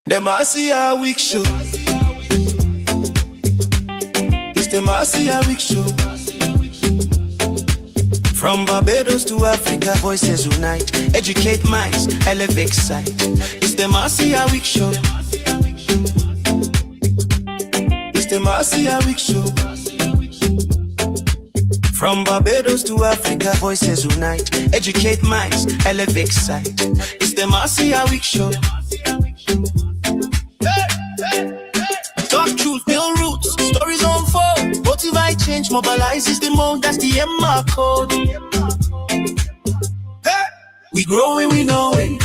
The Marcia Week Show. It's the Marcia Week Show. From Barbados to Africa, voices unite. Educate minds, elevate sight. It's the Marcia Week Show. It's the Marcia Week Show. From Barbados to Africa, voices unite. Educate minds, elevate sight. It's the Marcia Week Show. Talk truth, build roots, stories unfold. Motivate change, mobilize is the mode, that's the MR code. Hey! We growing, we know it.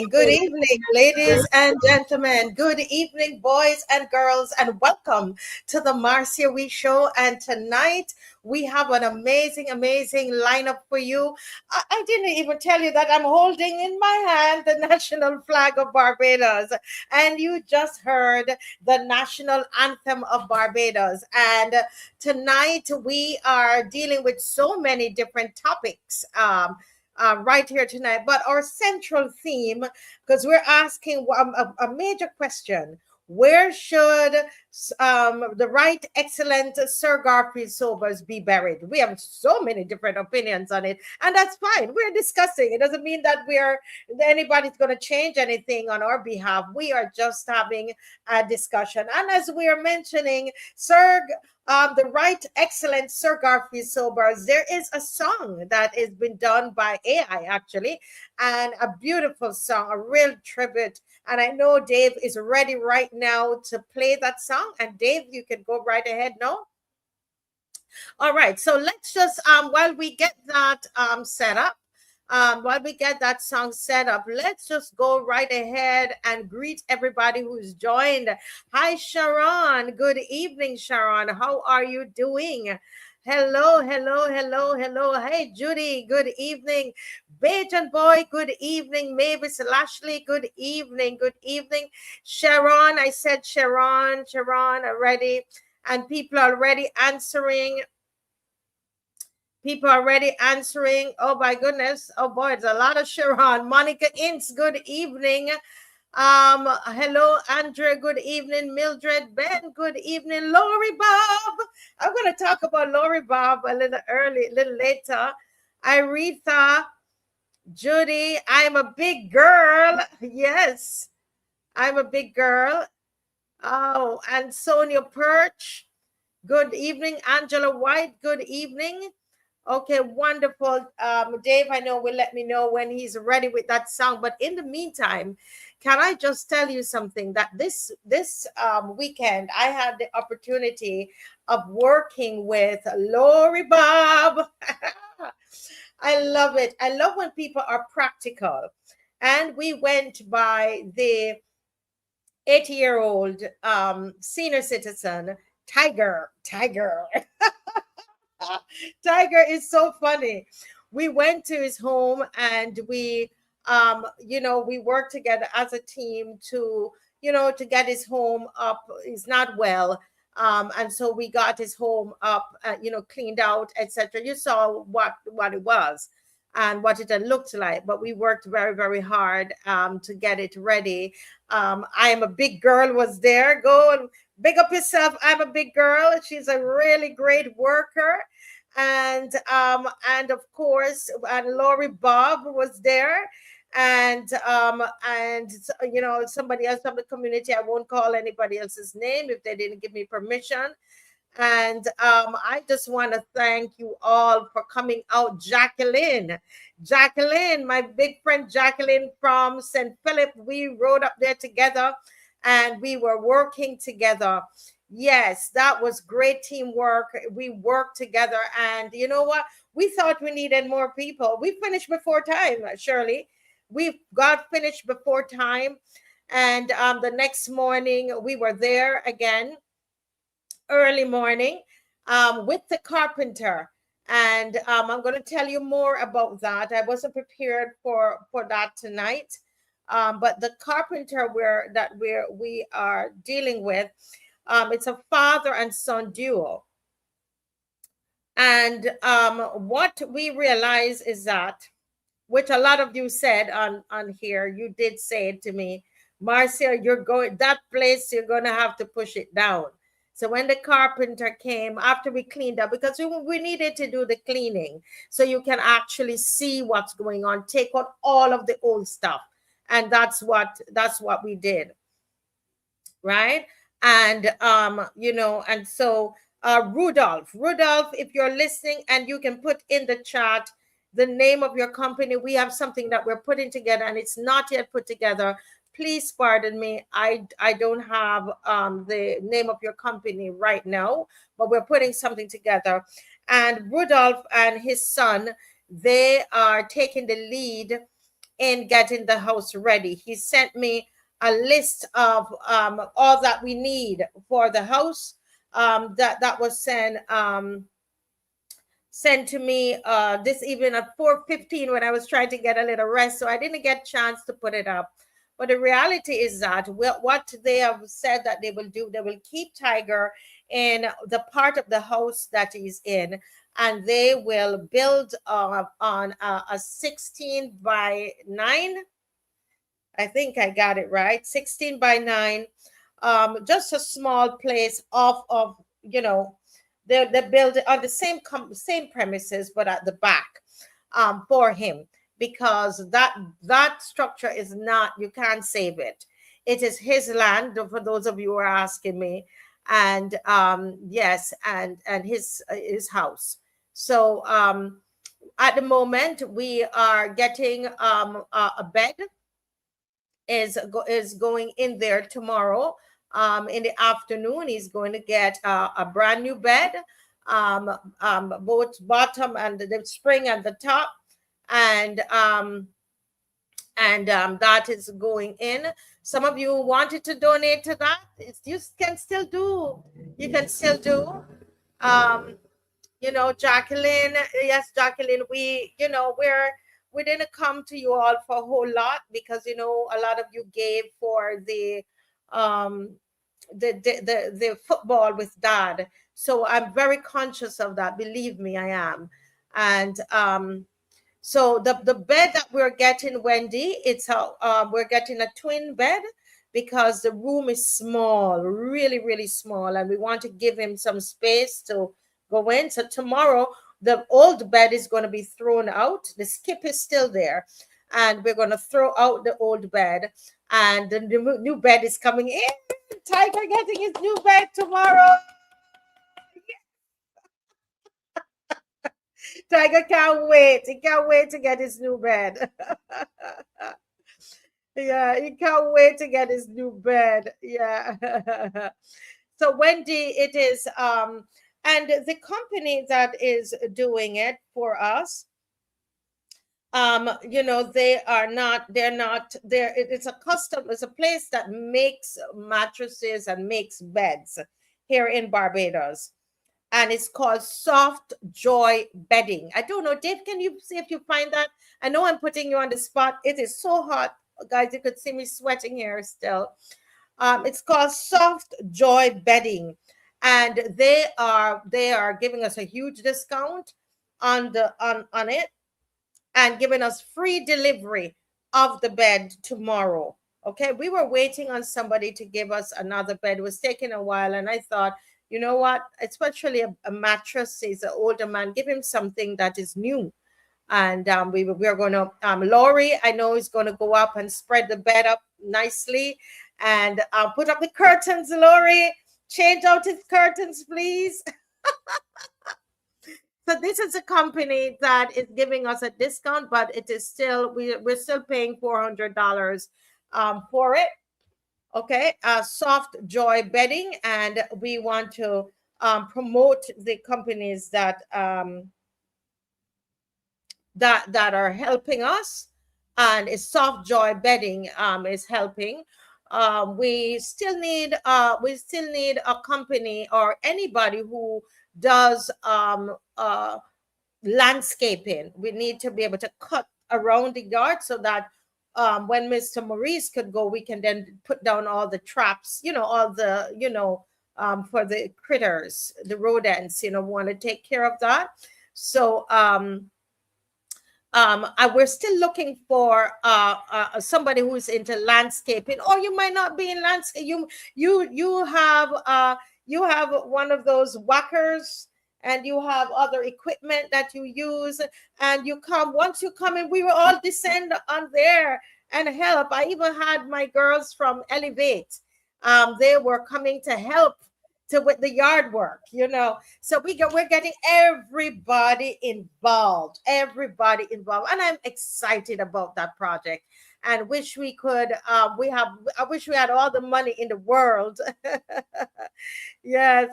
Good evening, ladies and gentlemen. Good evening, boys and girls, and welcome to the Marcia We Show. And tonight we have an amazing lineup for you. I didn't even tell you that I'm holding in my hand the national flag of Barbados, and you just heard the national anthem of Barbados. And tonight we are dealing with so many different topics. Right here tonight, but our central theme, because we're asking a major question: where should the right excellent Sir Garfield Sobers be buried? We have so many different opinions on it, and that's fine. We're discussing. It doesn't mean that anybody's going to change anything on our behalf. We are just having a discussion. And as we are mentioning, the right excellent Sir Garfield Sobers, there is a song that has been done by AI actually, and a beautiful song, a real tribute. And I know Dave is ready right now to play that song. And Dave, you can go right ahead now. All right, so let's just while we get that set up, while we get that song set up, let's just go right ahead and greet everybody who's joined. Hi, Sharon. Good evening, Sharon. How are you doing? Hello. Hey, Judy. Good evening. Bajan Boy, good evening. Mavis Lashley, good evening. Sharon, I said Sharon already, and people are already answering. People are already answering. Oh my goodness. Oh boy, it's a lot of Sharon. Monica Ince, good evening. Hello, Andrea, good evening. Mildred, Ben, good evening. Lori Bob. I'm gonna talk about Lori Bob a little later. Aretha, Judy, I'm a big girl. Yes, I'm a big girl. Oh, and Sonia Perch. Good evening, Angela White. Good evening. Okay, wonderful. Dave, I know will let me know when he's ready with that song. But in the meantime, can I just tell you something that this weekend I had the opportunity of working with Lori Bob. I love it. I love when people are practical. And we went by the 80-year-old senior citizen, Tiger. Tiger is so funny. We went to his home and we worked together as a team to, to get his home up. He's not well. And so we got his home up, cleaned out, etc. You saw what it was and what it had looked like, but we worked very, very hard to get it ready. I am a big girl was there. Go and big up yourself. I'm a big girl. She's a really great worker. And of course, and Lori Bob was there, and somebody else from the community. I won't call anybody else's name if they didn't give me permission. And I just want to thank you all for coming out. Jacqueline, my big friend Jacqueline from St. Philip, we rode up there together and we were working together. Yes, that was great teamwork. We worked together, and you know what? We thought we needed more people. We finished before time, Shirley. We got finished before time, and the next morning we were there again, early morning, with the carpenter. And I'm going to tell you more about that. I wasn't prepared for that tonight, but the carpenter we are dealing with. It's a father and son duo. And what we realize is that, which a lot of you said on here, you did say it to me, Marcia, you're going, that place, you're going to have to push it down. So when the carpenter came, after we cleaned up, because we needed to do the cleaning, so you can actually see what's going on, take out all of the old stuff. And that's what we did. Right. And and so Rudolph, if you're listening, and you can put in the chat the name of your company. We have something that we're putting together and it's not yet put together. Please pardon me. I don't have the name of your company right now, but we're putting something together. And Rudolph and his son, they are taking the lead in getting the house ready. He sent me a list of all that we need for the house. That was sent to me this evening at 4:15 when I was trying to get a little rest, so I didn't get a chance to put it up. But the reality is that what they have said that they will do, they will keep Tiger in the part of the house that he's in, and they will build on a 16 by 9. I think I got it right. 16 by 9. Just a small place off of, they build it on the same premises, but at the back for him, because that structure is not, you can't save it. It is his land, for those of you who are asking me. And yes, and his house. So at the moment we are getting a bed is going in there tomorrow. In the afternoon, he's going to get a brand new bed, both bottom and the spring and the top, and that is going in. Some of you wanted to donate to that. You can still do. Jacqueline. Yes, Jacqueline. We didn't come to you all for a whole lot, because a lot of you gave for the football with Dad. So I'm very conscious of that. Believe me, I am. And so the bed that we're getting, Wendy, it's how we're getting a twin bed because the room is small, really, really small, and we want to give him some space to go in. So tomorrow, the old bed is going to be thrown out. The skip is still there, and we're going to throw out the old bed, and the new bed is coming in. Tiger getting his new bed tomorrow. Tiger can't wait. He can't wait to get his new bed. Yeah, he can't wait to get his new bed. Yeah. So Wendy, it is and the company that is doing it for us, they are not, they're not there. It's a custom, it's a place that makes mattresses and makes beds here in Barbados, and it's called Soft Joy Bedding. I don't know, Dave, can you see if you find that? I know I'm putting you on the spot. It is so hot, guys. You could see me sweating here still. It's called Soft Joy Bedding, and they are giving us a huge discount on it, and giving us free delivery of the bed tomorrow. Okay, we were waiting on somebody to give us another bed. It was taking a while, and I thought, you know what? Especially a mattress, he's an older man. Give him something that is new. And we're going to, Laurie, I know, is going to go up and spread the bed up nicely, and put up the curtains. Laurie, change out his curtains, please. So this is a company that is giving us a discount, but it is still, we're still paying $400 for it. Okay, Soft Joy Bedding, and we want to promote the companies that that are helping us, and is Soft Joy Bedding is helping. We still need a company or anybody who does landscaping. We need to be able to cut around the yard so that when Mr. Maurice could go, we can then put down all the traps, all the, for the critters, the rodents, want to take care of that. So we're still looking for somebody who's into landscaping, or you might not be in landscape. You have one of those whackers, and you have other equipment that you use, and once you come in, we will all descend on there and help. I even had my girls from Elevate. They were coming to help with the yard work, So we're getting everybody involved, and I'm excited about that project, and wish we could. I wish we had all the money in the world. Yes.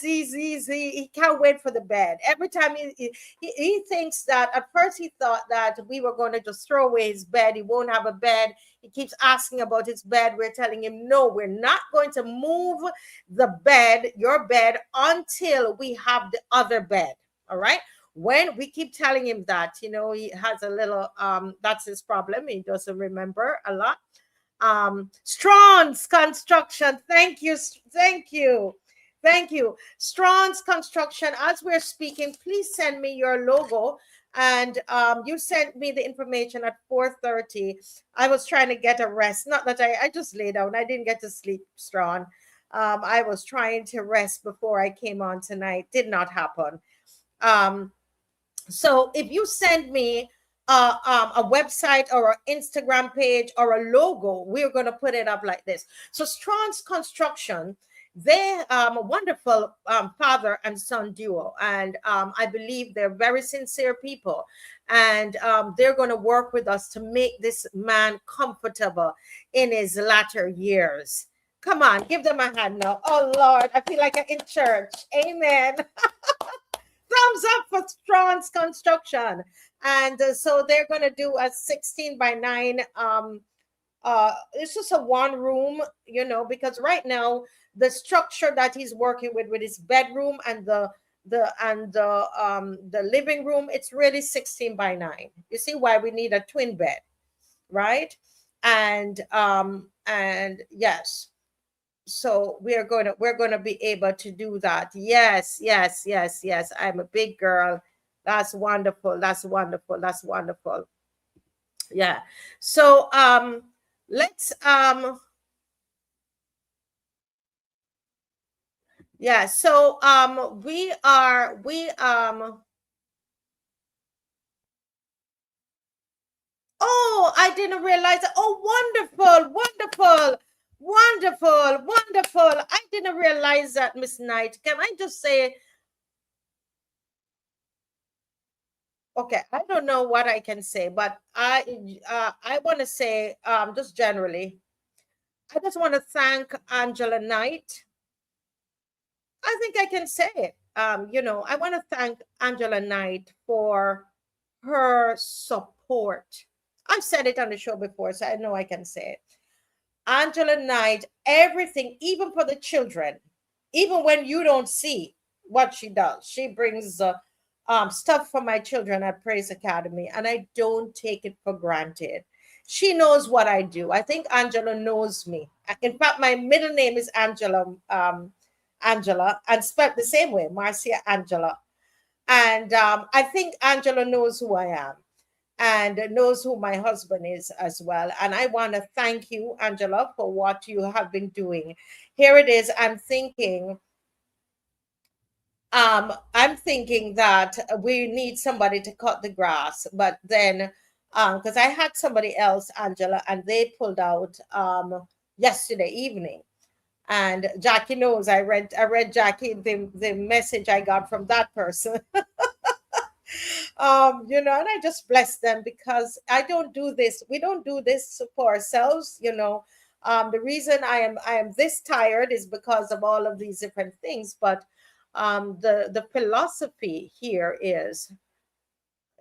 He can't wait for the bed. Every time he thinks that, at first he thought that we were going to just throw away his bed. He won't have a bed. He keeps asking about his bed. We're telling him, no, we're not going to move your bed, until we have the other bed. All right. When we keep telling him that, he has a little, that's his problem. He doesn't remember a lot. Strawn's Construction. Thank you. Strawn's Construction. As we're speaking, please send me your logo. And you sent me the information at 4:30. I was trying to get a rest. Not that I just lay down. I didn't get to sleep, Strawn. I was trying to rest before I came on tonight. Did not happen. So if you send me a website or an Instagram page or a logo, we're going to put it up like this. So Strawn's Construction, they a wonderful father and son duo, and I believe they're very sincere people, and they're going to work with us to make this man comfortable in his latter years. Come on, give them a hand now. Oh Lord, I feel like I'm in church. Amen. Thumbs up for Strawn's Construction. And so they're going to do a 16x9. It's just a one room, because right now the structure that he's working with his bedroom and the living room, it's really 16x9. You see why we need a twin bed, right? And yes. So we're going to be able to do that. Yes. I'm a big girl. That's wonderful. That's wonderful. That's wonderful. Yeah. So let's yeah, so we oh, I didn't realize it. Oh, wonderful, wonderful, wonderful, wonderful. I didn't realize that, Miss Knight. Can I just say, okay, I don't know what I can say, but I want to say just generally, I just want to thank Angela Knight. I think I can say it. I want to thank Angela Knight for her support. I've said it on the show before, so I know I can say it. Angela Knight, everything, even for the children, even when you don't see what she does, she brings stuff for my children at Praise Academy, and I don't take it for granted. She knows what I do. I think Angela knows me. In fact, my middle name is Angela, Angela, and spelled the same way, Marcia Angela. And I think Angela knows who I am and knows who my husband is as well. And I want to thank you, Angela, for what you have been doing. Here it is. I'm thinking that we need somebody to cut the grass, but then because I had somebody else, Angela, and they pulled out yesterday evening. And Jackie knows I read Jackie the message I got from that person. And I just bless them because I don't do this. We don't do this for ourselves. The reason I am this tired is because of all of these different things. But the philosophy here is,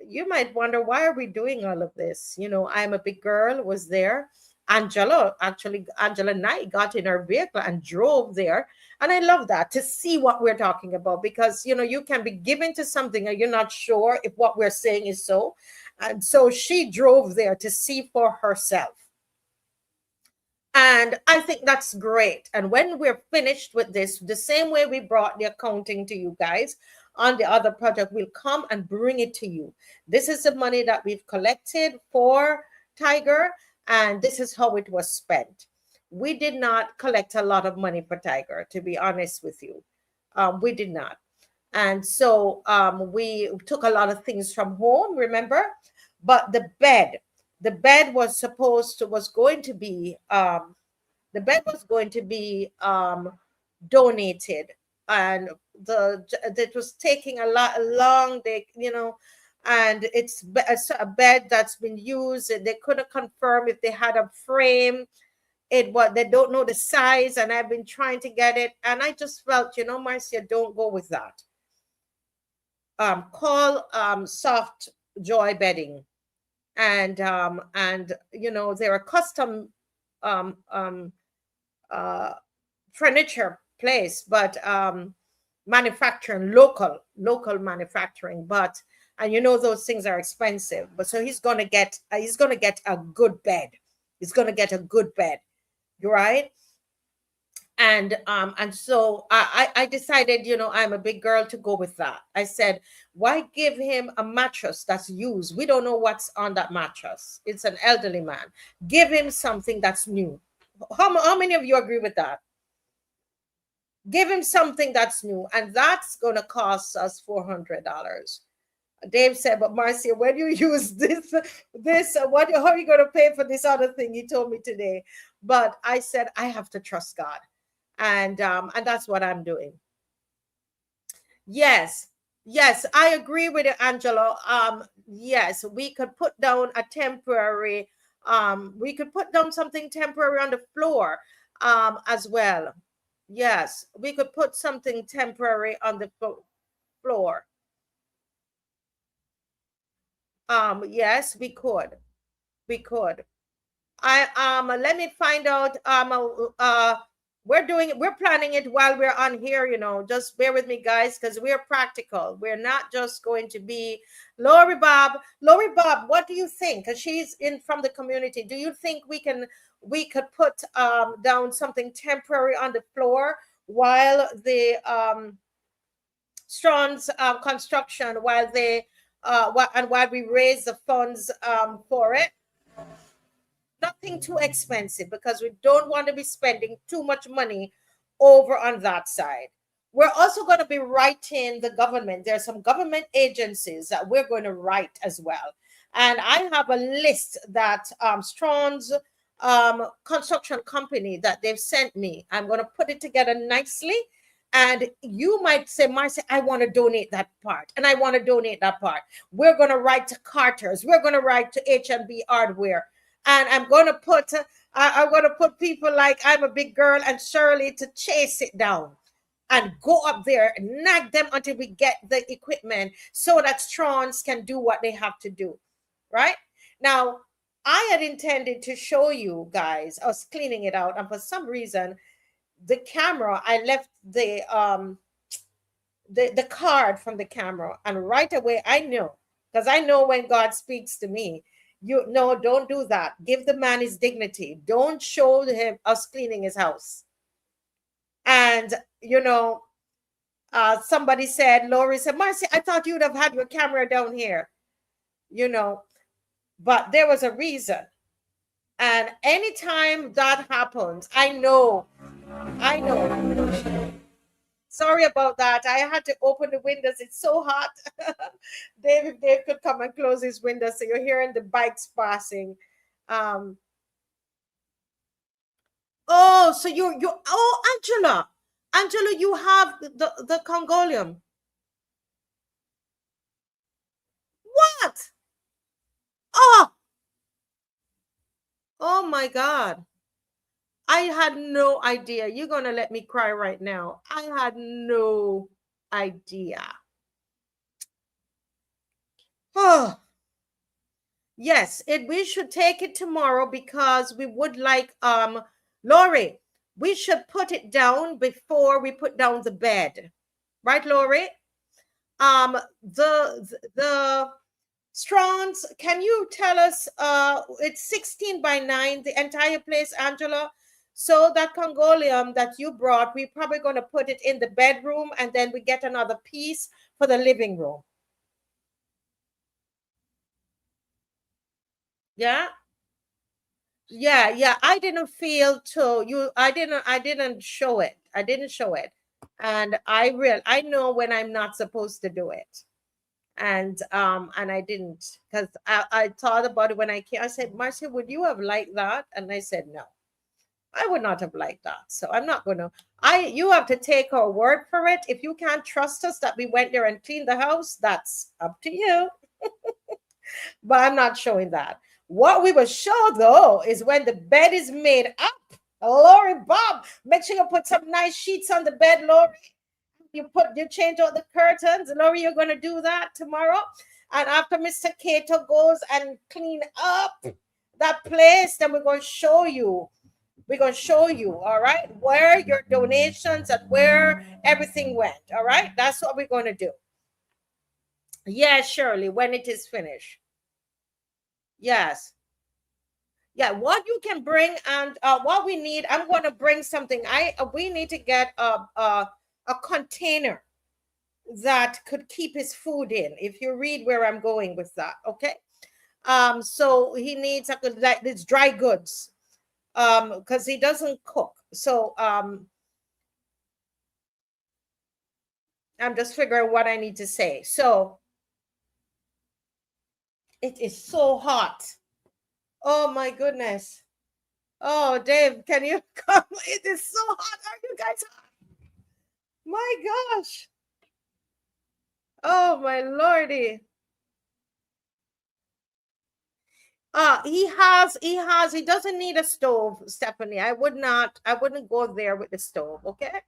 you might wonder, why are we doing all of this? I'm a big girl, was there. Angela Knight got in her vehicle and drove there. And I love that, to see what we're talking about, because you can be given to something and you're not sure if what we're saying is so. And so she drove there to see for herself. And I think that's great. And when we're finished with this, the same way we brought the accounting to you guys on the other project, we'll come and bring it to you. This is the money that we've collected for Tiger, and this is how it was spent. We did not collect a lot of money for Tiger, to be honest with you. We did not. And so we took a lot of things from home, remember? But the bed was going to be donated, and it was taking a long day. And it's a bed that's been used. They couldn't confirm if they had a frame. They don't know the size, and I've been trying to get it, and I just felt, Marcia, don't go with that. Call Soft Joy Bedding, and they're a custom furniture place, but manufacturing, local manufacturing. But and those things are expensive. But so he's gonna get a good bed. He's gonna get a good bed, right? And so I decided, I'm a big girl, to go with that. I said, why give him a mattress that's used? We don't know what's on that mattress. It's an elderly man. Give him something that's new. How many of you agree with that? Give him something that's new, and that's going to cost us $400. Dave said, but Marcia, when you use this, how are you going to pay for this other thing? He told me today. But I said, I have to trust God. And that's what I'm doing. Yes, I agree with you, Angelo. Yes, we could put down a temporary, we could put down something temporary on the floor, as well. Yes, we could put something temporary on the floor. Yes, we could. We could. Let me find out. We're planning it while we're on here, just bear with me, guys, because we're practical. We're not just going to be Lori Bob, what do you think? Because she's in from the community. Do you think we could put down something temporary on the floor while the Strong's construction, while they and while we raise the funds for it, nothing too expensive because we don't want to be spending too much money over on that side. We're also going to be writing the government. There are some government agencies that we're going to write as well. And I have a list that Strong's construction company that they've sent me. I'm going to put it together nicely. And you might say, Marcia, I want to donate that part. And I want to donate that part. We're going to write to Carter's. We're going to write to H&B Hardware. And I'm going to put people like I'm a big girl and Shirley to chase it down and go up there and nag them until we get the equipment so that Strong's can do what they have to do. Right? Now, I had intended to show you guys us cleaning it out. And for some reason, the camera, I left the card from the camera. And right away, I know, because I know when God speaks to me, don't do that. Give the man his dignity. Don't show him us cleaning his house. And somebody said, Lori said, Marcia, I thought you'd have had your camera down here, but there was a reason. And anytime that happens, I know. Sorry about that. I had to open the windows. It's so hot. Dave could come and close his windows. So you're hearing the bikes passing. So Angela, you have the Congolium. What? Oh my God. I had no idea. You're going to let me cry right now. I had no idea. Oh, yes, we should take it tomorrow because we would like, Lori, we should put it down before we put down the bed. Right, Lori? The Strong's, can you tell us, it's 16 by 9, the entire place, Angela? So that Congolium that you brought, we're probably going to put it in the bedroom and then we get another piece for the living room. Yeah. I didn't feel I didn't show it. And I know when I'm not supposed to do it. And I didn't, because I thought about it when I came. I said, Marcia, would you have liked that? And I said, no, I would not have liked that. So I'm not going to, you have to take our word for it. If you can't trust us that we went there and cleaned the house, that's up to you. But I'm not showing that. What we will show though is when the bed is made up. Lori Bob, make sure you put some nice sheets on the bed, Lori. You change out the curtains. Lori, you're going to do that tomorrow. And after Mr. Cato goes and clean up that place, then we're going to show you. All right, where your donations and where everything went. All right, that's what we're going to do. Yeah, Shirley, when it is finished. Yes. Yeah, what you can bring and what we need, I'm going to bring something. We need to get a container that could keep his food in. If you read where I'm going with that, okay? So he needs like this dry goods, because he doesn't cook. So I'm just figuring what I need to say. So it is so hot. Oh my goodness. Oh, Dave, can you come? It is so hot. Are you guys hot? My gosh. Oh my lordy. He doesn't need a stove, Stephanie. I wouldn't go there with the stove, okay?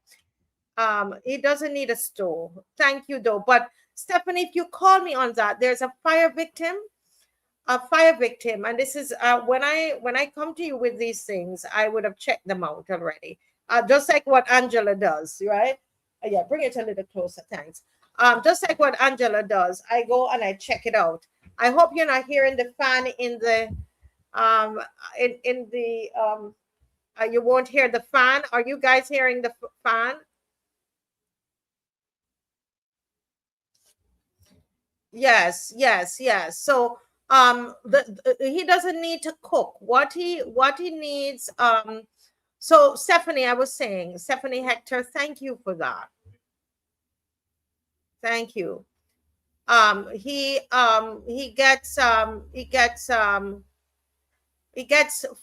He doesn't need a stove. Thank you though. But Stephanie, if you call me on that, there's a fire victim, and this is when I come to you with these things, I would have checked them out already. Just like what Angela does, right? Yeah, bring it a little closer, thanks. Just like what Angela does, I go and I check it out. I hope you're not hearing the fan in the you won't hear the fan. Are you guys hearing the fan? Yes, yes, yes. So he doesn't need to cook. What he needs so Stephanie, I was saying, Stephanie Hector, thank you for that. Thank you. He gets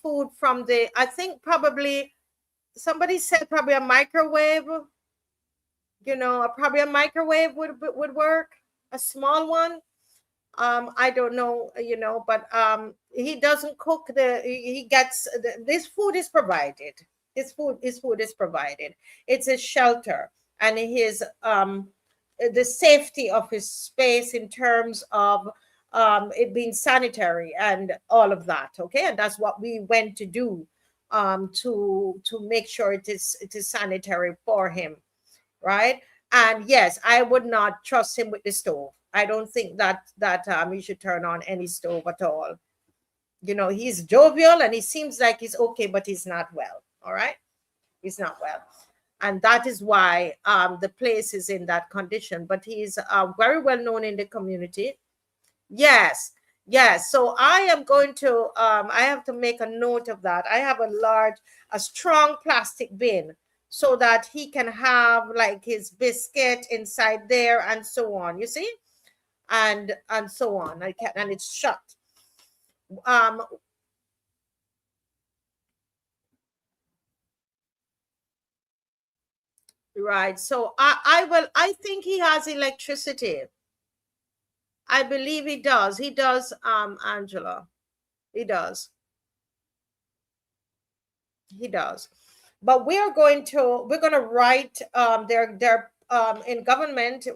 food from the, I think probably somebody said probably a microwave, probably a microwave would work, a small one. I don't know, but he doesn't cook. He gets this food is provided. His food is provided. It's his shelter and his the safety of his space in terms of it being sanitary and all of that. Okay, and that's what we went to do, to make sure it is sanitary for him, right? And yes, I would not trust him with the stove. I don't think that he should turn on any stove at all. He's jovial and he seems like he's okay, but he's not well. All right, he's not well, and that is why the place is in that condition. But he's very well known in the community. Yes, yes. So I am going to I have to make a note of that. I have a strong plastic bin so that he can have like his biscuit inside there and so on. You see? And so on. And it's shut. Um right. So I think he has electricity. I believe he does. He does, Angela. He does. He does. But we're going to write, they're in government.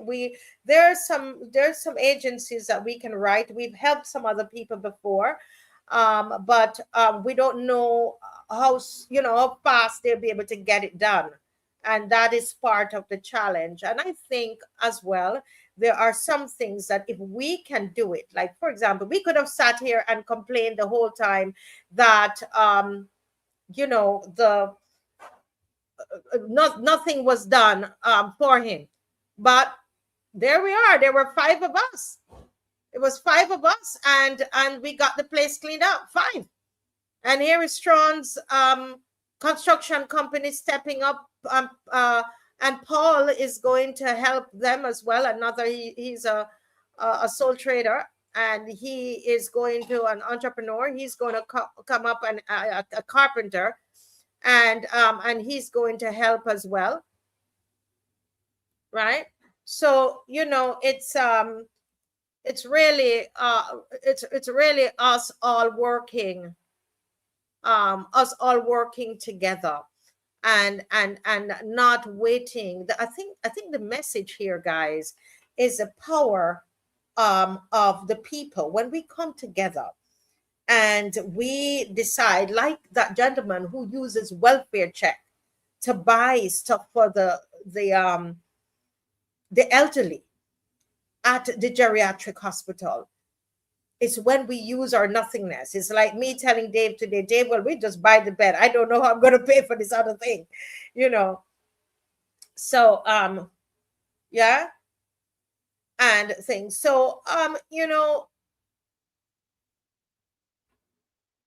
There's some agencies that we can write. We've helped some other people before, but we don't know how fast they'll be able to get it done, and that is part of the challenge. And I think as well, there are some things that if we can do it, like for example, we could have sat here and complained the whole time that the nothing was done for him. But there we are. There were five of us. It was five of us, and we got the place cleaned up. Five. And here is Strawn's construction company stepping up, and Paul is going to help them as well. He's a sole trader, and he is going to an entrepreneur. He's going to come up, and a carpenter, and he's going to help as well, right? So it's really us all working together, and not waiting. I think the message here, guys, is the power of the people when we come together and we decide, like that gentleman who uses welfare check to buy stuff for the elderly at the geriatric hospital. It's when we use our nothingness. It's like me telling Dave today, Dave, well, we just buy the bed. I don't know how I'm going to pay for this other thing, you know. So yeah, and things. So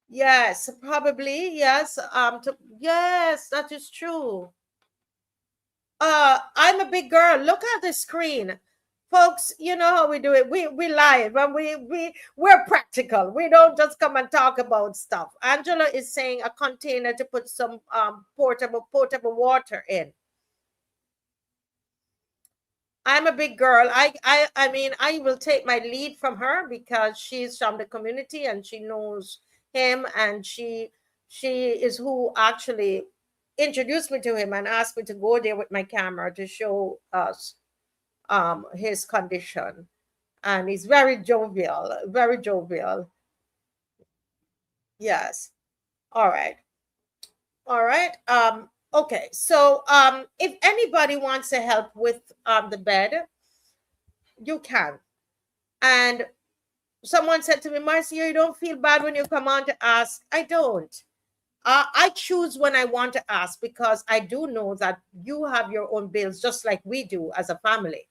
yes, probably yes. Yes, that is true. I'm a big girl. Look at the screen. Folks, you know how we do it. We live, and we're practical. We don't just come and talk about stuff. Angela is saying a container to put some portable water in. I'm a big girl. I mean, I will take my lead from her because she's from the community and she knows him, and she is who actually introduced me to him and asked me to go there with my camera to show us his condition. And he's very jovial, very jovial. Yes. All right. All right. Okay. So if anybody wants to help with the bed, you can. And someone said to me, Marcia, you don't feel bad when you come on to ask. I don't. I choose when I want to ask because I do know that you have your own bills just like we do as a family.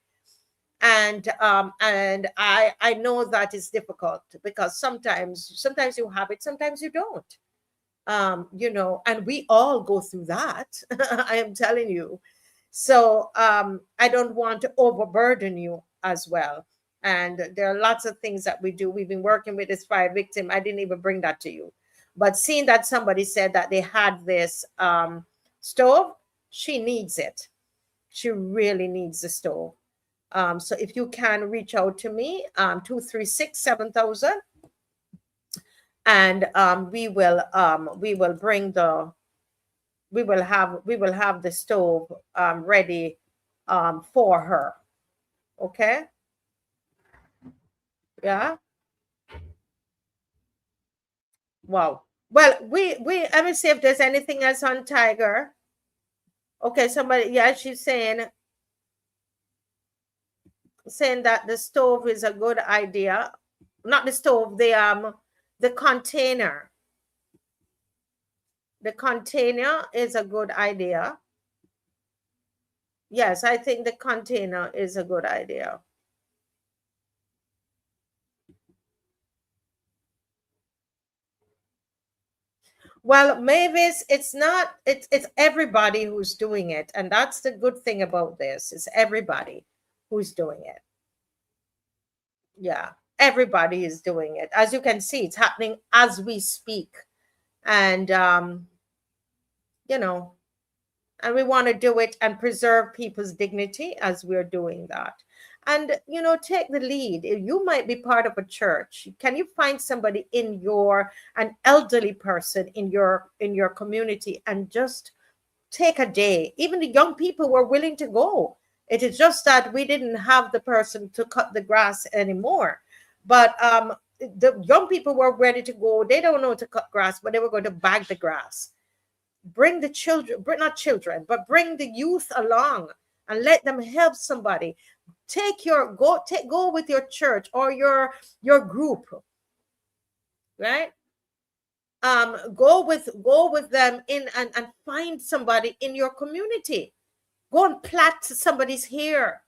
And I know that is difficult because sometimes you have it, sometimes you don't. You know, and we all go through that. I am telling you. So I don't want to overburden you as well. And there are lots of things that we do. We've been working with this fire victim. I didn't even bring that to you. But seeing that somebody said that they had this stove, she needs it. She really needs the stove. So if you can reach out to me, 236-7000, and we will bring the we will have the stove ready for her. Okay. Yeah. Wow. Well, we let me see if there's anything else on Tiger. Okay, somebody, yeah, she's saying that the stove is a good idea. Not the stove, the container. The container is a good idea. Yes, I think the container is a good idea. Well, Mavis, it's not, it's everybody who's doing it. And that's the good thing about this, is everybody who's doing it. Yeah, everybody is doing it. As you can see, it's happening as we speak. And, you know, and we want to do it and preserve people's dignity as we're doing that. And, you know, take the lead. You might be part of a church. Can you find somebody an elderly person in your community, and just take a day? Even the young people were willing to go. It is just that we didn't have the person to cut the grass anymore. But the young people were ready to go. They don't know to cut grass, but they were going to bag the grass. Bring the children, not children, but bring the youth along and let them help somebody. Go with your church or your group, right? Go with them in and find somebody in your community. Go and plait somebody's hair.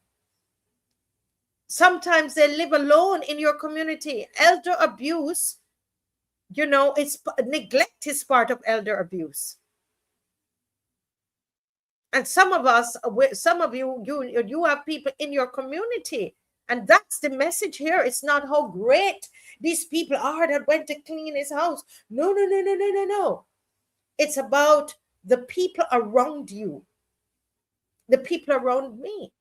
Sometimes they live alone in your community. Elder abuse, you know, neglect is part of elder abuse. And some of you have people in your community, and that's the message here. It's not how great these people are that went to clean his house. No. It's about the people around you, the people around me.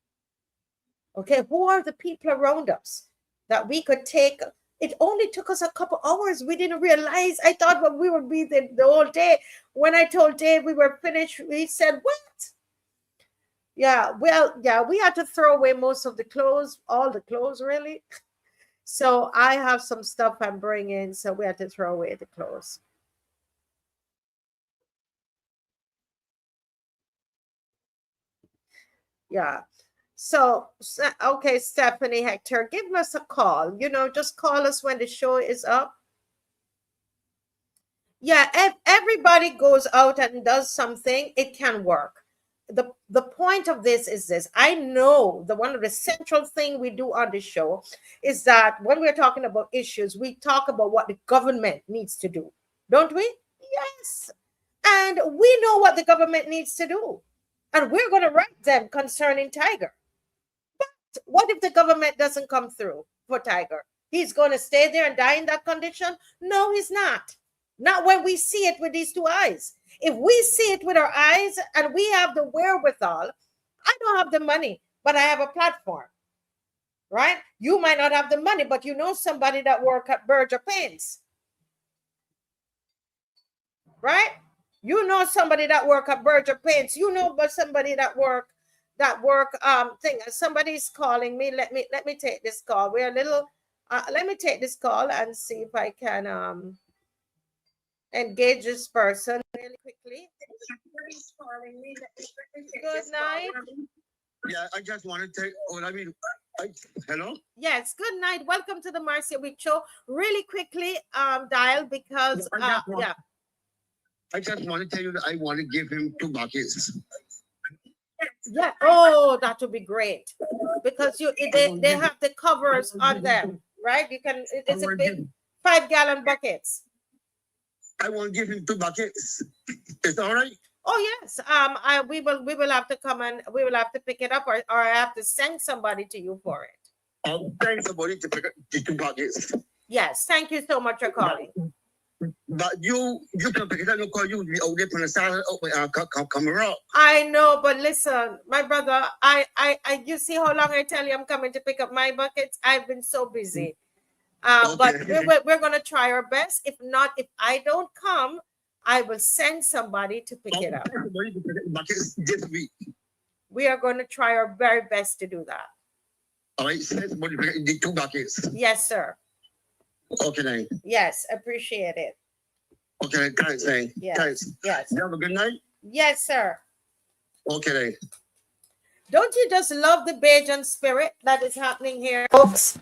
Okay, who are the people around us that we could take? It only took us a couple hours. We didn't realize. I thought we would be the whole day. When I told Dave we were finished, he said, "What?" Yeah, well, yeah, we had to throw away most of the clothes, all the clothes, really. So I have some stuff I'm bringing, so we had to throw away the clothes. Yeah. So, okay, Stephanie Hector, give us a call. You know, just call us when the show is up. Yeah, if everybody goes out and does something, it can work. The point of this is this. I know one of the central thing we do on the show is that when we're talking about issues, we talk about what the government needs to do, don't we? Yes. And we know what the government needs to do, and we're going to write them concerning Tiger. But what if the government doesn't come through for Tiger? He's going to stay there and die in that condition? No, he's not. Not when we see it with these two eyes. If we see it with our eyes and we have the wherewithal, I don't have the money, but I have a platform, right? You might not have the money, but you know somebody that work at Berger Paints, right? You know somebody that work at Berger Paints. You know but somebody that work thing. Somebody's calling me. Let me take this call. We're a little let me take this call and see if I can engage this person really quickly. Good night. Yeah, I just want to take. Hello. Yes. Good night. Welcome to the Marcia Week Show. Really quickly, dial because yeah. I just want to tell you that I want to give him 2 buckets. Yeah. Oh, that would be great. because they have the covers on them, right? You can. It's a big 5-gallon buckets. I want to give him 2 buckets. It's all right. Oh yes. We will have to come and we will have to pick it up, or I have to send somebody to you for it. I'll send somebody to pick up the 2 buckets. Yes. Thank you so much for calling. But you can pick it up. Call you be out there on the side come around. I know, but listen, my brother, I you see how long I tell you I'm coming to pick up my buckets? I've been so busy. Okay. But we're gonna try our best. If not, if I don't come, I will send somebody to pick it up. Somebody to pick up the buckets this week. We are going to try our very best to do that. All right, send somebody to pick up the 2 buckets. Yes, sir. Okay, then. Yes, appreciate it. Okay, thanks, then. Yes. Thanks. Yes. You have a good night. Yes, sir. Okay, then. Don't you just love the Bajan spirit that is happening here, folks?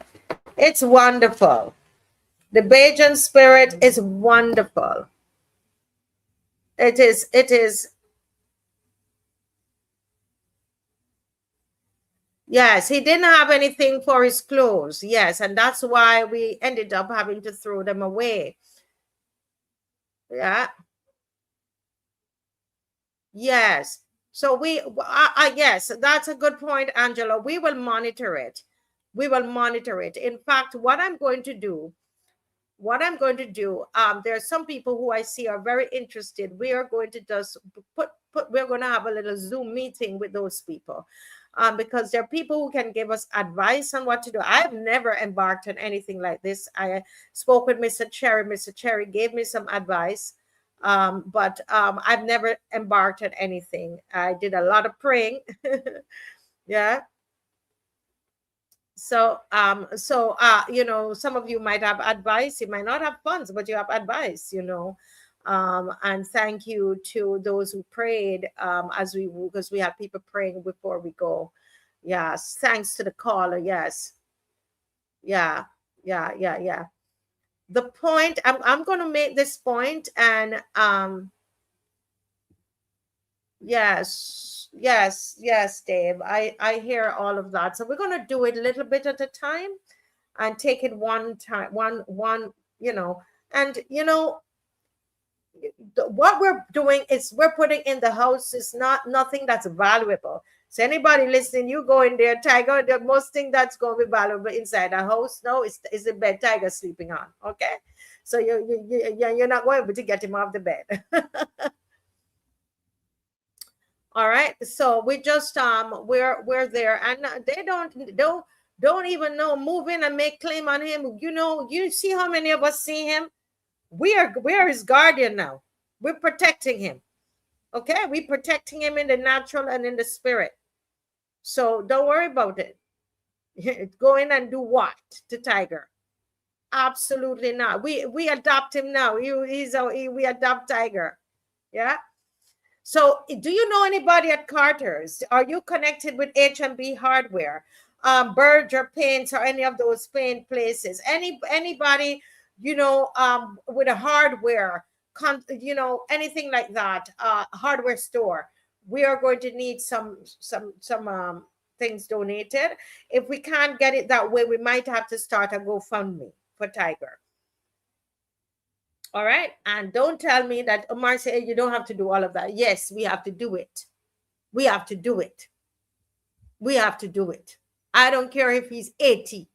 It's wonderful. The Bajan spirit is wonderful. It is. Yes, he didn't have anything for his clothes. Yes, and that's why we ended up having to throw them away. Yeah. Yes. So yes, that's a good point, Angela. We will monitor it. We will monitor it. In fact, what I'm going to do, there are some people who I see are very interested. We are going to just we're going to have a little Zoom meeting with those people, because there are people who can give us advice on what to do. I've never embarked on anything like this. I spoke with Mr. Cherry. Mr. Cherry gave me some advice, but I've never embarked on anything. I did a lot of praying. Yeah. So, you know, some of you might have advice. You might not have funds, but you have advice, you know. And thank you to those who prayed because we have people praying before we go. Yes. Thanks to the caller. Yes. Yeah. The point, I'm going to make this point, and yes, Dave. I hear all of that. So we're going to do it a little bit at a time and take it one time, one, you know, and you know, what we're doing is we're putting in the house is nothing that's valuable. So anybody listening, you go in there, Tiger, the most thing that's going to be valuable inside a house now is the bed Tiger sleeping on. Okay. So you're not going to be able to get him off the bed. All right, so we just we're there, and they don't even know, move in and make claim on him. You know, you see how many of us see him. We are his guardian now. We're protecting him. Okay, we're protecting him in the natural and in the spirit. So don't worry about it. Go in and do what to Tiger? Absolutely not. We adopt him now. We adopt Tiger. Yeah. So do you know anybody at Carter's? Are you connected with H&B Hardware, Berger Paints, or any of those paint places? Anybody, you know, with a hardware, you know, anything like that, hardware store? We are going to need some things donated. If we can't get it that way, we might have to start a GoFundMe for Tiger. All right. And don't tell me that, Marcia, you don't have to do all of that. Yes, we have to do it. We have to do it. We have to do it. I don't care if he's 80.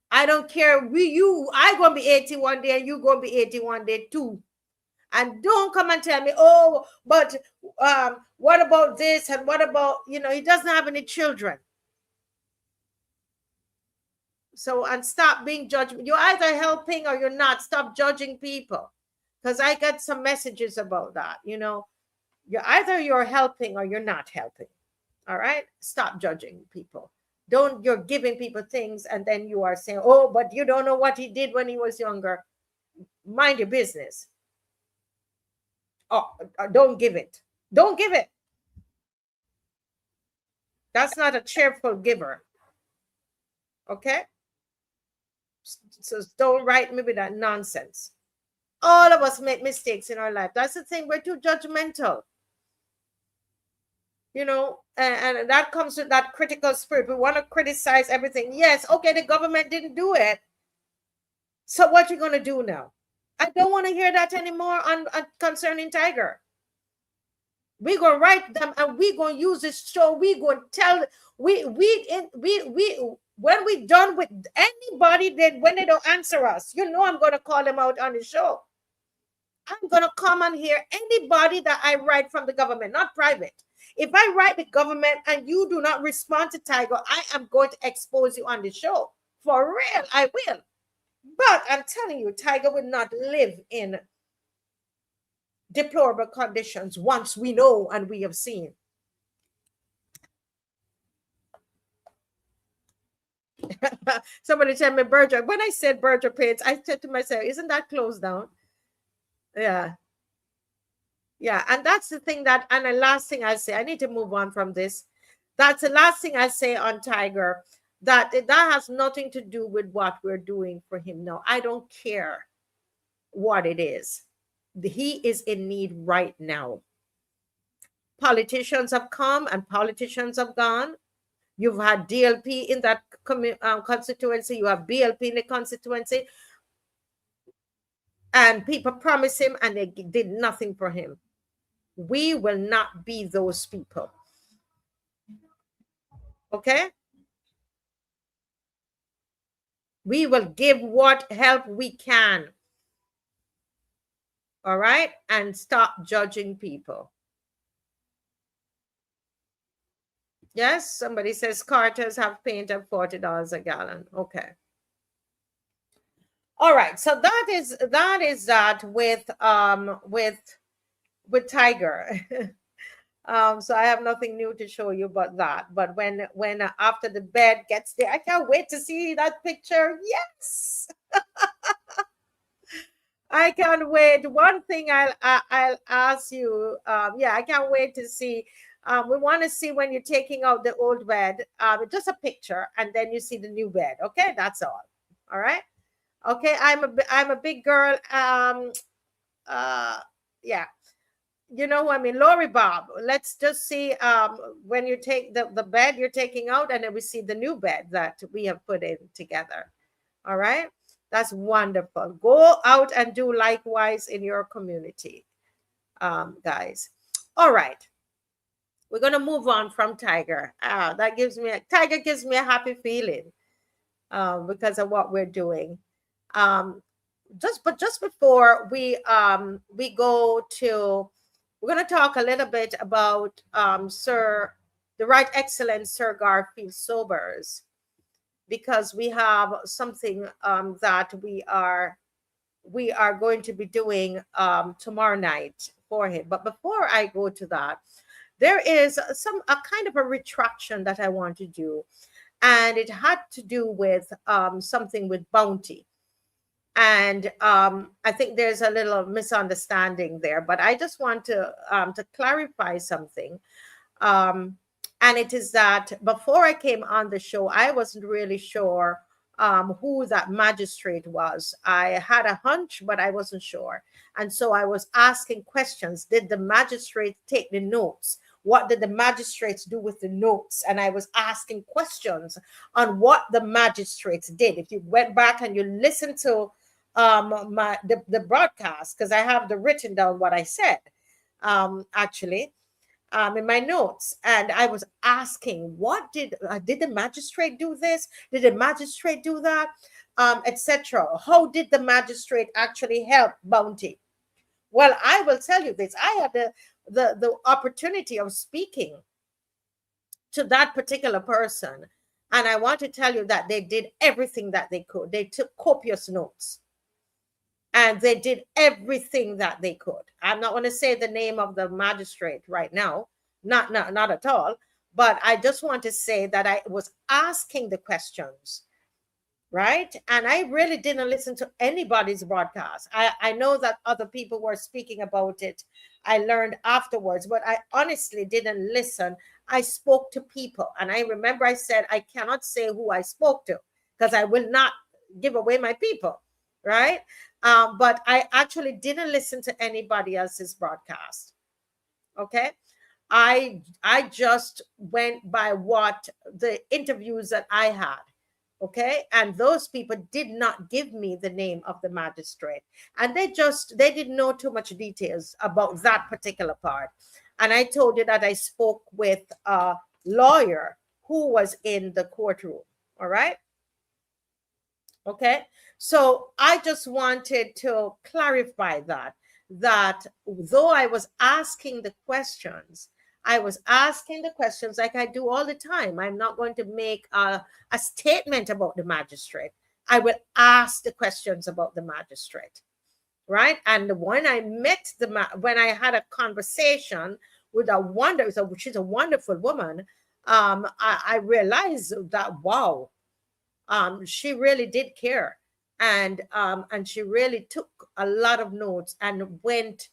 I don't care. I going to be 80 one day and you going to be 80 one day too. And don't come and tell me, oh, but what about this? And what about, you know, he doesn't have any children. So, and stop being judgment. You're either helping or you're not. Stop judging people. Because I got some messages about that. You know, you're helping or you're not helping. All right. Stop judging people. You're giving people things and then you are saying, oh, but you don't know what he did when he was younger. Mind your business. Oh, don't give it. Don't give it. That's not a cheerful giver. Okay. So don't write me with that nonsense. All of us make mistakes in our life. That's the thing. We're too judgmental. you know, and that comes with that critical spirit. We want to criticize everything. Yes, okay, the government didn't do it. So what you going to do now? I don't want to hear that anymore on concerning Tiger. We're going to write them and we're going to use this show. We're going to tell, we when we done with anybody that when they don't answer us, you know, I'm going to call them out on the show. I'm going to come and hear anybody that I write from the government, not private. If I write the government and you do not respond to Tiger, I am going to expose you on the show. For real, I will. But I'm telling you, Tiger will not live in deplorable conditions once we know and we have seen. Somebody tell me Berger. When I said Berger Paints, I said to myself, isn't that closed down? Yeah. Yeah. And that's the thing that, and the last thing I say, I need to move on from this. That's the last thing I say on Tiger, that has nothing to do with what we're doing for him. No, I don't care what it is. He is in need right now. Politicians have come and politicians have gone. You've had DLP in that constituency. You have BLP in the constituency. And people promised him and they did nothing for him. We will not be those people. Okay? We will give what help we can. All right? And stop judging people. Yes, somebody says Carters have paint at $40 a gallon. Okay. All right. So that is that with Tiger. So I have nothing new to show you but that. But when after the bed gets there, I can't wait to see that picture. Yes. I can't wait. One thing I'll ask you. Yeah, I can't wait to see. We want to see when you're taking out the old bed, just a picture, and then you see the new bed. Okay, that's all. All right. Okay, I'm a big girl. Yeah, you know who I mean, Lori Bob. Let's just see when you take the bed you're taking out, and then we see the new bed that we have put in together. All right, that's wonderful. Go out and do likewise in your community, guys. All right. We're going to move on from Tiger. Tiger gives me a happy feeling because of what we're doing. Just before we go to, we're going to talk a little bit about the Right Excellent Sir Garfield Sobers, because we have something that we are going to be doing tomorrow night for him. But before I go to that, there is a kind of a retraction that I want to do, and it had to do with something with bounty. And I think there's a little misunderstanding there, but I just want to clarify something. And it is that before I came on the show, I wasn't really sure who that magistrate was. I had a hunch, but I wasn't sure. And so I was asking questions. Did the magistrate take the notes? What did the magistrates do with the notes? And I was asking questions on what the magistrates did. If you went back and you listened to the broadcast, because I have the written down what I said actually in my notes, and I was asking, what did the magistrate do this? Did the magistrate do that? Etc. How did the magistrate actually help bounty? Well, I will tell you this. I had the opportunity of speaking to that particular person, and I want to tell you that they did everything that they could. They took copious notes, and they did everything that they could. I'm not going to say the name of the magistrate right now, not at all, but I just want to say that I was asking the questions, right? And I really didn't listen to anybody's broadcast. I know that other people were speaking about it. I learned afterwards, but I honestly didn't listen. I spoke to people, and I remember I said, I cannot say who I spoke to because I will not give away my people, right? But I actually didn't listen to anybody else's broadcast. Okay. I just went by what the interviews that I had. Okay, and those people did not give me the name of the magistrate, and they didn't know too much details about that particular part. And I told you that I spoke with a lawyer who was in the courtroom. All right. Okay, so I just wanted to clarify that though I was asking the questions, like I do all the time. I'm not going to make a statement about the magistrate. I will ask the questions about the magistrate, right? And when I met when I had a conversation with she's a wonderful woman, I realized that, wow, she really did care, and she really took a lot of notes and went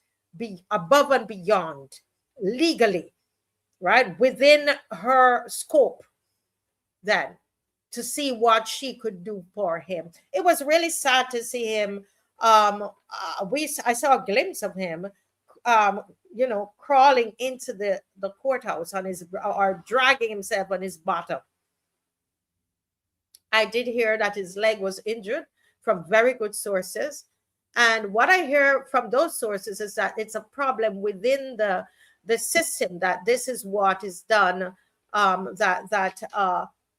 above and beyond legally, right, within her scope, then, to see what she could do for him. It was really sad to see him. I saw a glimpse of him, crawling into the courthouse on his, or dragging himself on his bottom. I did hear that his leg was injured from very good sources. And what I hear from those sources is that it's a problem within the system, that this is what is done,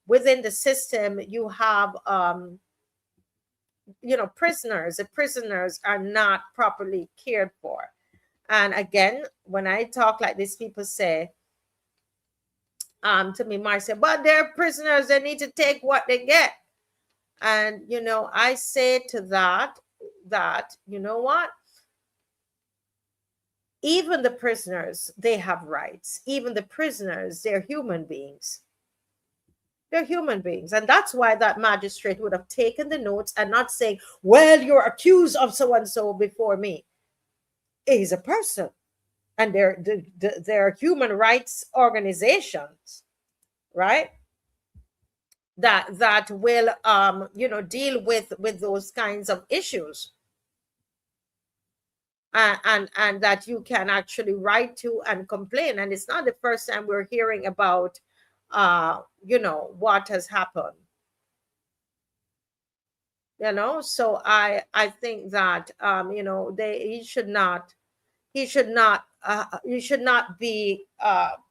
within the system you have, prisoners. The prisoners are not properly cared for. And again, when I talk like this, people say, to me, Marcia, but they're prisoners, they need to take what they get. And I say to that you know what, even the prisoners, they have rights. Even the prisoners, they're human beings. And that's why that magistrate would have taken the notes and not saying, well, you're accused of so and so before me. He's a person, and they're human rights organizations, right, that will deal with those kinds of issues, and that you can actually write to and complain. And it's not the first time we're hearing about what has happened, so I think that he should not be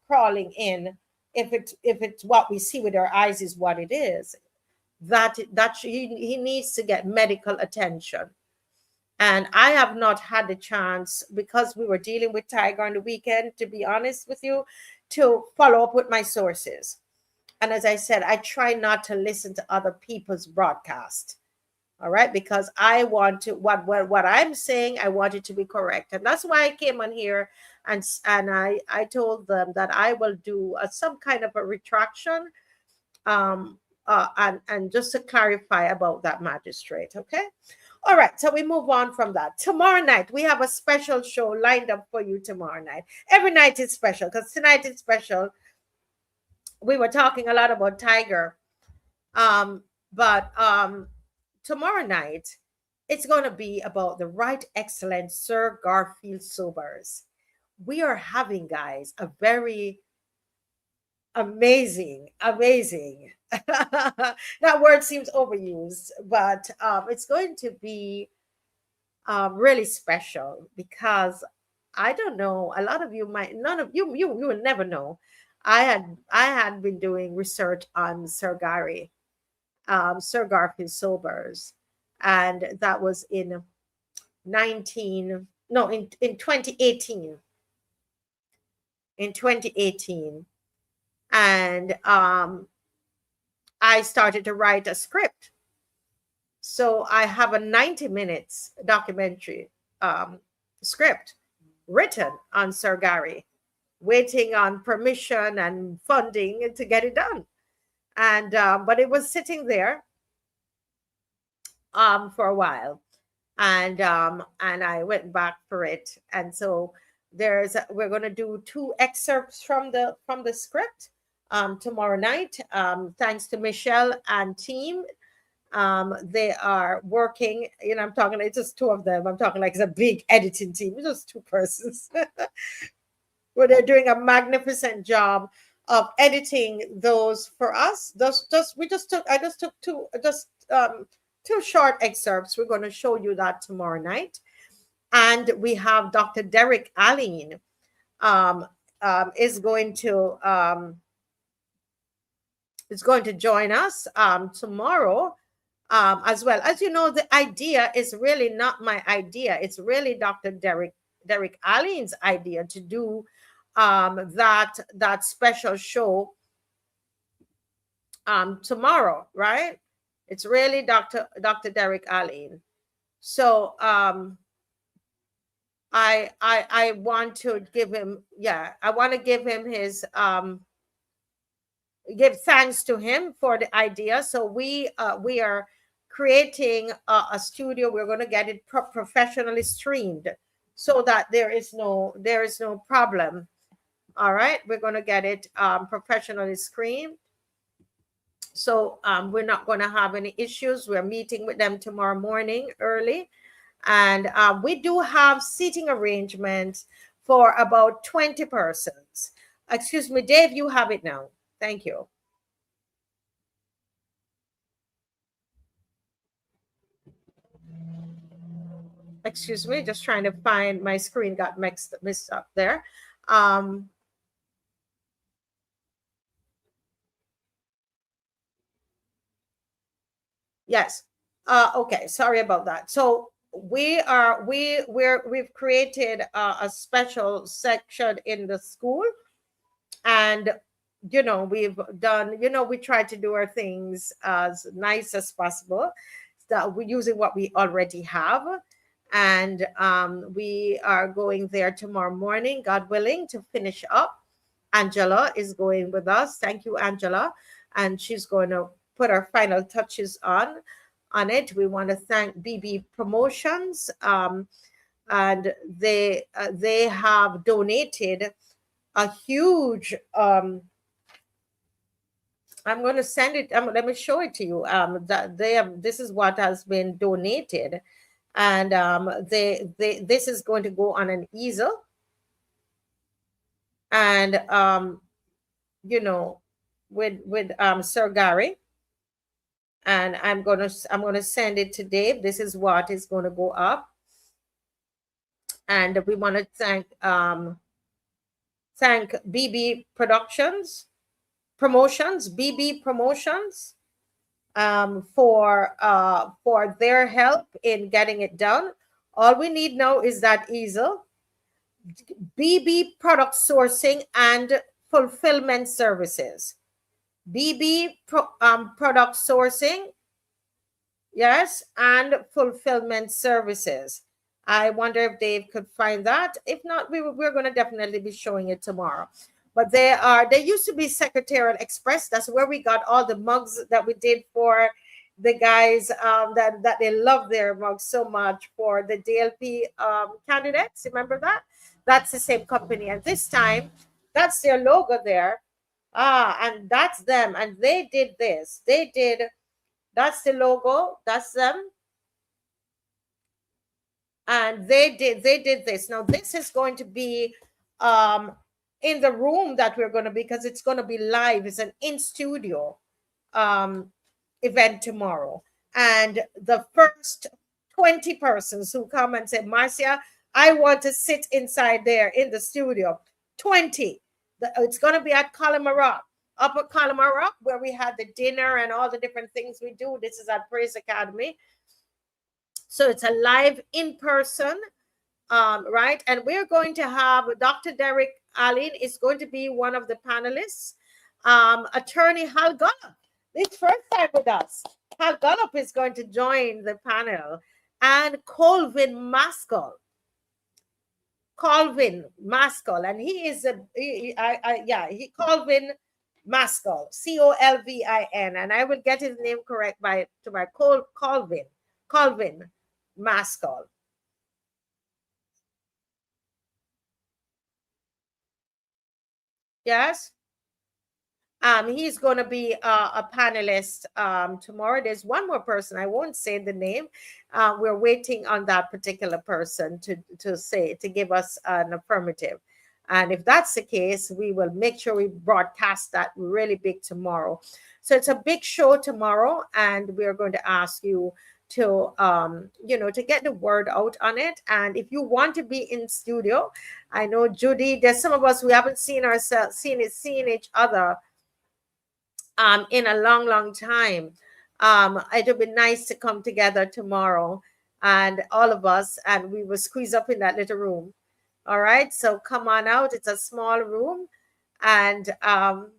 crawling in. If it's what we see with our eyes is what it is, that he needs to get medical attention. And I have not had the chance, because we were dealing with Tiger on the weekend, to be honest with you, to follow up with my sources. And as I said, I try not to listen to other people's broadcast. All right, because I want to what I'm saying, I want it to be correct. And that's why I came on here and I told them that I will do some kind of a retraction, and just to clarify about that magistrate. Okay. All right, so we move on from that. Tomorrow night, we have a special show lined up for you tomorrow night. Every night is special, because tonight is special. We were talking a lot about Tiger, but tomorrow night, it's going to be about the Right Excellent Sir Garfield SOBERS. We are having, guys, a very amazing that word seems overused, but it's going to be really special, because I don't know, a lot of you might, none of you will never know. I had been doing research on Sir Garfield SOBERS, and that was in 2018. In 2018, and I started to write a script. So I have a 90 minutes documentary script written on Sir Gary, waiting on permission and funding to get it done. And but it was sitting there for a while, and I went back for it. And so we're going to do 2 excerpts from the script tomorrow night, thanks to Michelle and team. They are working, I'm talking, it's just 2 of them. I'm talking like it's a big editing team. It's just 2 persons. where they're doing a magnificent job of editing those for us. I just took two short excerpts. We're going to show you that tomorrow night. And we have Dr. Derek Alleyne is going to join us tomorrow as well. As you know, the idea is really not my idea. It's really Dr. Derek Alleyne's idea to do that special show tomorrow, right? It's really Dr. Derek Alleyne. So I want to give him, I want to give him his give thanks to him for the idea. So we are creating a studio. We're going to get it professionally streamed so that there is no problem. All right, we're going to get it professionally screened. So we're not going to have any issues. We're meeting with them tomorrow morning early. And we do have seating arrangements for about 20 persons. Excuse me, Dave, you have it now. Thank you. Excuse me, just trying to find my screen got mixed up there. Yes. Okay, sorry about that. So we've created a special section in the school, and we've done, we try to do our things as nice as possible, that we're using what we already have. And we are going there tomorrow morning, God willing, to finish up. Angela is going with us. Thank you, Angela. And she's going to put our final touches on it. We want to thank BB Promotions, and they have donated a huge I'm going to send it. Let me show it to you. That this is what has been donated, and this is going to go on an easel, and with Sir Gary. And I'm gonna send it to Dave. This is what is going to go up, and we want to thank BB Promotions, BB Promotions, for their help in getting it done. All we need now is that easel. BB Product Sourcing and Fulfillment Services. BB Product Sourcing, yes, and Fulfillment Services. I wonder if Dave could find that. If not, we're going to definitely be showing it tomorrow. But they used to be Secretarial Express. That's where we got all the mugs that we did for the guys that they love their mugs so much for the DLP candidates. Remember that? That's the same company. And this time, that's their logo there. And that's them. And they did this. That's the logo. That's them. And they did this. Now, this is going to be in the room that we're going to be, because it's going to be live. It's an in-studio event tomorrow. And the first 20 persons who come and say, Marcia, I want to sit inside there in the studio. 20. It's going to be at Column Rock, Upper Column Rock, where we had the dinner and all the different things we do. This is at Praise Academy. So it's a live in-person, right? And we're going to have Dr. Derek Alleyne is going to be one of the panelists. Attorney Hal Gollop, this first time with us. Hal Gollop is going to join the panel. And Colvin Mascoll. Colvin Mascoll, and he is Colvin Mascoll, Colvin, and I will get his name correct by Colvin Mascoll. Yes. He's going to be a panelist tomorrow. There's one more person. I won't say the name. We're waiting on that particular person to give us an affirmative. And if that's the case, we will make sure we broadcast that really big tomorrow. So it's a big show tomorrow, and we're going to ask you to to get the word out on it. And if you want to be in studio, I know Judy, there's some of us we haven't seen ourselves seen each other in a long time. It would be nice to come together tomorrow, and all of us, and we will squeeze up in that little room. All right, so come on out. It's a small room, and I'm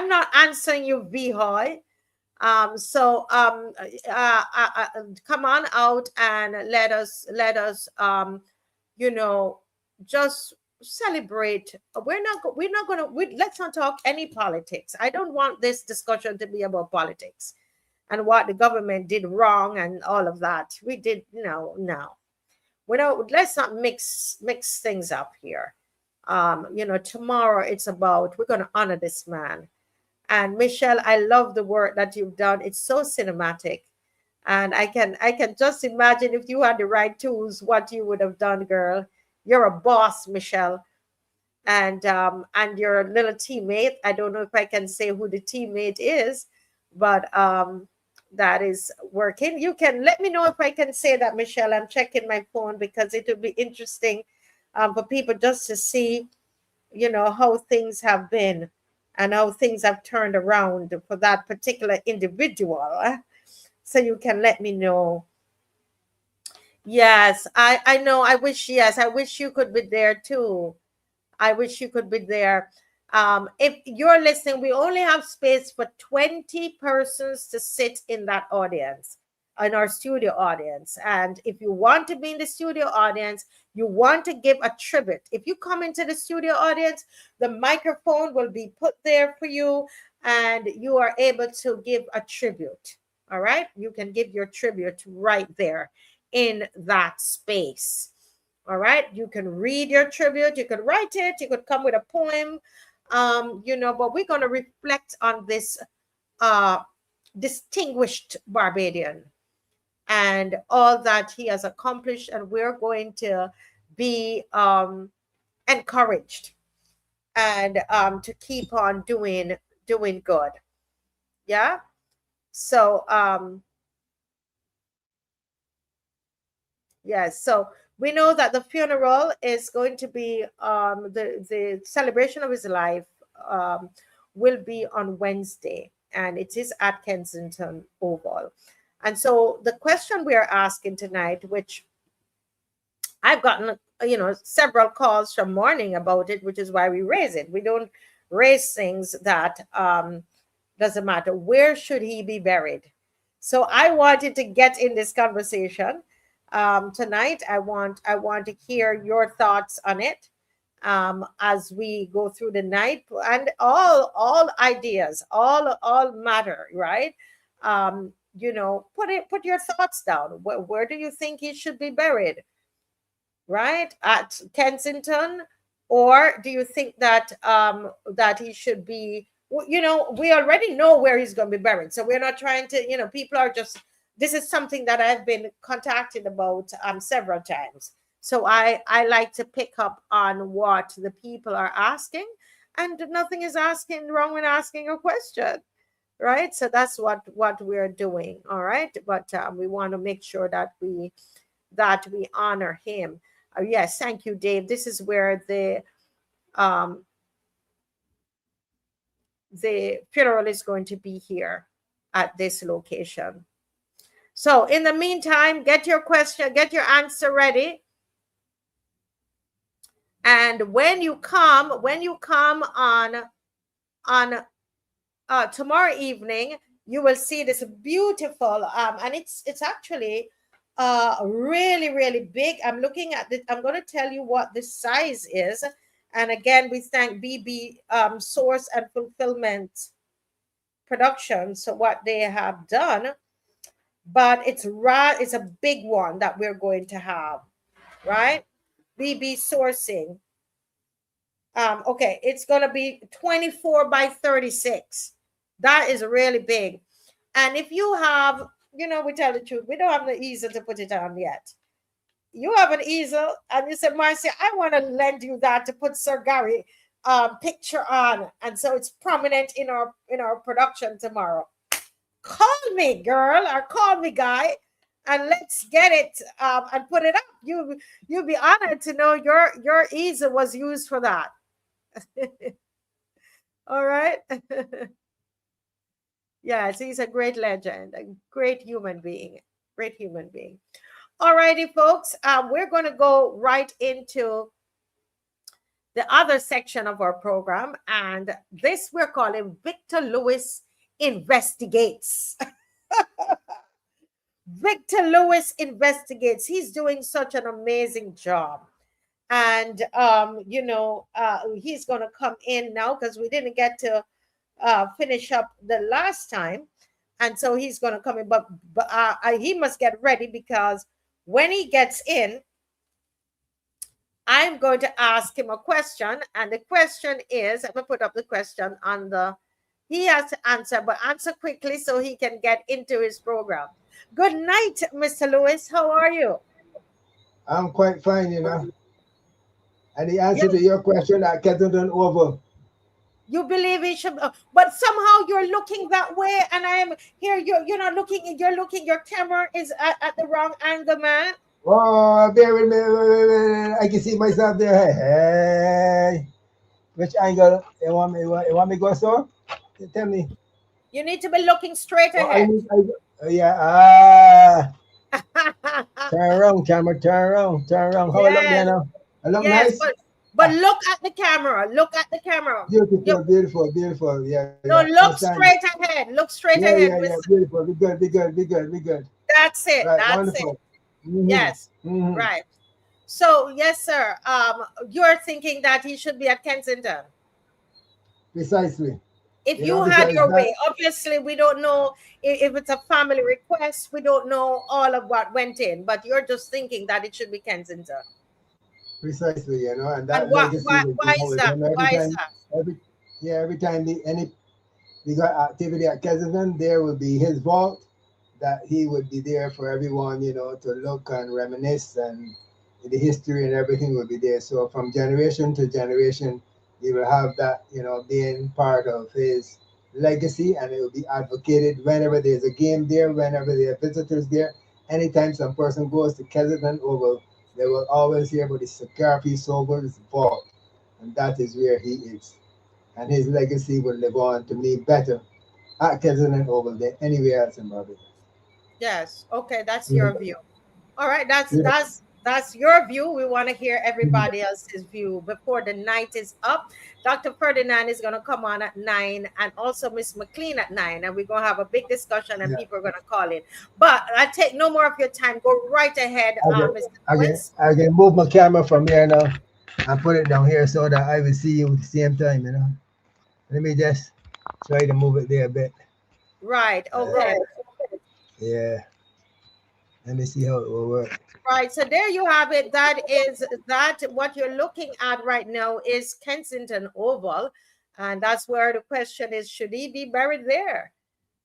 not answering you, Vihoy. Come on out and let us just celebrate. We're not going to, let's not talk any politics. I don't want this discussion to be about politics and what the government did wrong and all of that. We did no. Let's not mix things up here. Tomorrow it's about, we're going to honor this man. And Michelle, I love the work that you've done. It's so cinematic. And I can just imagine if you had the right tools, what you would have done, girl. You're a boss, Michelle. And your little teammate, I don't know if I can say who the teammate is, but that is working. You can let me know if I can say that, Michelle. I'm checking my phone because it would be interesting for people just to see, how things have been and how things have turned around for that particular individual. So you can let me know. Yes, I know. I wish you could be there too. I wish you could be there. If you're listening, we only have space for 20 persons to sit in that audience, in our studio audience. And if you want to be in the studio audience, you want to give a tribute. If you come into the studio audience, the microphone will be put there for you, and you are able to give a tribute. All right? You can give your tribute right there in that space. All right, you can read your tribute, you could write it, you could come with a poem, but we're going to reflect on this distinguished Barbadian and all that he has accomplished, and we're going to be encouraged and to keep on doing good. Yeah. So yes, so we know that the funeral is going to be the celebration of his life will be on Wednesday, and it is at Kensington Oval. And so the question we are asking tonight, which I've gotten several calls from morning about it, which is why we raise it. We don't raise things that doesn't matter. Where should he be buried? So I wanted to get in this conversation tonight. I want to hear your thoughts on it as we go through the night, and all ideas, all matter, right? Put your thoughts down. Where do you think he should be buried? Right, at Kensington, or do you think that that he should be? We already know where he's going to be buried, so we're not trying to. People are just. This is something that I've been contacted about several times. So I like to pick up on what the people are asking, and nothing is wrong with asking a question, right? So that's what we're doing, all right. But we want to make sure that we honor him. Yes, thank you, Dave. This is where the funeral is going to be, here at this location. So in the meantime, get your answer ready. And when you come on tomorrow evening, you will see this beautiful and it's actually really, really big. I'm looking at it. I'm going to tell you what the size is. And again, we thank BB Source and Fulfillment Productions for what they have done. But it's a big one that we're going to have, right? BB Sourcing. Okay, it's going to be 24 by 36. That is really big. And if you have, we tell the truth, we don't have the easel to put it on yet. you have an easel, and you said, Marcia, I want to lend you that to put Sir Gary picture on, and so it's prominent in our production tomorrow. Call me, girl, or call me, guy, and let's get it and put it up. You'll be honored to know your easel was used for that. All right. Yes, he's a great legend, a great human being. Great human being. All righty, folks. We're going to go right into the other section of our program, and this we're calling Victor Lewis Investigates. Victor Lewis Investigates. He's doing such an amazing job. And, he's going to come in now because we didn't get to finish up the last time. And so he's going to come in, but he must get ready, because when he gets in, I'm going to ask him a question. And the question is, I'm going to put up the question on he has to answer, but answer quickly so he can get into his program. Good night, Mr. Lewis. How are you? I'm quite fine, And the answer to your question at Kensington Oval. You believe it should, but somehow you're looking that way, and I am here. You're not looking. You're looking. Your camera is at the wrong angle, man. Oh, bear with me. I can see myself there. Hey, which angle you want me to go? So, tell me. You need to be looking straight ahead. Turn around, camera. Turn around. How I look there now? I look nice. But look at the camera. Look at the camera. Beautiful. Yeah. No, look straight ahead. Look straight ahead. Yeah. Beautiful. Be good. That's it. Right, That's wonderful. it. Mm-hmm. Yes. Mm-hmm. Right. So, yes, sir. You're thinking that he should be at Kensington. Precisely. If you had your way, obviously we don't know if it's a family request. We don't know all of what went in, but you're just thinking that it should be Kensington. Precisely, and that why is that? Why is that? Every time we got activity at Kensington, there would be his vault that he would be there for everyone, to look and reminisce, and the history and everything would be there. So from generation to generation, he will have that, being part of his legacy, and it will be advocated whenever there's a game there, whenever there are visitors there. Anytime some person goes to Kensington Oval, they will always hear about the Garfield SOBERS vault, and that is where he is. And his legacy will live on to me better at Kensington Oval than anywhere else in Barbados. Yes. Okay, that's your view. All right, that's your view. We want to hear everybody else's view before the night is up. Dr. Ferdinand is going to come on at 9, and also Miss McLean at 9, and we're going to have a big discussion, and people are going to call in. But I take no more of your time. Go right ahead, Mr. Lewis. I can move my camera from here now and put it down here so that I will see you at the same time, Let me just try to move it there a bit. Right. Okay. Yeah. Let me see how it will work. Right, so there you have it. What you're looking at right now is Kensington Oval, and that's where the question is, should he be buried there?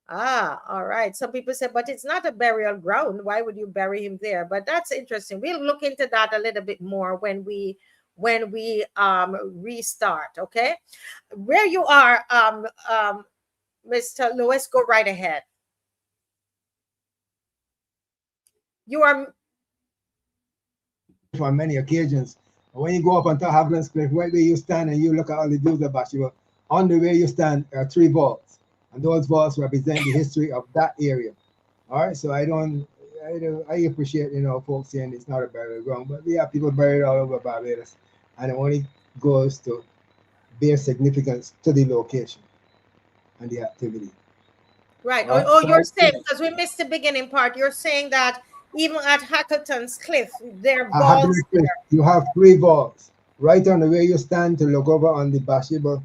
All right. Some people say, but it's not a burial ground. Why would you bury him there? But that's interesting. We'll look into that a little bit more when we restart. Okay, where you are, Mr. Lewis, go right ahead. You are. For many occasions, when you go up on top of Havlan's Cliff, right where you stand and you look at all the views of Bathsheba, on the way you stand are 3 vaults, and those vaults represent the history of that area. All right, so I appreciate, folks saying it's not a burial ground, but we have people buried all over Barbados, and it only goes to bear significance to the location and the activity. Right. You're saying, because we missed the beginning part, you're saying that even at Hackleton's Cliff, there are vaults there. You have 3 vaults right on the way you stand to look over on the Bathsheba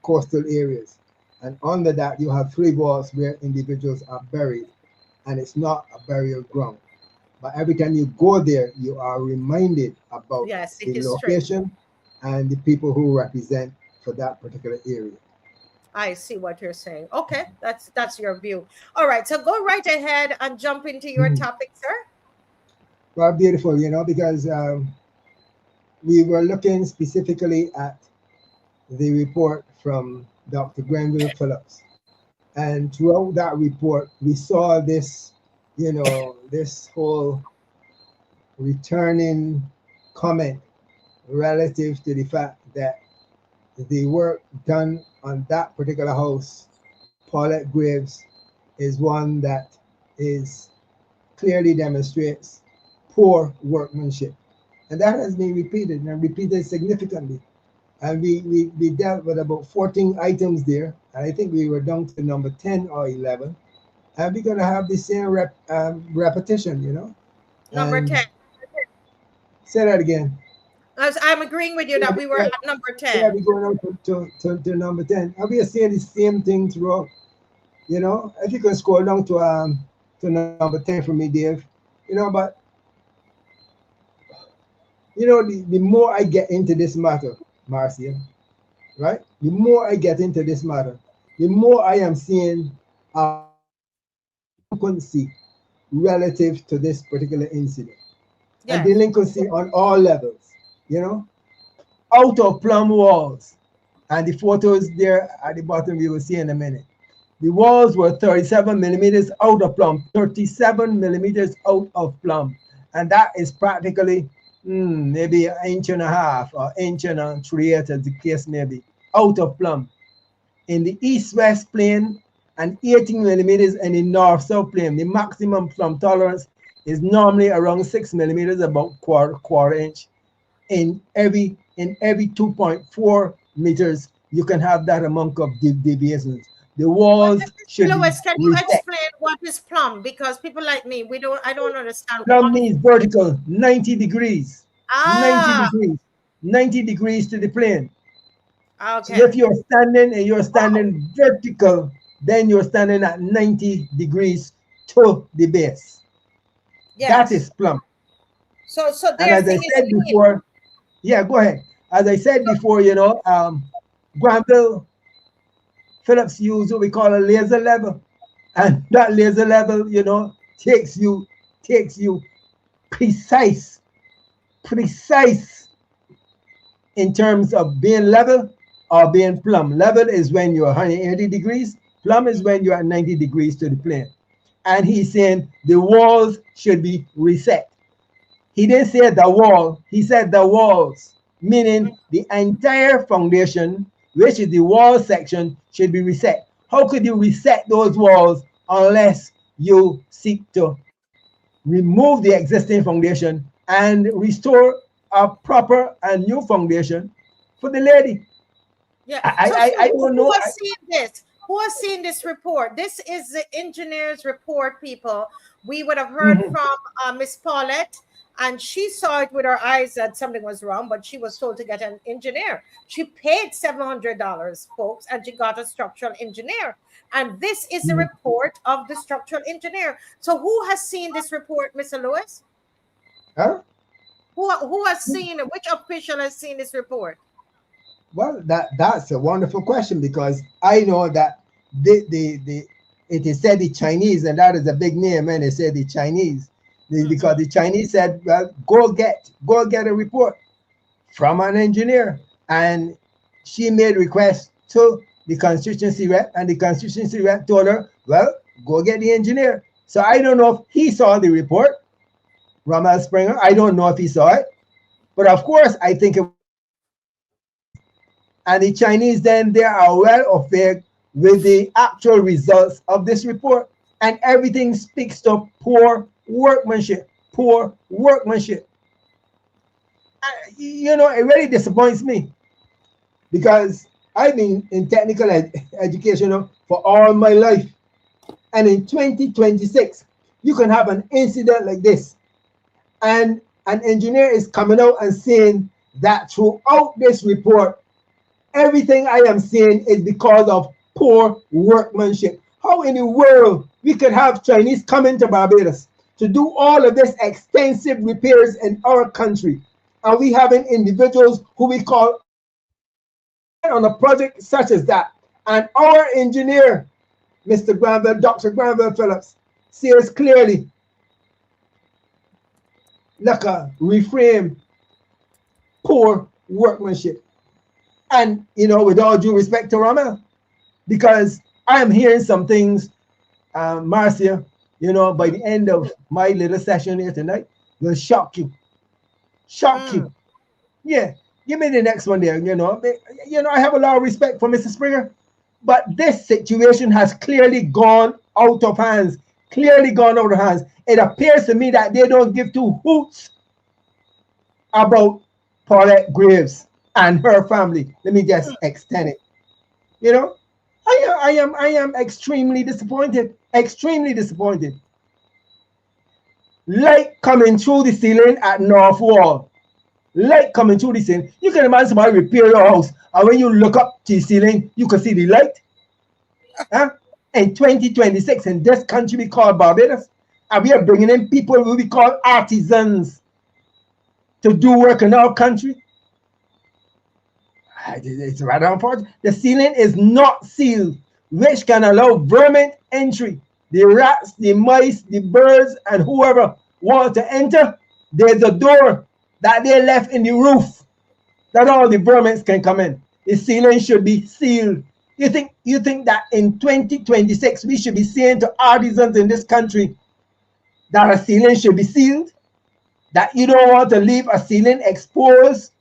coastal areas. And under that, you have 3 vaults where individuals are buried. And it's not a burial ground. But every time you go there, you are reminded about the location and the people who represent for that particular area. I see what you're saying. Okay, that's your view. All right, so go right ahead and jump into your topic, sir. Well, beautiful, because we were looking specifically at the report from Dr. Grenville Phillips. And throughout that report, we saw this, this whole returning comment relative to the fact that the work done on that particular house, Paulette Graves, is one that is clearly demonstrates poor workmanship. And that has been repeated and repeated significantly. And we dealt with about 14 items there. And I think we were down to number 10 or 11. And we're going to have the same repetition, Number And 10. say that again. I'm agreeing with you that we were Yeah, at number yeah, 10. we're going on to number 10. And we are saying the same thing throughout. If you can scroll down to number 10 for me, Dave. But the more I get into this matter, Marcia, right? The more I get into this matter, the more I am seeing a delinquency relative to this particular incident. And Yes. delinquency on all levels, out of plumb walls. And the photos there at the bottom you will see in a minute. The walls were 37 millimeters out of plumb, 37 millimeters out of plumb. And that is practically maybe an inch and a half or inch and a 3/8 as the case may be, out of plumb. In the east-west plane and 18 millimeters in the north-south plane, the maximum plumb tolerance is normally around 6 millimeters, about quarter inch. In every 2.4 meters, you can have that amount of deviations. The But walls should be Louis, can you reset. explain what is plumb? Because people like me, I don't understand Plumb what is. means vertical, 90 degrees, 90 Ah, degrees, 90 degrees to the plane. So okay. if you're standing and you're standing vertical, then you're standing at 90 degrees to the base. That Yes. is plumb. So And there's as the I said esteem. before, yeah, go ahead. As I said before, Granville Phillips used what we call a laser level. And that laser level, takes you precise, precise in terms of being level or being plumb. Level is when you're 180 degrees, plumb is when you're at 90 degrees to the plane. And he's saying the walls should be reset. He didn't say the wall, he said the walls, meaning the entire foundation, which is the wall section, should be reset. How could you reset those walls unless you seek to remove the existing foundation and restore a proper and new foundation for the lady? Yeah. I don't Who know. has seen this? Who has seen this report? This is the engineer's report, people. We would have heard Mhm. from Miss Paulette, and she saw it with her eyes that something was wrong, but she was told to get an engineer. She paid $700, folks, and she got a structural engineer. And this is the Mhm. report of the structural engineer. So, who has seen this report, Mr. Lewis? Huh? Who has seen it? Which official has seen this report? Well, that's a wonderful question because I know that the it is said the Chinese, and that is a big name, and they said the Chinese because the Chinese said, well, go get a report from an engineer, and she made request to the constituency rep, and the constituency rep told her, well, go get the engineer. So I don't know if he saw the report, Ramal Springer. I don't know if he saw it, but of course I think it. And the Chinese then they are well affair with the actual results of this report. And everything speaks to poor workmanship, poor workmanship. It really disappoints me because I've been in technical education for all my life. And in 2026, you can have an incident like this. And an engineer is coming out and saying that throughout this report, everything I am saying is because of poor workmanship. How in the world we could have Chinese come into Barbados to do all of this extensive repairs in our country, and we having individuals who we call on a project such as that, and our engineer, Mr. Granville, Dr. Granville Phillips, says clearly like a reframe poor workmanship. And with all due respect to Rommel, because I'm hearing some things, Marcia, by the end of my little session here tonight, will shock you. Shock you. Yeah. Give me the next one there. I have a lot of respect for Mr. Springer, but this situation has clearly gone out of hands. Clearly gone out of hands. It appears to me that they don't give two hoots about Paulette Graves and her family. Let me just extend it. I am extremely disappointed. Extremely disappointed. Light coming through the ceiling at North Wall. Light coming through the ceiling. You can imagine somebody repair your house, and when you look up to the ceiling, you can see the light. In 2026, in this country we call Barbados, and we are bringing in people who we call artisans to do work in our country. It's rather unfortunate. The ceiling is not sealed, which can allow vermin entry. The rats, the mice, the birds, and whoever want to enter, there's a door that they left in the roof that all the vermin can come in. The ceiling should be sealed. You think that in 2026 we should be saying to artisans in this country that a ceiling should be sealed? That you don't want to leave a ceiling exposed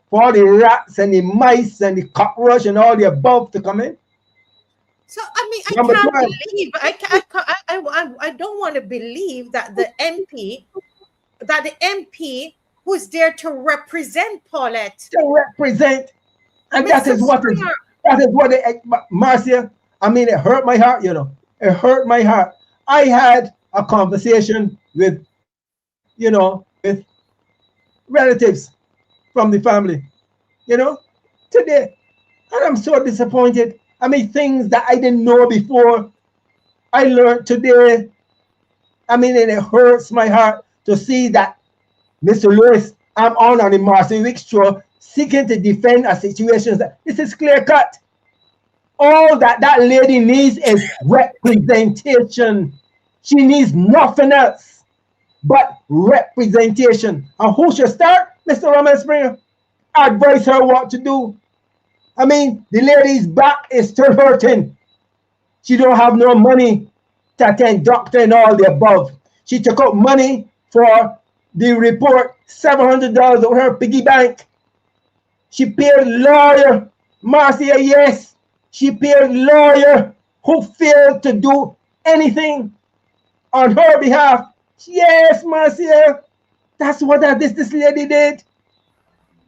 for the rats and the mice and the cockroach and all the above to come in? So I mean, I Number can't 12. believe I don't want to believe that the MP who's there to represent Paulette. To represent, and that Mr. is what Marcia. I mean, it hurt my heart. It hurt my heart. I had a conversation with relatives from the family, today, and I'm so disappointed. I mean, things that I didn't know before, I learned today. I mean, and it hurts my heart to see that Mr. Lewis, I'm on the Marcia Week show, seeking to defend a situation. This is clear cut. All that lady needs is representation. She needs nothing else but representation. And who should start? Mr. Roman Springer. Advise her what to do. I mean, the lady's back is still hurting. She don't have no money to attend doctor and all the above. She took out money for the report, $700 of her piggy bank. She paid lawyer, Marcia, yes. She paid lawyer who failed to do anything on her behalf. Yes, Marcia. That's what this lady did.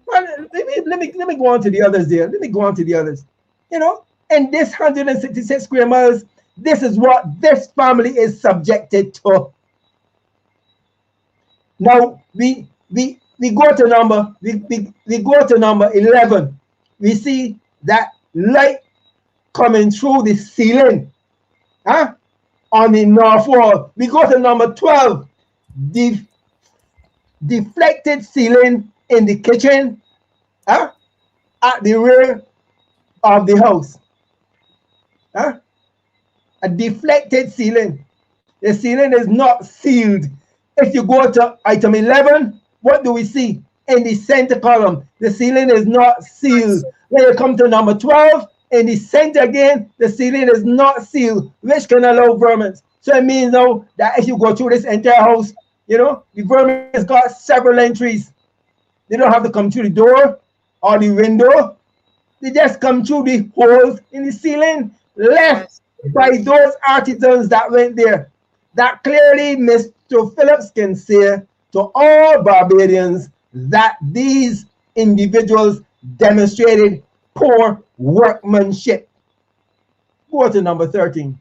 Well, let me go on to the others there. Let me go on to the others. And this 166 square miles, this is what this family is subjected to. Now we go to number we go to number 11. We see that light coming through the ceiling, on the north wall. We go to number 12. Deflected ceiling in the kitchen, at the rear of the house. A deflected ceiling. The ceiling is not sealed. If you go to item 11, what do we see? In the center column, the ceiling is not sealed. When you come to number 12, in the center again, the ceiling is not sealed, which can allow vermin. So it means now that if you go through this entire house, the vermin has got several entries. They don't have to come through the door or the window. They just come through the holes in the ceiling left by those artisans that went there. That clearly Mr. Phillips can say to all Barbadians that these individuals demonstrated poor workmanship. Go to number 13.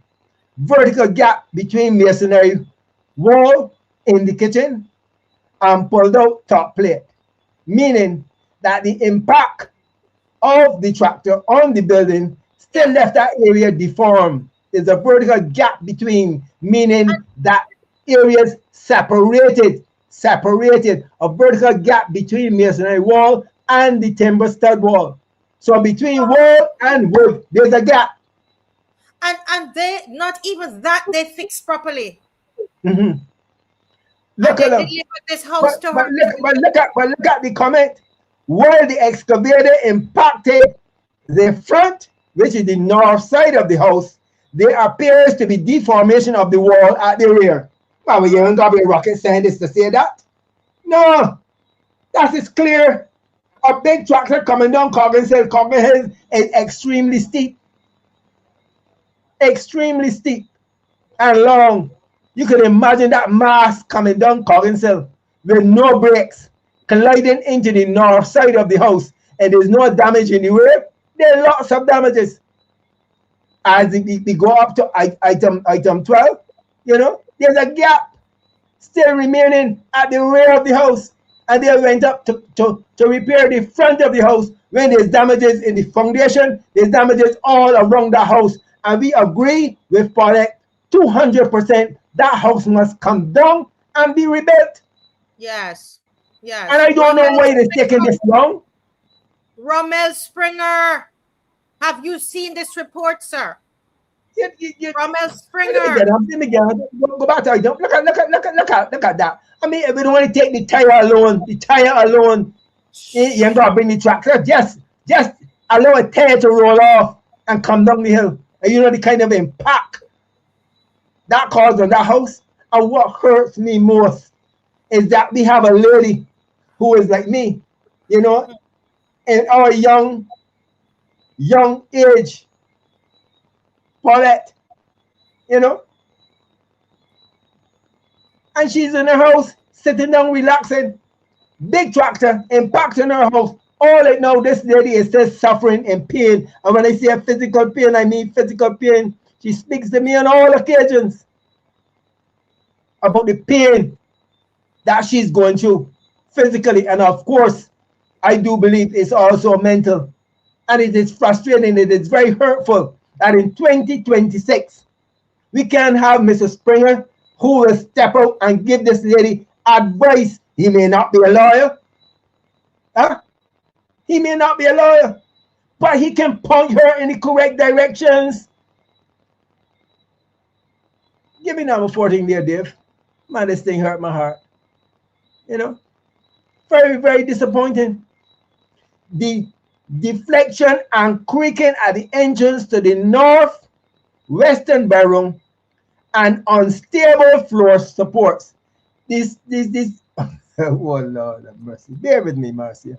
Vertical gap between masonry wall in the kitchen and pulled out top plate, meaning that the impact of the tractor on the building still left that area deformed. There's a vertical gap between, meaning that areas separated, a vertical gap between masonry wall and the timber stud wall. So between wall and wood, there's a gap. And they, not even that, they fixed properly. Mm-hmm. And Look they at them. delivered this house to her. But look at the comment. Where the excavator impacted the front, which is the north side of the house, there appears to be deformation of the wall at the rear. Well, you ain't got to be a rocket scientist to say that. No, that is clear. A big tractor coming down Colvin Hill is extremely steep. Extremely steep and long. You can imagine that mass coming down Colvin Hill with no brakes, colliding into the north side of the house, and there's no damage anywhere. There are lots of damages. As we go up to item 12, you know, there's a gap still remaining at the rear of the house, and they went up to repair the front of the house when there's damages in the foundation, there's damages all around the house, and we agree with Paulette 200% that house must come down and be rebuilt. Yes. Yes. And I don't know why it's taking this long. Rommel Springer, have you seen this report, sir? Rommel Springer. Go back to it. Look at that. I mean, we don't want to take the tire alone. You ain't got to bring the tractor. Just allow a tire to roll off and come down the hill. And you know the kind of impact that caused on that house. And what hurts me most is that we have a lady who is like me, you know, in our young age, Paulette, you know, and she's in her house, sitting down, relaxing, big tractor impacting her house. All right now, this lady is still suffering and pain. And when I say physical pain, I mean physical pain. She speaks to me on all occasions about the pain that she's going through physically. And of course, I do believe it's also mental. And it is frustrating. It is very hurtful that in 2026, we can have Mr. Springer who will step out and give this lady advice. He may not be a lawyer. Huh? He may not be a lawyer, but he can point her in the correct directions. Give me number 14 there, Dave. Man, this thing hurt my heart. You know, very, very disappointing. The deflection and creaking at the entrance to the northwestern bedroom and unstable floor supports. This oh Lord have mercy. Bear with me, Marcia.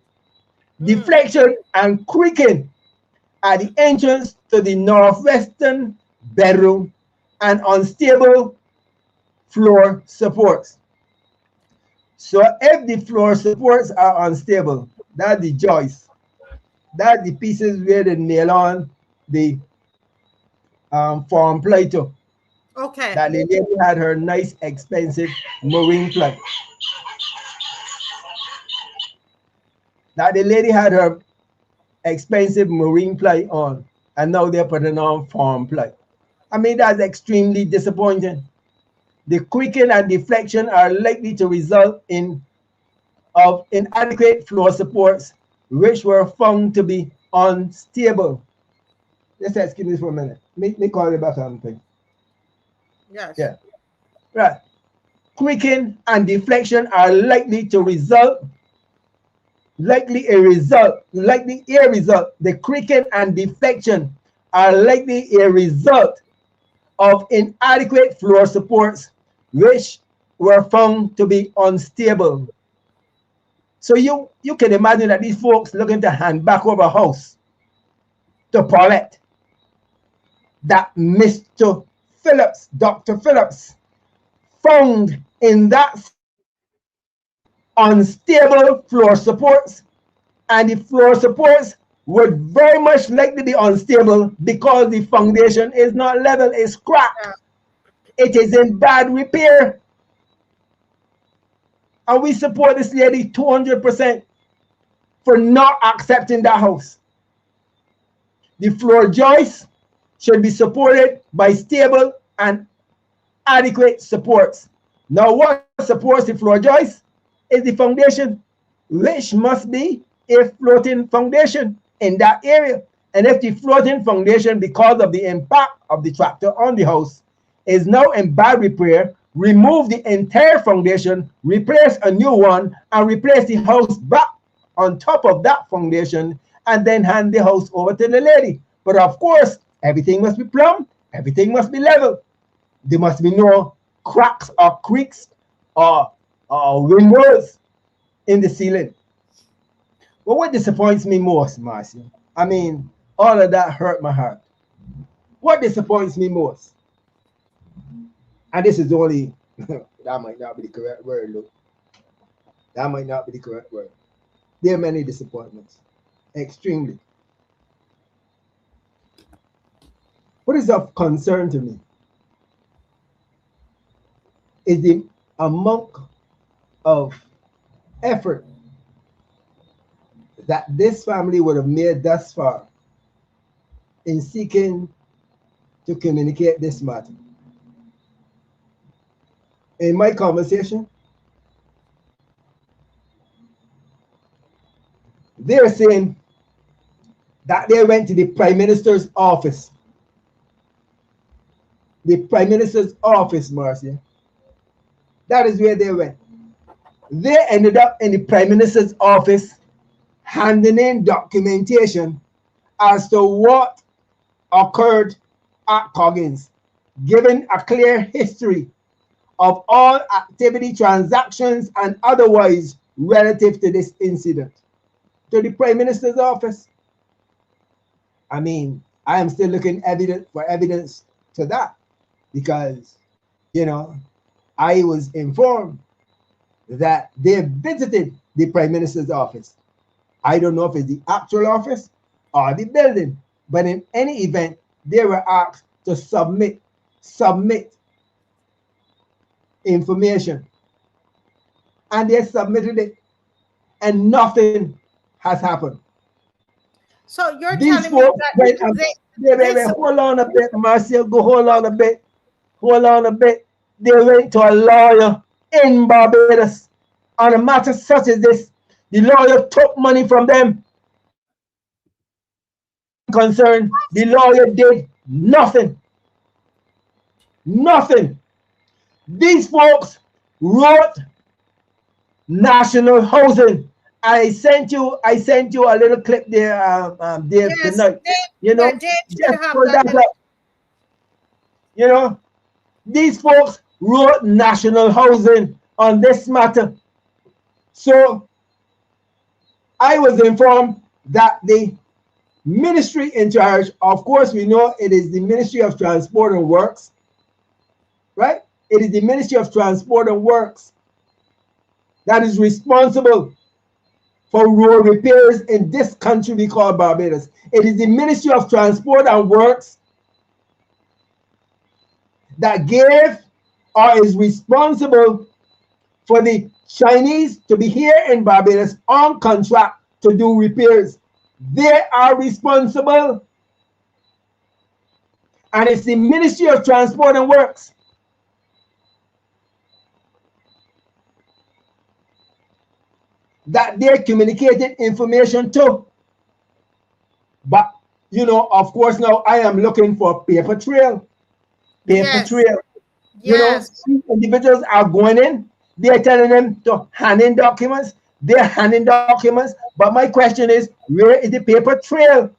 Deflection and creaking at the entrance to the northwestern bedroom and unstable floor supports. So if the floor supports are unstable, that's the joists. That's the pieces where they nail on the form ply to. Okay. That lady had her nice, expensive marine ply. That the lady had her expensive marine ply on, and now they're putting on form ply. I mean, that's extremely disappointing. The creaking and deflection are likely to result in inadequate floor supports, which were found to be unstable. Let's excuse me for a minute. Me call you back on thing. Yes. Yeah. Right. Creaking and deflection are likely to result. The creaking and deflection are likely a result of inadequate floor supports, which were found to be unstable. So you can imagine that these folks looking to hand back over a house to Paulette, that Mr. Phillips, Dr. Phillips, found in that unstable floor supports, and the floor supports would very much likely be unstable because the foundation is not level, it's cracked. It is in bad repair. And we support this lady 200% for not accepting that house. The floor joists should be supported by stable and adequate supports. Now, what supports the floor joist is the foundation, which must be a floating foundation in that area. And if the floating foundation, because of the impact of the tractor on the house, is now in bad repair, remove the entire foundation, replace a new one, and replace the house back on top of that foundation, and then hand the house over to the lady. But of course, everything must be plumb, everything must be level. There must be no cracks or creaks or windows in the ceiling. But what disappoints me most, Marcia, I mean, all of that hurt my heart. What disappoints me most, and this is only, that might not be the correct word, look. That might not be the correct word. There are many disappointments, extremely. What is of concern to me is the amount of effort that this family would have made thus far in seeking to communicate this matter. In my conversation, they're saying that they went to the Prime Minister's office. The Prime Minister's office, Marcia. That is where they went. They ended up in the Prime Minister's office handing in documentation as to what occurred at Coggins, giving a clear history of all activity, transactions, and otherwise relative to this incident to the Prime Minister's office. I mean, I am still looking for evidence to that because, you know, I was informed that they visited the Prime Minister's office. I don't know if it's the actual office or the building, but in any event, they were asked to submit information, and they submitted it, and nothing has happened. So you're These telling me folks that hold on a bit, Marcia, hold on a bit. They went to a lawyer in Barbados on a matter such as this. The lawyer took money from them. Concerned, the lawyer did nothing. Nothing. These folks wrote national housing. I sent you a little clip there, Dave, yes, tonight. Dave, you know, Dave just pull that up. You know, these folks wrote national housing on this matter. So I was informed that the ministry in charge, of course, we know it is the Ministry of Transport and Works, right? It is the Ministry of Transport and Works that is responsible for road repairs in this country we call Barbados. It is the Ministry of Transport and Works that gave or is responsible for the Chinese to be here in Barbados on contract to do repairs. They are responsible. And it's the Ministry of Transport and Works that they're communicating information to. But, you know, of course, now I am looking for paper trail. Yes. You know, individuals are going in, they're telling them to hand in documents, they're handing documents, but my question is, where is the paper trail?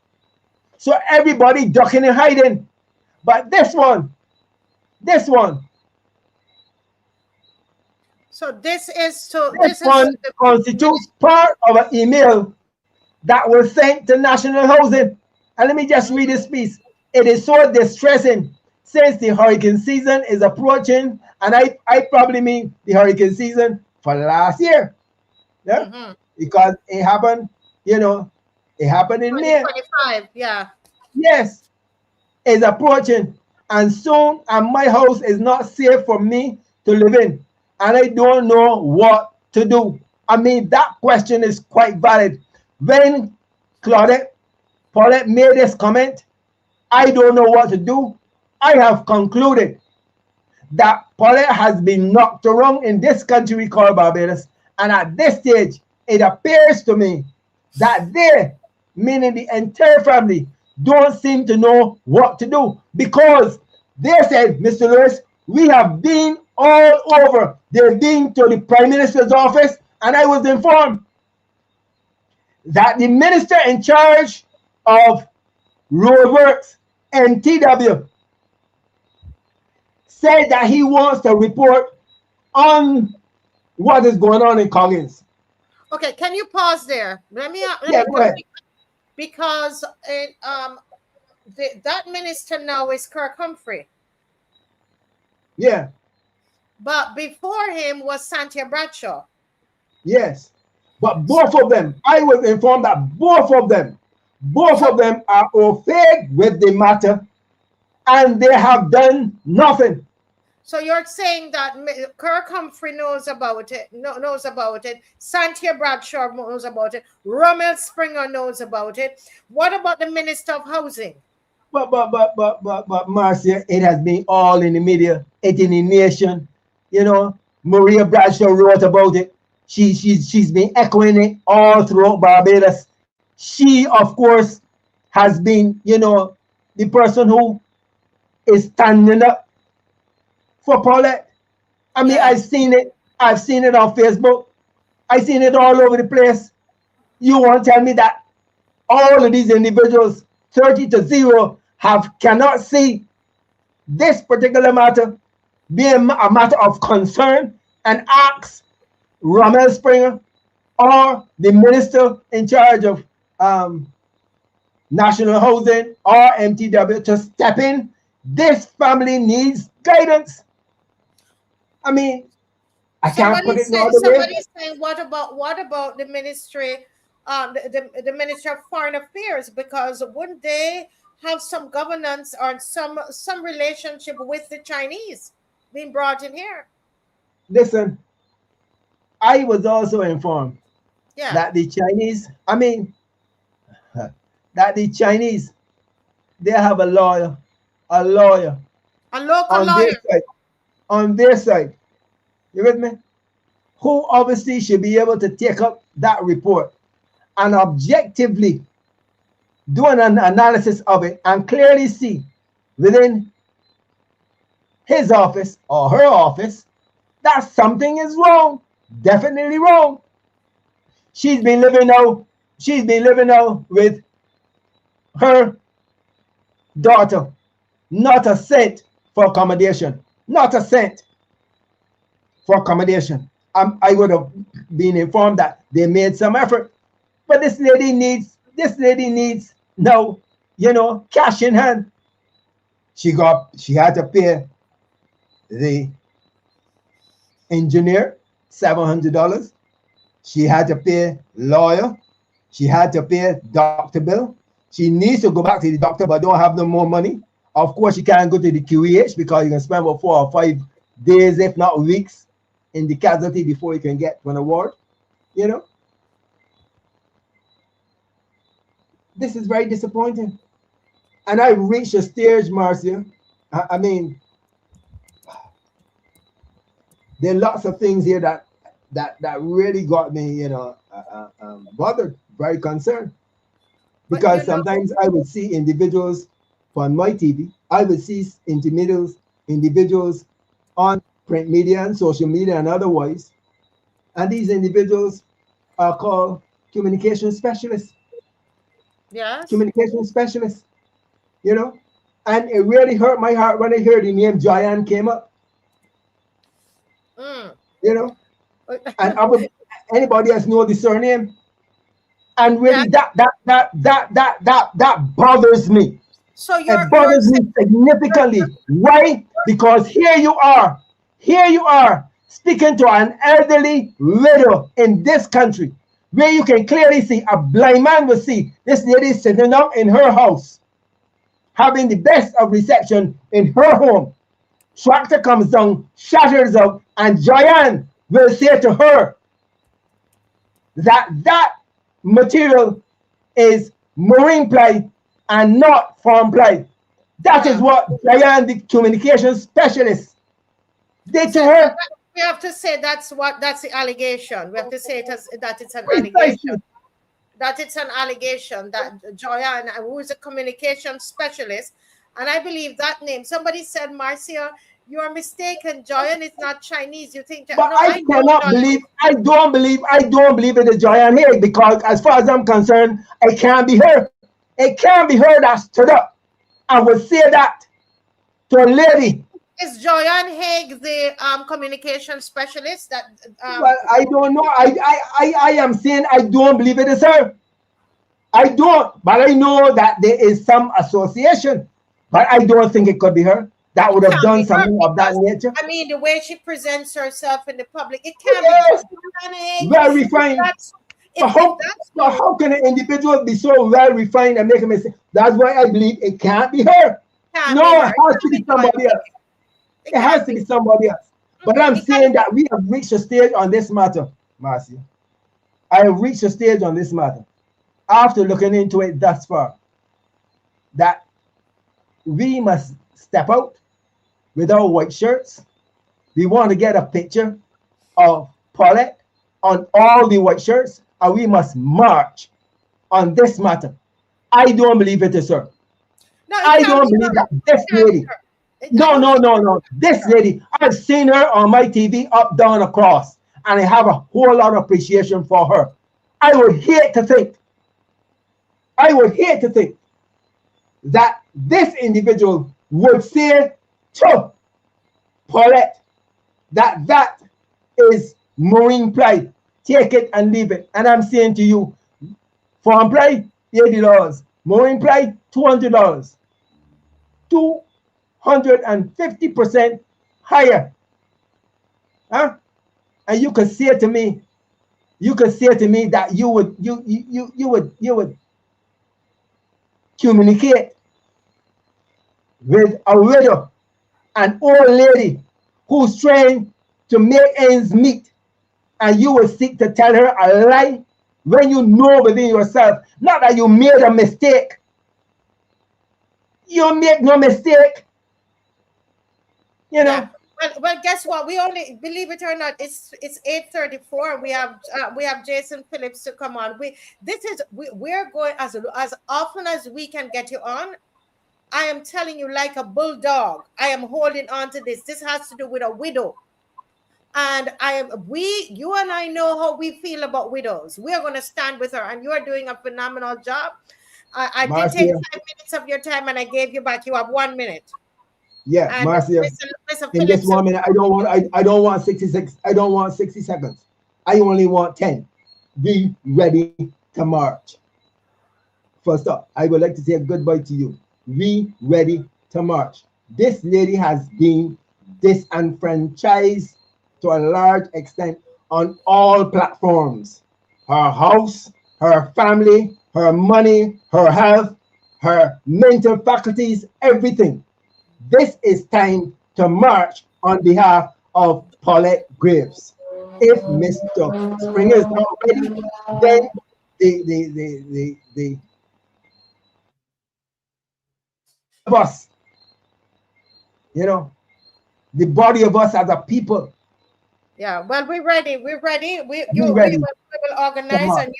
So everybody ducking and hiding. But this one. So this one constitutes part of an email that was sent to National Housing. And let me just read this piece. It is so distressing since the hurricane season is approaching, and I probably mean the hurricane season for last year. Yeah, because it happened, you know, it happened in May. 2025, yeah. Yes, it's approaching, and soon, and my house is not safe for me to live in, and I don't know what to do. I mean, that question is quite valid. When Paulette made this comment, I don't know what to do. I have concluded that Paulette has been knocked around in this country we call Barbados, and at this stage, it appears to me that they, meaning the entire family, don't seem to know what to do, because they said, Mr. Lewis, we have been all over. They've been to the Prime Minister's office, and I was informed that the minister in charge of roadworks, MTW, said that he wants to report on what is going on in Collins. Okay, can you pause there? Let me Go ahead. because that minister now is Kirk Humphrey. Yeah. But before him was Cynthia Bradshaw. Yes. But both of them, I was informed that both of them are au fait with the matter, and they have done nothing. So you're saying that Kirk Humphrey knows about it, knows about it. Cynthia Bradshaw knows about it. Rommel Springer knows about it. What about the Minister of Housing? But Marcia, it has been all in the media, it's in the nation. You know, Maria Bradshaw wrote about it. She's been echoing it all throughout Barbados. She, of course, has been, you know, the person who is standing up for Paulette. I mean, I've seen it on Facebook. I've seen it all over the place. You want to tell me that all of these individuals, 30-0, cannot see this particular matter being a matter of concern and ask Rommel Springer or the minister in charge of national housing or MTW to step in? This family needs guidance. I mean, I can't put it no other way. Somebody's saying, what about the ministry, the Ministry of Foreign Affairs? Because wouldn't they have some governance or some relationship with the Chinese being brought in here? Listen, I was also informed that the Chinese, they have a lawyer, a local lawyer on their side. You with me? Who obviously should be able to take up that report and objectively do an analysis of it and clearly see within his office or her office that something is wrong, definitely wrong. She's been living now with her daughter, not a cent for accommodation, not a cent for accommodation. I would have been informed that they made some effort, but this lady needs now, you know, cash in hand. She had to pay the engineer $700. She had to pay lawyer. She had to pay doctor bill. She needs to go back to the doctor, but don't have no more money. Of course, she can't go to the QEH because you can spend about 4 or 5 days, if not weeks, in the casualty before you can get to an award. You know, this is very disappointing. And I reached a stage, Marcia. I mean, there are lots of things here that really got me, you know, bothered, very concerned. Because sometimes I would see individuals on my TV, I would see individuals on print media and social media and otherwise, and these individuals are called communication specialists. Yes. Communication specialists, you know, and it really hurt my heart when I heard the name Joyanne came up. You know, and anybody else know the surname? And really, that bothers me. So it bothers me significantly. Why? Because here you are speaking to an elderly widow in this country, where you can clearly see, a blind man will see this lady sitting down in her house, having the best of reception in her home. Tractor comes down, shatters up, and Joyanne will say to her that material is marine ply and not farm ply. That is what Joyanne, the communication specialist, did to her. We have to say that's the allegation. We have to say that it's an allegation. That it's an allegation that Joyanne, who is a communication specialist, and I believe that name, somebody said, Marcia, You're mistaken. Joyanne is not Chinese. You think that? But No, I know cannot Joyanne. believe, I don't believe it is Joyanne Haig, because as far as I'm concerned, it can't be her. It can't be her that stood up and would say that to a lady. Is Joyanne Haig the communication specialist that Well, I don't know. I am saying I don't believe it is her. I don't, but I know that there is some association, but I don't think it could be her that would have can't done be her something of that because, nature. I mean, the way she presents herself in the public, it can't Yes, be Joyanne Haig. well refined. That's But how can an individual be so well refined and make a mistake? That's why I believe it can't be her. can't No, be it her. has to be somebody else. It It has can't to be. be somebody else. But I'm It saying can't that we have reached a stage on this matter, Marcia. I have reached a stage on this matter after looking into it thus far that we must step out with our white shirts. We want to get a picture of Paulette on all the white shirts, and we must march on this matter. I don't believe it is her. No, it I can't don't be believe her. that It this can't be lady. her. I No, don't no, think no, no. This lady, I've seen her on my TV up, down, across, and I have a whole lot of appreciation for her. I would hate to think that this individual would say to Paulette that is marine pride. Take it and leave it. And I'm saying to you, farm pride, $80. Marine pride, $200. 250% higher. Huh? And you could say to me, that you would communicate with a widow, an old lady who's trying to make ends meet, and you will seek to tell her a lie when you know within yourself, not that you made a mistake. You make no mistake. You know. Yeah. Well, guess what? We only, believe it or not, it's 8:34. We have Jason Phillips to come on. We're going as often as we can get you on. I am telling you, like a bulldog, I am holding on to this. This has to do with a widow. And you and I know how we feel about widows. We are going to stand with her, and you are doing a phenomenal job. I did take 5 minutes of your time, and I gave you back. You have 1 minute. Yeah, And Marcia. Mr. In this Phillips, 1 minute, I don't want 66. I don't want 60 seconds. I only want 10. Be ready to march. First up, I would like to say a goodbye to you. Be ready to march. This lady has been disenfranchised to a large extent on all platforms. Her house, her family, her money, her health, her mental faculties, everything. This is time to march on behalf of Paulette Graves. If Mr. Springer is not ready, then the of us, the body of us as a people. yeah, well, we're ready. We're ready. We Ready. will organize, and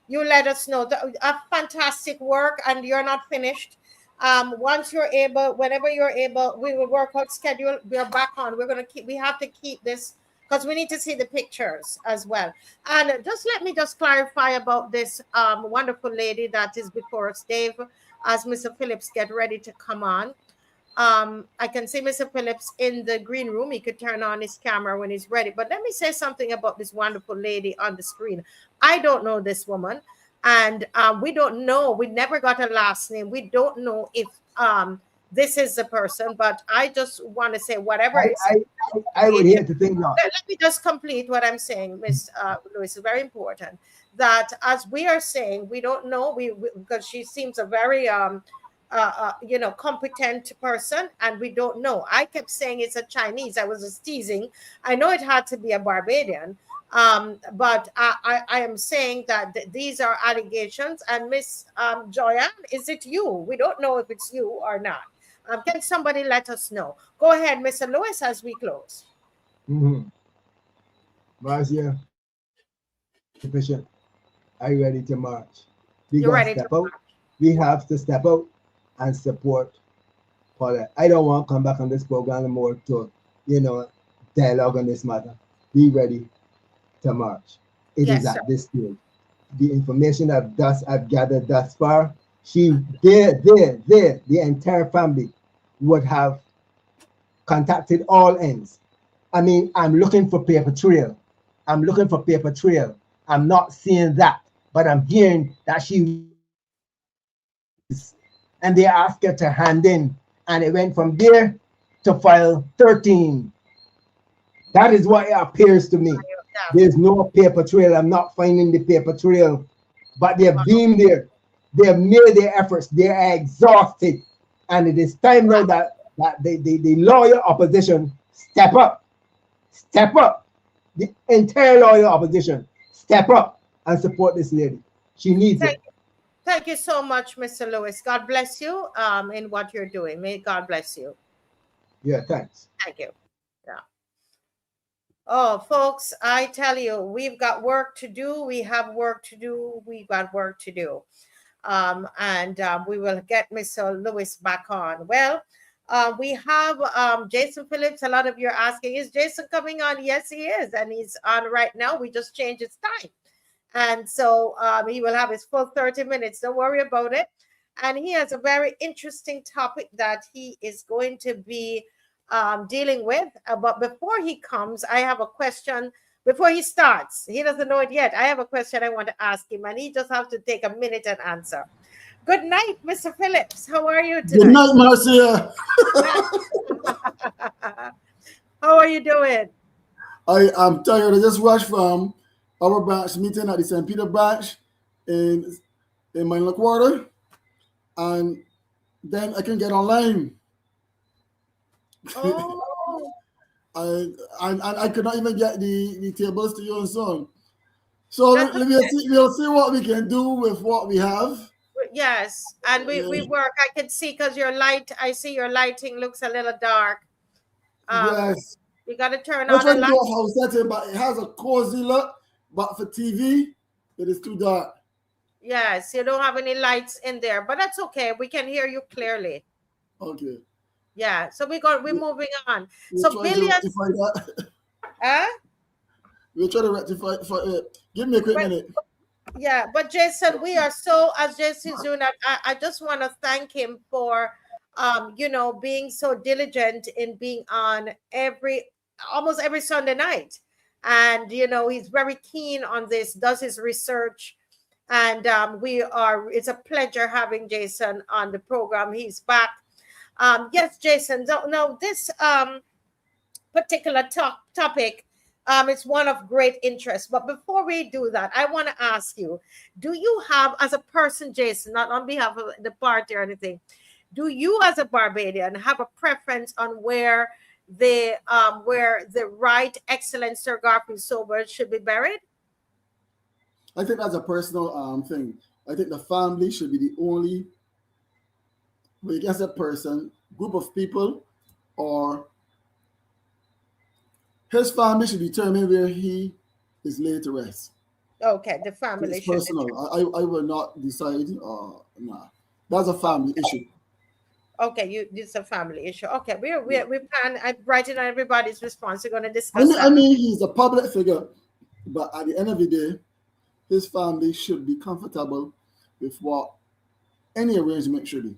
you let us know. A fantastic work, and you're not finished. Once you're able, whenever you're able, we will work out schedule. We are back on. We have to keep this because we need to see the pictures as well. And let me clarify about this wonderful lady that is before us, Dave, as Mr. Phillips get ready to come on. I can see Mr. Phillips in the green room. He could turn on his camera when he's ready. But let me say something about this wonderful lady on the screen. I don't know this woman, and we don't know. We never got a last name. We don't know if this is the person. But I just want to say whatever. I would hate to think not. Let me just complete what I'm saying, Miss Lewis. It's very important that as we are saying, we don't know. Because she seems a very competent person, and we don't know. I kept saying it's a Chinese. I was just teasing. I know it had to be a Barbadian, but I am saying that these are allegations. And Miss Joyanne, is it you? We don't know if it's you or not. Can somebody let us know? Go ahead, Mr. Lewis, as we close. Marcia, sufficient. Are you ready to march? You're ready to out. march. We have to step out and support Paulette. I don't want to come back on this program anymore to dialogue on this matter. Be ready to march. It is Yes, sir. at this stage. The information I've gathered thus far, the entire family would have contacted all ends. I mean, I'm looking for paper trail. I'm looking for paper trail. I'm not seeing that, but I'm hearing that she, and they asked her to hand in, and it went from there to file 13. That is what it appears to me. There's no paper trail. I'm not finding the paper trail, but they've been there. They have made their efforts. They are exhausted, and it is time now that the lawyer opposition step up. The entire lawyer opposition step up and support this lady. She needs it. Thank you so much, Mr. Lewis. God bless you in what you're doing. May God bless you. Yeah, thanks. Thank you. Yeah. Oh, folks, I tell you, we've got work to do. We have work to do. We've got work to do. And we will get Mr. Lewis back on. Well, we have Jason Phillips. A lot of you are asking, is Jason coming on? Yes, he is. And he's on right now. We just changed his time. And so he will have his full 30 minutes. Don't worry about it. And he has a very interesting topic that he is going to be dealing with. But before he comes, I have a question. Before he starts, he doesn't know it yet. I have a question I want to ask him, and he just has to take a minute and answer. Good night, Mr. Phillips. How are you tonight? Good night, Marcia. How are you doing? I'm tired. I just rushed from our branch meeting at the St. Peter branch in my quarter, and then I can get online. Oh. I could not even get the tables to you and so on. So we'll see what we can do with what we have. Yes, and we work. I can see because your light. I see your lighting looks a little dark. Yes, you got to turn I'm on trying the to light. do a house setting, but it has a cozy look. But for TV, it is too dark. Yes, you don't have any lights in there, but that's okay. We can hear you clearly. Okay. Yeah, so we're moving on. We're so billions. We're trying to rectify it. Give me a quick minute. Yeah, but Jason, we are so, as Jason's doing that, I just want to thank him for being so diligent in being on almost every Sunday night. And he's very keen on this, does his research. And it's a pleasure having Jason on the program. He's back. Yes, Jason. Now this particular topic, it's one of great interest. But before we do that, I want to ask you: do you have, as a person, Jason, not on behalf of the party or anything, do you, as a Barbadian, have a preference on where the right excellent Sir Garfield Sobers should be buried? I think that's a personal thing. I think the family should be the only, well, against a person, group of people, or his family should determine where he is laid to rest. Okay, the family. It's personal. I will not decide. Nah, that's a family issue. Okay, it's a family issue. Okay, we plan. I'm writing on everybody's response. We're going to discuss that. I mean, he's a public figure, but at the end of the day, his family should be comfortable with what any arrangement should be.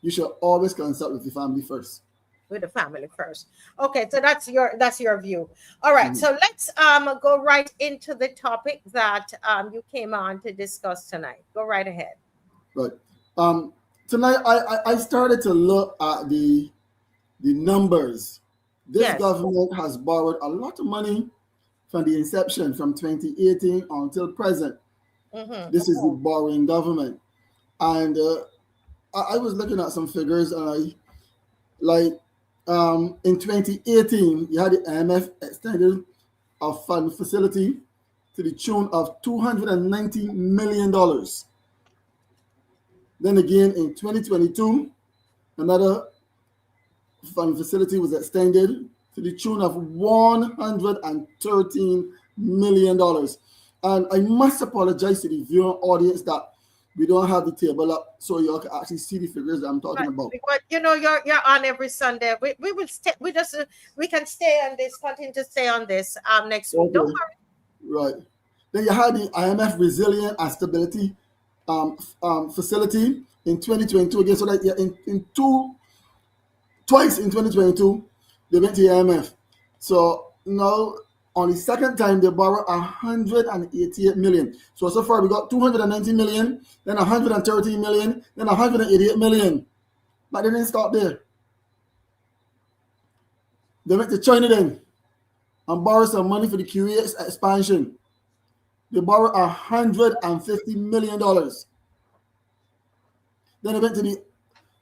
You should always consult with the family first. With the family first. Okay, so that's your view. All right, so let's go right into the topic that you came on to discuss tonight. Go right ahead. Right. Tonight I started to look at the numbers. This government has borrowed a lot of money from the inception, from 2018 until present. This is the borrowing government. And I was looking at some figures, and in 2018, you had the IMF extended a fund facility to the tune of $290 million. Then again, in 2022, another fund facility was extended to the tune of $113 million. And I must apologize to the viewing audience that we don't have the table up so you can actually see the figures that I'm talking about. But you know, you're on every Sunday. We will stay. We just we can stay on this. Continue to stay on this next week. Don't worry. Right. Then you had the IMF Resilient and Stability Facility in 2022 again. So that twice in 2022 they went to the IMF. So now on the second time they borrowed 188 million. So far we got 290 million, then 130 million, then 188 million. But they didn't stop there. They went to China then and borrowed some money for the QE's expansion. They borrowed $150 million. Then they went to the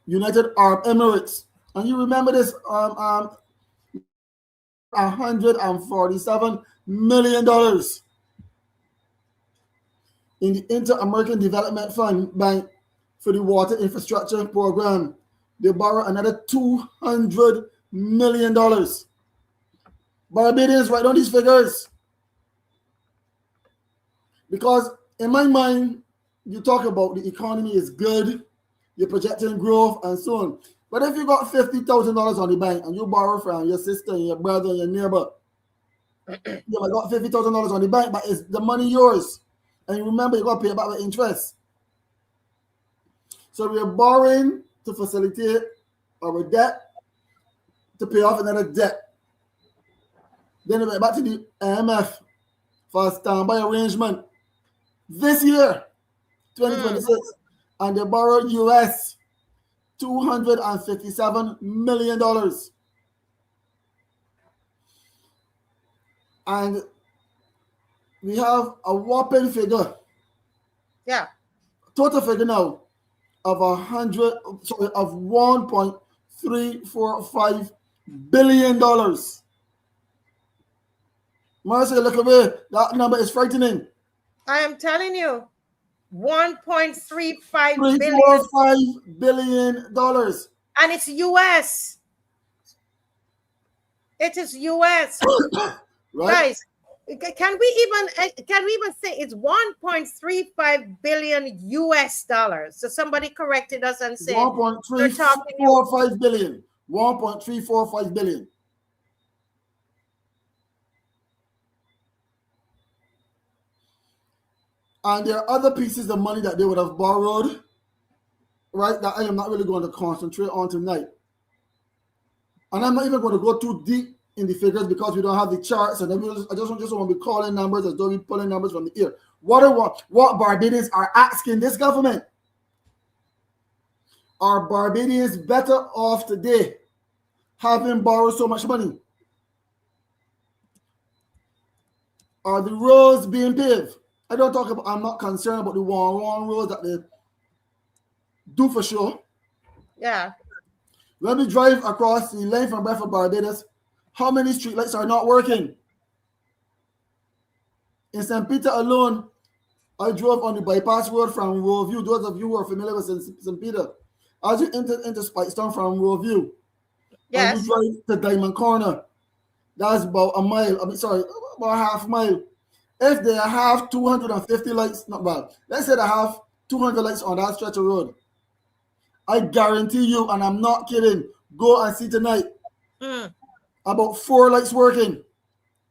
United Arab Emirates. And you remember this, $147 million in the Inter-American Development Fund Bank for the water infrastructure program. They borrowed another $200 million. Barbadians, write down these figures. Because in my mind, you talk about the economy is good, you're projecting growth and so on. But if you got $50,000 on the bank and you borrow from your sister and your brother and your neighbor, you might got $50,000 on the bank, but is the money yours? And remember, you got to pay it back with interest. So we're borrowing to facilitate our debt to pay off another debt. Then we went back to the IMF for a standby arrangement this year, 2026, and they borrowed US $257 million. And we have a whopping figure. Yeah. Total figure now of $1.345 billion. Marcia, look away. That number is frightening. I am telling you. $1.35 billion. And it's US. It is US. Right? Guys, can we even say it's 1.35 billion US dollars? So somebody corrected us and said 1.345 billion. 1.345 billion. And there are other pieces of money that they would have borrowed, right, that I am not really going to concentrate on tonight. And I'm not even going to go too deep in the figures because we don't have the charts, and I just want to be calling numbers as though we're pulling numbers from the air. What Barbadians are asking this government? Are Barbadians better off today having borrowed so much money? Are the roads being paved? I'm not concerned about the wrong roads that they do for sure. Yeah. When we drive across the length and breadth of Barbados, how many streetlights are not working? In St. Peter alone, I drove on the bypass road from Roeview. Those of you who are familiar with St. Peter, as you enter into Spikestown from Roeview, yes, and you drive to Diamond Corner, that's about a mile. About a half mile. If they have 250 lights, not bad. Let's say they have 200 lights on that stretch of road. I guarantee you, and I'm not kidding, go and see tonight. About 4 lights working.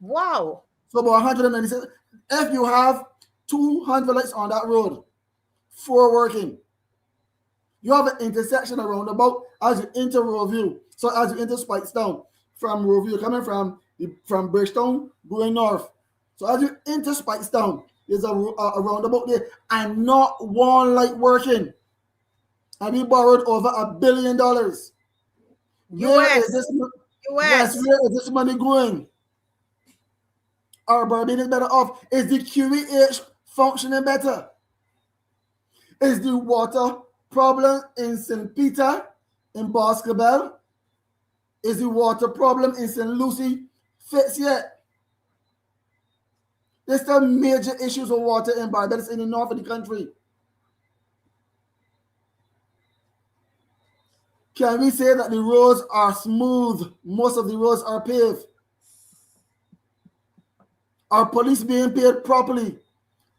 Wow. So about 197. If you have 200 lights on that road, 4 working, you have an intersection around about as you enter Roeview. So as you enter Spikestown, from Roeview, coming from Bridgetown, going north. So as you enter Spikestown, there's a roundabout there, and not one light working. And we borrowed over $1 billion. Where is this money going? Are Barbadians better off? Is the QEH functioning better? Is the water problem in St. Peter, in Baskerville? Is the water problem in St. Lucie fixed yet? There's still major issues with water in Barbados in the north of the country. Can we say that the roads are smooth? Most of the roads are paved. Are police being paid properly?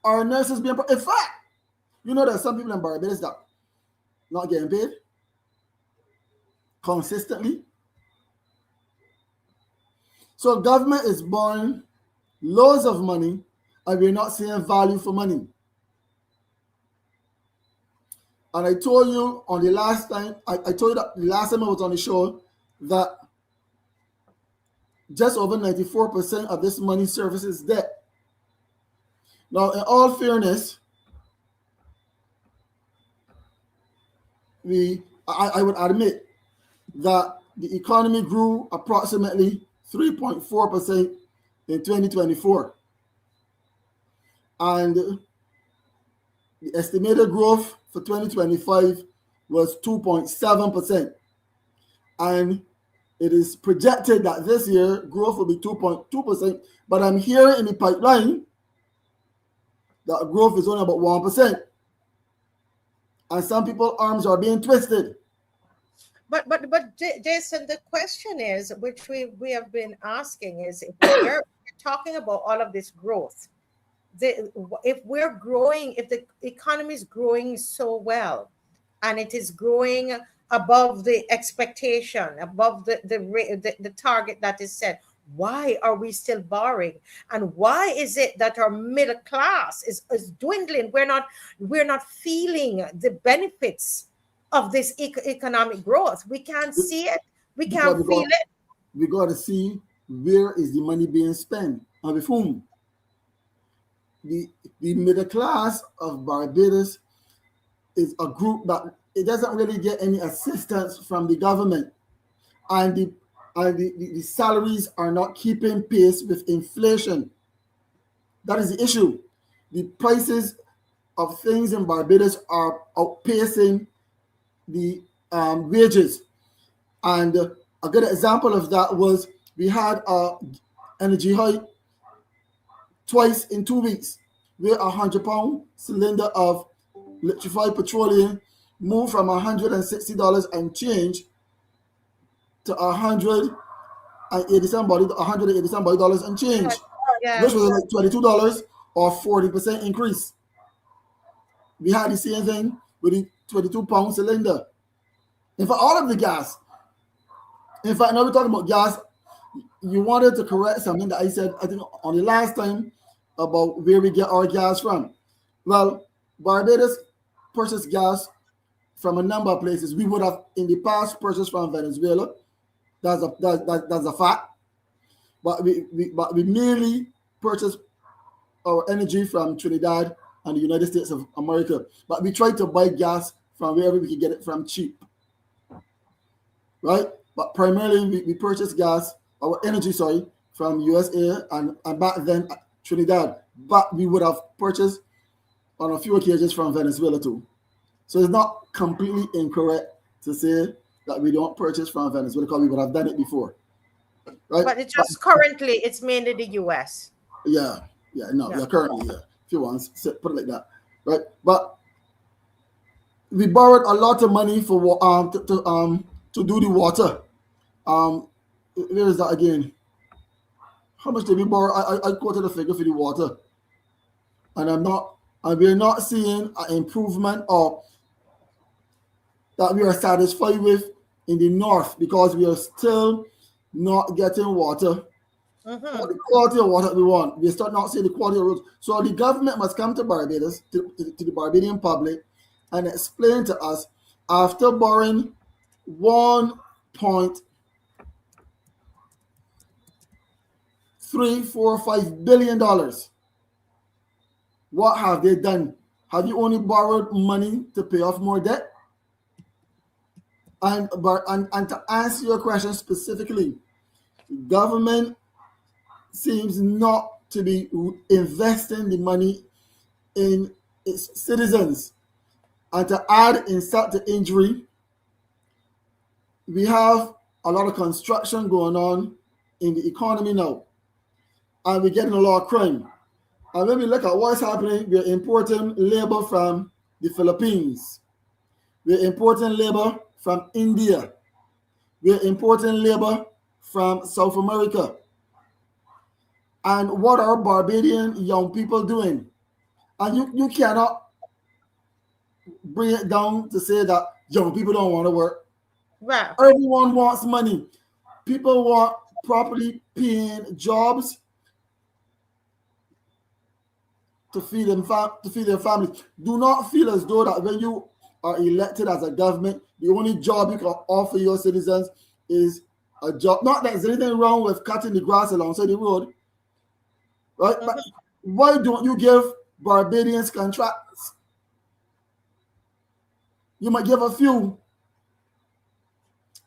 Are nurses being in fact, You know, there's some people in Barbados that not getting paid consistently. So government is borrowing loads of money, and we're not seeing value for money. And I told you on the last time, I told you that the last time I was on the show that just over 94% of this money services debt. Now, in all fairness, I would admit that the economy grew approximately 3.4% in 2024. And the estimated growth for 2025 was 2.7%. And it is projected that this year growth will be 2.2%. But I'm hearing in the pipeline that growth is only about 1%. And some people's arms are being twisted. But Jason, the question is, which we have been asking, is if we're talking about all of this growth, if we're growing, if the economy is growing so well, and it is growing above the expectation, above the target that is set, why are we still borrowing? And why is it that our middle class is dwindling? We're not feeling the benefits of this economic growth. We can't see it. We can't feel it. We got to see where is the money being spent and with whom. The middle class of Barbados is a group that it doesn't really get any assistance from the government, and the salaries are not keeping pace with inflation. That is the issue. The prices of things in Barbados are outpacing the wages. And a good example of that was we had a energy hike twice in 2 weeks, where £100 cylinder of liquefied petroleum moved from $160 and change to $180 and change, which was like $22 or 40% increase. We had the same thing with the 22-pound cylinder. In fact, all of the gas. In fact, now we're talking about gas. You wanted to correct something that I said, I think, on the last time about where we get our gas from. Well, Barbados purchased gas from a number of places. We would have in the past purchased from Venezuela. That's a fact. But we mainly purchased our energy from Trinidad and the United States of America. But we tried to buy gas from wherever we could get it from cheap. Right? But primarily we purchased gas, our energy, from USA and back then Trinidad. But we would have purchased on a few occasions from Venezuela too. So it's not completely incorrect to say that we don't purchase from Venezuela because we would have done it before. Right? But it's just currently, it's mainly the US. Currently, yeah. If you want to put it like that. Right? But we borrowed a lot of money for to do the water. Where is that again? How much did we borrow? I quoted a figure for the water. And we're not seeing an improvement or that we are satisfied with in the north, because we are still not getting water. Or the quality of water we want. We start not seeing the quality of roads. So the government must come to Barbados, to the Barbadian public, and explain to us, after borrowing $1.345 billion, what have they done? Have you only borrowed money to pay off more debt? And to answer your question specifically, government seems not to be investing the money in its citizens. And to add insult to injury, we have a lot of construction going on in the economy now. And we're getting a lot of crime. And when we look at what's happening, we're importing labor from the Philippines. We're importing labor from India. We're importing labor from South America. And what are Barbadian young people doing? And you cannot bring it down to say that young people don't want to work. Right. Everyone wants money. People want properly paying jobs to feed their families. Do not feel as though that when you are elected as a government, the only job you can offer your citizens is a job. Not that there's anything wrong with cutting the grass alongside the road, right? But why don't you give Barbadians contracts? You might give a few,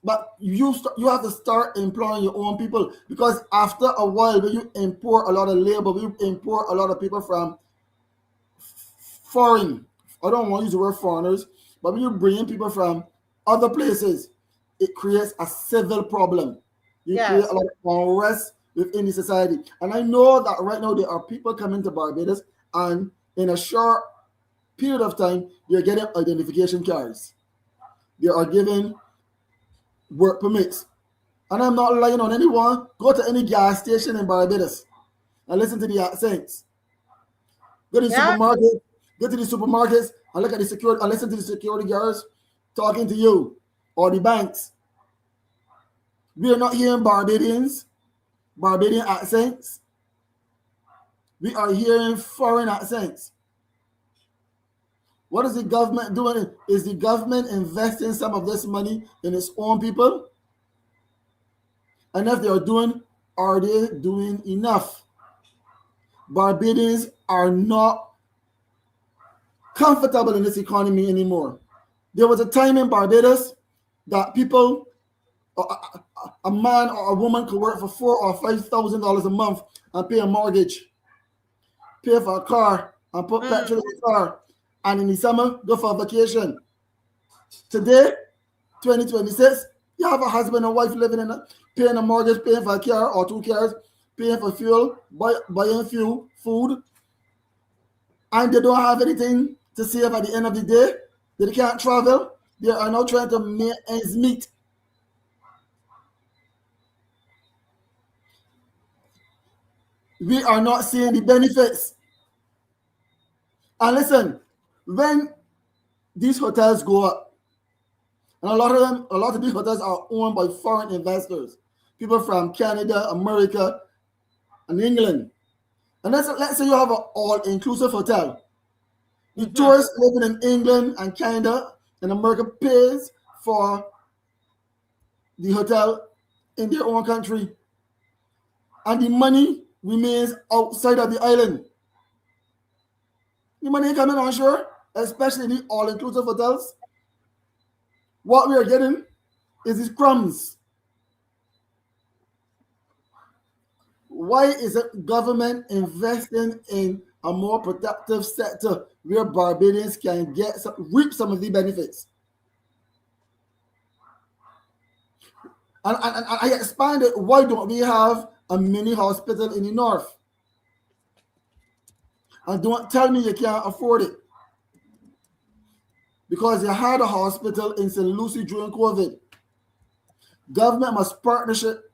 but you have to start employing your own people, because after a while, when you import a lot of labor, when you import a lot of people from foreign, I don't want to use the word foreigners, but when you bring in people from other places, it creates a civil problem. You create a lot of unrest within the society. And I know that right now there are people coming to Barbados, and in a short period of time, they're getting identification cards. They are given work permits. And I'm not lying on anyone. Go to any gas station in Barbados and listen to the accents. Go to the supermarket. Go to the supermarkets and look at the security and listen to the security guards talking to you, or the banks. We are not hearing Barbadian accents. We are hearing foreign accents. What is the government doing? Is the government investing some of this money in its own people? And if are they doing enough? Barbadians are not comfortable in this economy anymore. There was a time in Barbados that people, a man or a woman could work for $4,000 or $5,000 a month and pay a mortgage, pay for a car, and put petrol in the car, and in the summer go for a vacation. Today, 2026, you have a husband and wife living paying a mortgage, paying for a car or two cars, paying for fuel, buying fuel, food, and they don't have anything to save at the end of the day. They can't travel. They are now trying to make ends meet. We are not seeing the benefits. And listen, when these hotels go up, and a lot of these hotels are owned by foreign investors, people from Canada, America, and England. And let's say you have an all-inclusive hotel. The tourist living in England and Canada and America pays for the hotel in their own country, and the money remains outside of the island. The money coming on shore, especially in the all-inclusive hotels. What we are getting is these crumbs. Why is it government investing in a more productive sector where Barbadians can reap some of the benefits? And I expanded, why don't we have a mini hospital in the north? And don't tell me you can't afford it. Because you had a hospital in St. Lucie during COVID. Government must partnership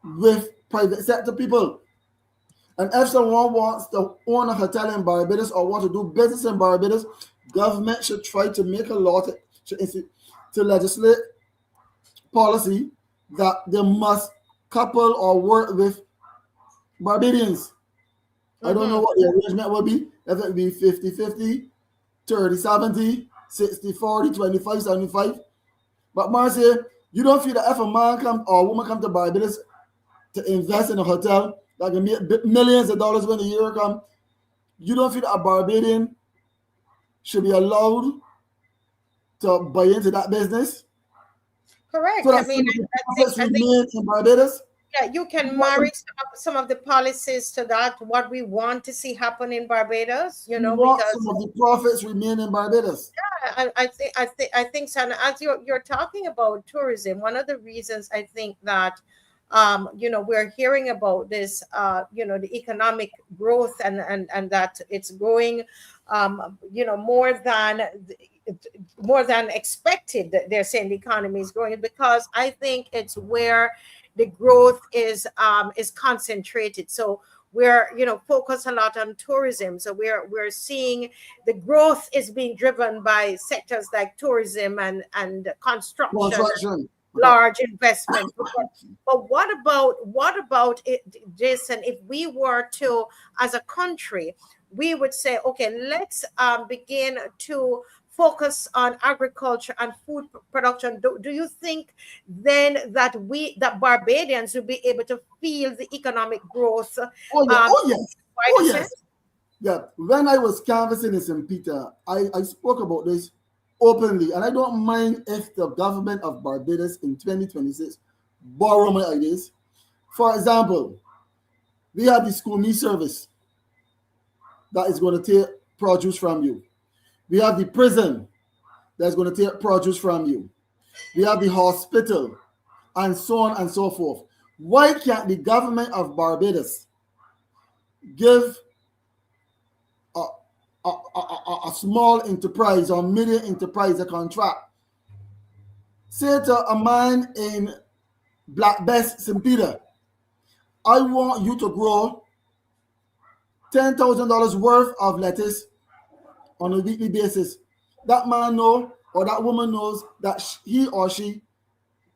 with private sector people. And if someone wants to own a hotel in Barbados or want to do business in Barbados, government should try to make a law to legislate policy that they must couple or work with Barbadians. I don't know what the arrangement will be. If it be 50-50, 30-70, 60-40, 25-75. But Marcia, you don't feel that if a man or a woman come to Barbados to invest in a hotel that can make millions of dollars when the year comes, you don't feel that a Barbadian should be allowed to buy into that business? Correct. So I think in Barbados. Yeah, you can marry some of the policies to that, what we want to see happen in Barbados, because some of the profits remain in Barbados. Yeah, I think so. And as you're talking about tourism, one of the reasons I think that we're hearing about this, the economic growth and that it's growing, more than expected. They're saying the economy is growing because I think it's where the growth is concentrated. So we're focus a lot on tourism. So we're seeing the growth is being driven by sectors like tourism and construction. Large investment. But what about it, Jason? If we were to, as a country, we would say, okay, let's begin to focus on agriculture and food production. Do you think then that Barbadians will be able to feel the economic growth? Yes. Yeah. When I was canvassing in St. Peter, I spoke about this openly, and I don't mind if the government of Barbados in 2026 borrow my ideas. For example, we have the school meal service that is going to take produce from you. We have the prison that's going to take produce from you. We have the hospital, and so on and so forth. Why can't the government of Barbados give a small enterprise or medium enterprise a contract? Say to a man in Black Bess, St. Peter, I want you to grow $10,000 worth of lettuce on a weekly basis. That man knows, or that woman knows, that he or she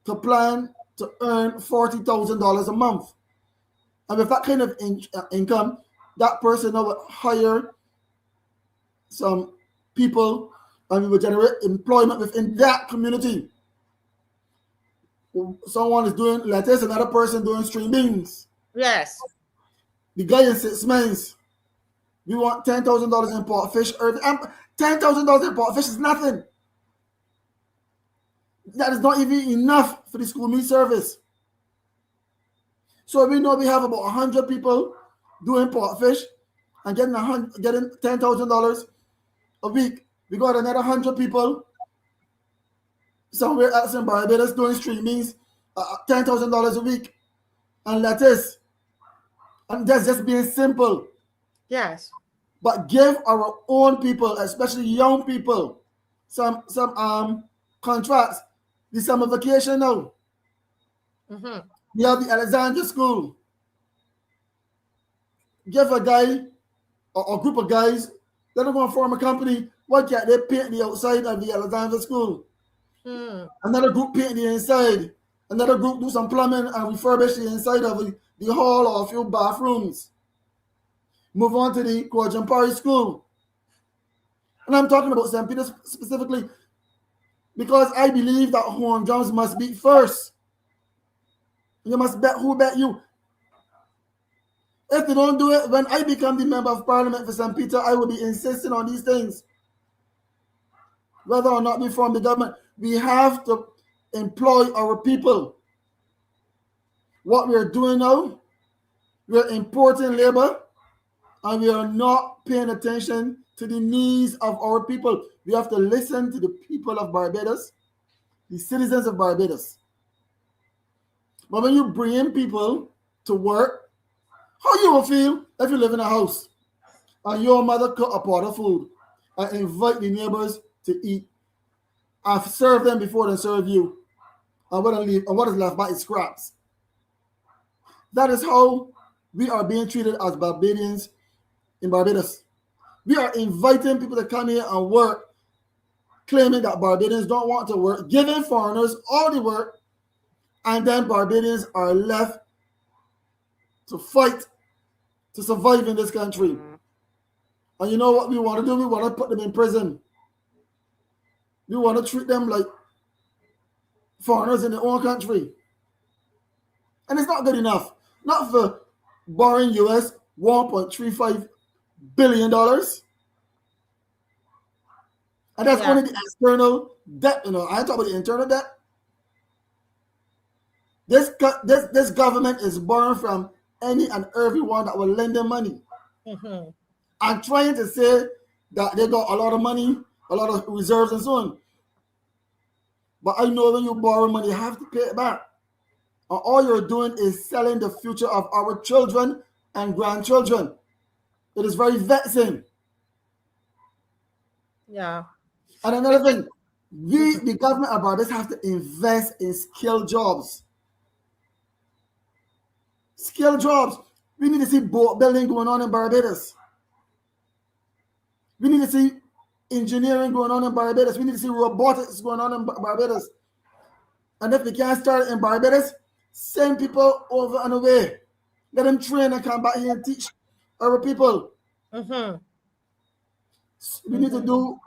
could plan to earn $40,000 a month. And with that kind of income, that person would hire some people and we would generate employment within that community. Someone is doing lettuce, another person doing string beans. Yes. The guy in 6 months, we want $10,000 in pot fish. $10,000 in pot fish is nothing. That is not even enough for the school meal service. So we know we have about 100 people doing pot fish and getting $10,000 a week. We got another 100 people somewhere else in Barbados doing string beans, $10,000 a week, and lettuce. And that's just being simple. Yes. But give our own people, especially young people, some contracts. The summer vacation now. Mm-hmm. We have the Alexandria School. Give a guy or a group of guys that are going to form a company. Why can't they paint the outside of the Alexandria School? Another group paint the inside. Another group do some plumbing and refurbish the inside of the hall or a few bathrooms. Move on to the Quadrampari School. And I'm talking about St. Peter specifically because I believe that horn drums must beat first. You must bet who bet you. If they don't do it, when I become the member of parliament for St. Peter, I will be insisting on these things. Whether or not we form the government, we have to employ our people. What we're doing now, we're importing labor and we are not paying attention to the needs of our people. We have to listen to the people of Barbados, the citizens of Barbados. But when you bring in people to work, how you will feel if you live in a house and your mother cook a pot of food and invite the neighbors to eat and serve them before they serve you, and what is left by is scraps. That is how we are being treated as Barbadians in Barbados. We are inviting people to come here and work, claiming that Barbadians don't want to work, giving foreigners all the work, and then Barbadians are left to fight to survive in this country. And you know what we want to do? We want to put them in prison. We want to treat them like foreigners in their own country. And it's not good enough. Not for borrowing US $1.35 billion. And that's only the external debt. I ain't talking about the internal debt. This government is borrowing from any and everyone that will lend them money. Mm-hmm. I'm trying to say that they got a lot of money, a lot of reserves and so on. But I know when you borrow money, you have to pay it back. And all you're doing is selling the future of our children and grandchildren. It is very vexing. Yeah. And another thing, the government of Barbados have to invest in skilled jobs. Skilled jobs. We need to see boat building going on in Barbados. We need to see engineering going on in Barbados. We need to see robotics going on in Barbados. And if we can't start in Barbados, send people over and away. Let them train and come back here and teach our people. Mm-hmm. We need to do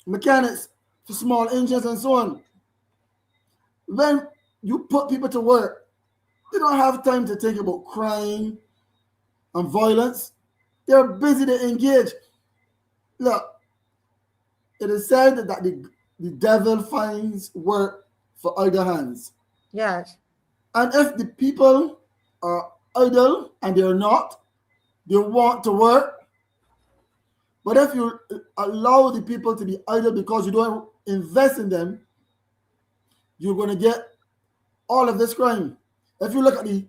mechanics for small engines and so on. When you put people to work, they don't have time to think about crime and violence. They're busy to engage. Look, it is said that the devil finds work for idle hands. Yes. And if the people are idle, and they're not, they want to work. But if you allow the people to be idle because you don't invest in them, you're going to get all of this crime. If you look at the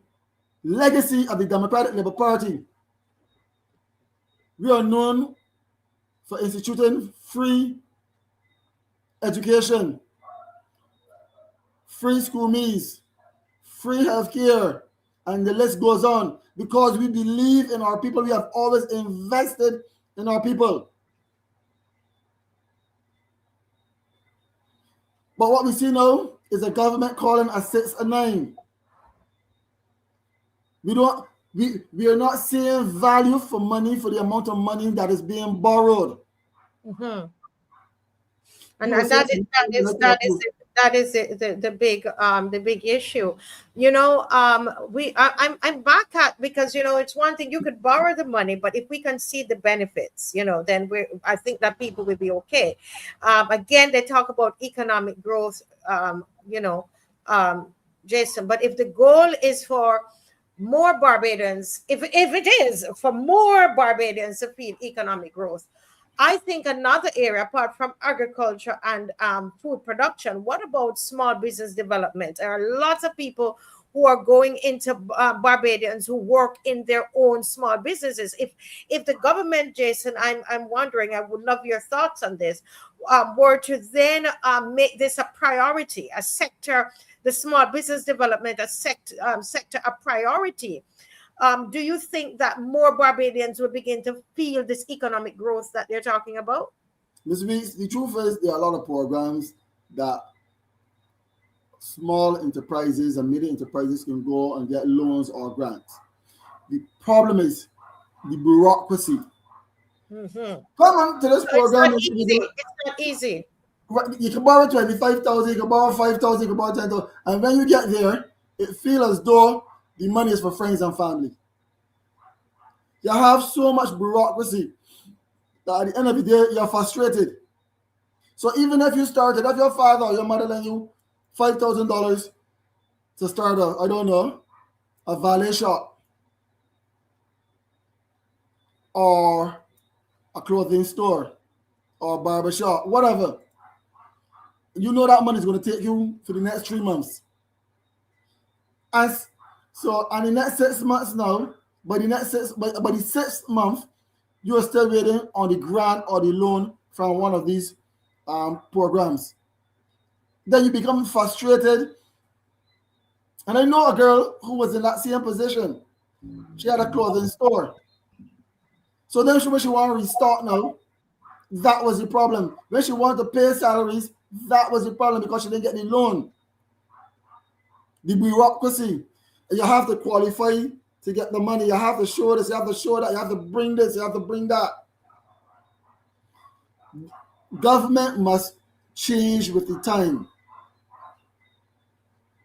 legacy of the Democratic Labour Party, we are known for instituting free education, free school meals, free healthcare, and the list goes on, because we believe in our people. We have always invested in our people. But what we see now is a government calling a 6 a 9. We are not seeing value for money, for the amount of money that is being borrowed. Mm-hmm. And that is the big issue. You know, I'm back at, because you know, it's one thing, you could borrow the money, but if we can see the benefits, you know, then I think that people will be okay. Again, they talk about economic growth, Jason, but if the goal is for more Barbadians, if it is for more Barbadians to feel economic growth, I think another area, apart from agriculture and food production, what about small business development? There are lots of people who are going into Barbadians who work in their own small businesses. If the government, Jason, I'm wondering, I would love your thoughts on this, were to then make this a priority, a sector, the small business development, a sector a priority. Do you think that more Barbadians will begin to feel this economic growth that they're talking about? Ms. Weeks, the truth is there are a lot of programs that small enterprises and medium enterprises can go and get loans or grants. The problem is the bureaucracy. Mm-hmm. Come on to this program. It's not easy. You can borrow 25,000, you can borrow 5,000, you can borrow 10,000, and when you get there, it feels as though the money is for friends and family. You have so much bureaucracy that at the end of the day, you're frustrated. So even if you started, if your father or your mother lent you $5,000 to start a valet shop or a clothing store or a barber shop, whatever, you know that money is going to take you for the next 3 months. And the next 6 months now, by the 6th month, you are still waiting on the grant or the loan from one of these programs. Then you become frustrated. And I know a girl who was in that same position. She had a clothing store. So then when she wanted to restart now, that was the problem. When she wanted to pay salaries, that was the problem, because she didn't get the loan. The bureaucracy. You have to qualify to get the money. You have to show this, you have to show that, you have to bring this, you have to bring that. Government must change with the time.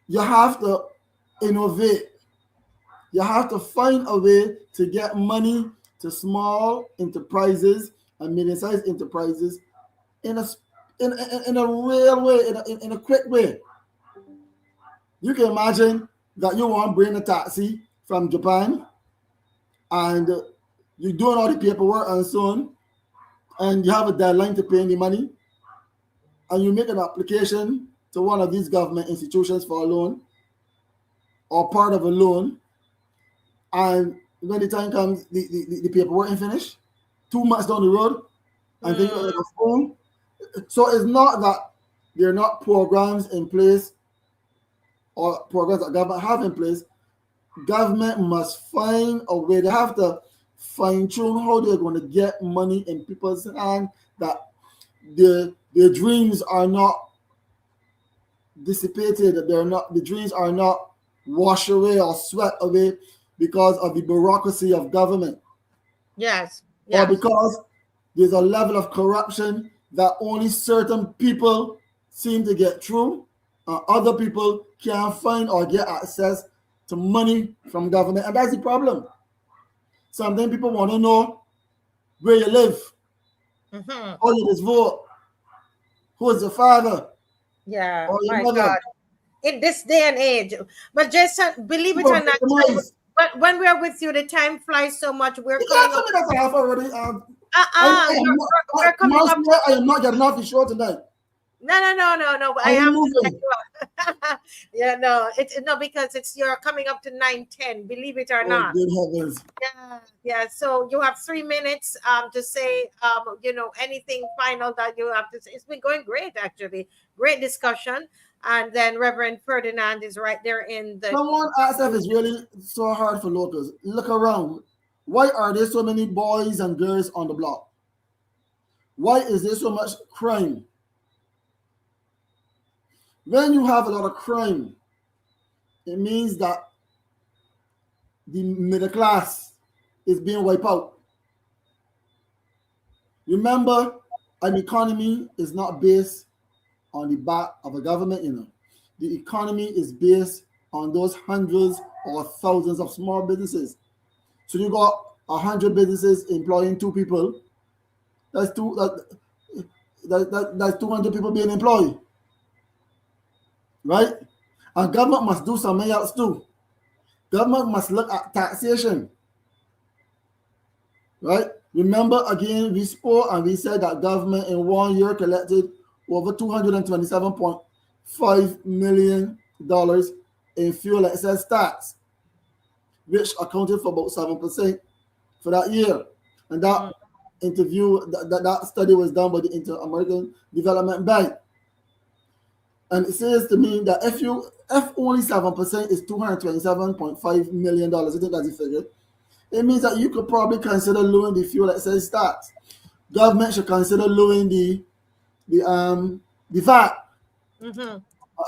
You have to innovate. You have to find a way to get money to small enterprises and medium-sized enterprises in a real way, in a quick way. You can imagine that you want to bring a taxi from Japan and you're doing all the paperwork and so on, and you have a deadline to pay the money, and you make an application to one of these government institutions for a loan or part of a loan, and when the time comes, the paperwork ain't finished, 2 months down the road, and then you're like a fool. So it's not that there are not programs in place or programs that government have in place. government must find a way. They have to fine-tune how they're going to get money in people's hands, that their dreams are not dissipated, that the dreams are not washed away or swept away because of the bureaucracy of government. Yes. Or because there's a level of corruption that only certain people seem to get through, and other people can't find or get access to money from government. And that's the problem. Sometimes people want to know where you live, how you just vote, who is your father. Yeah, or your my mother. God. In this day and age. But Jason, believe it or not, but when we're with you, the time flies so much. We're coming up. That's half already. We're coming up. I am not getting off the show tonight. No. I am moving. Yeah, no, because you're coming up to 9:10. Believe it or not. Good heavens. Yeah. So you have 3 minutes to say anything final that you have to say. It's been going great, actually. Great discussion. And then Reverend Ferdinand is right there in the. Someone asked if it's really so hard for locals. Look around. Why are there so many boys and girls on the block? Why is there so much crime? When you have a lot of crime, it means that the middle class is being wiped out. Remember, an economy is not based on the back of a government, The economy is based on those hundreds or thousands of small businesses. So you got 100 businesses employing 2 people. That's 200 people being employed. Right? And government must do something else too. Government must look at taxation. Right? Remember, again, we spoke and we said that government in 1 year collected over $227.5 million in fuel excess tax, which accounted for about 7% for that year. And that that study was done by the Inter-American Development Bank. And it says to me that if only 7% is $227.5 million, I think that's the figure, it means that you could probably consider lowering the fuel excise tax. Government should consider lowering the VAT.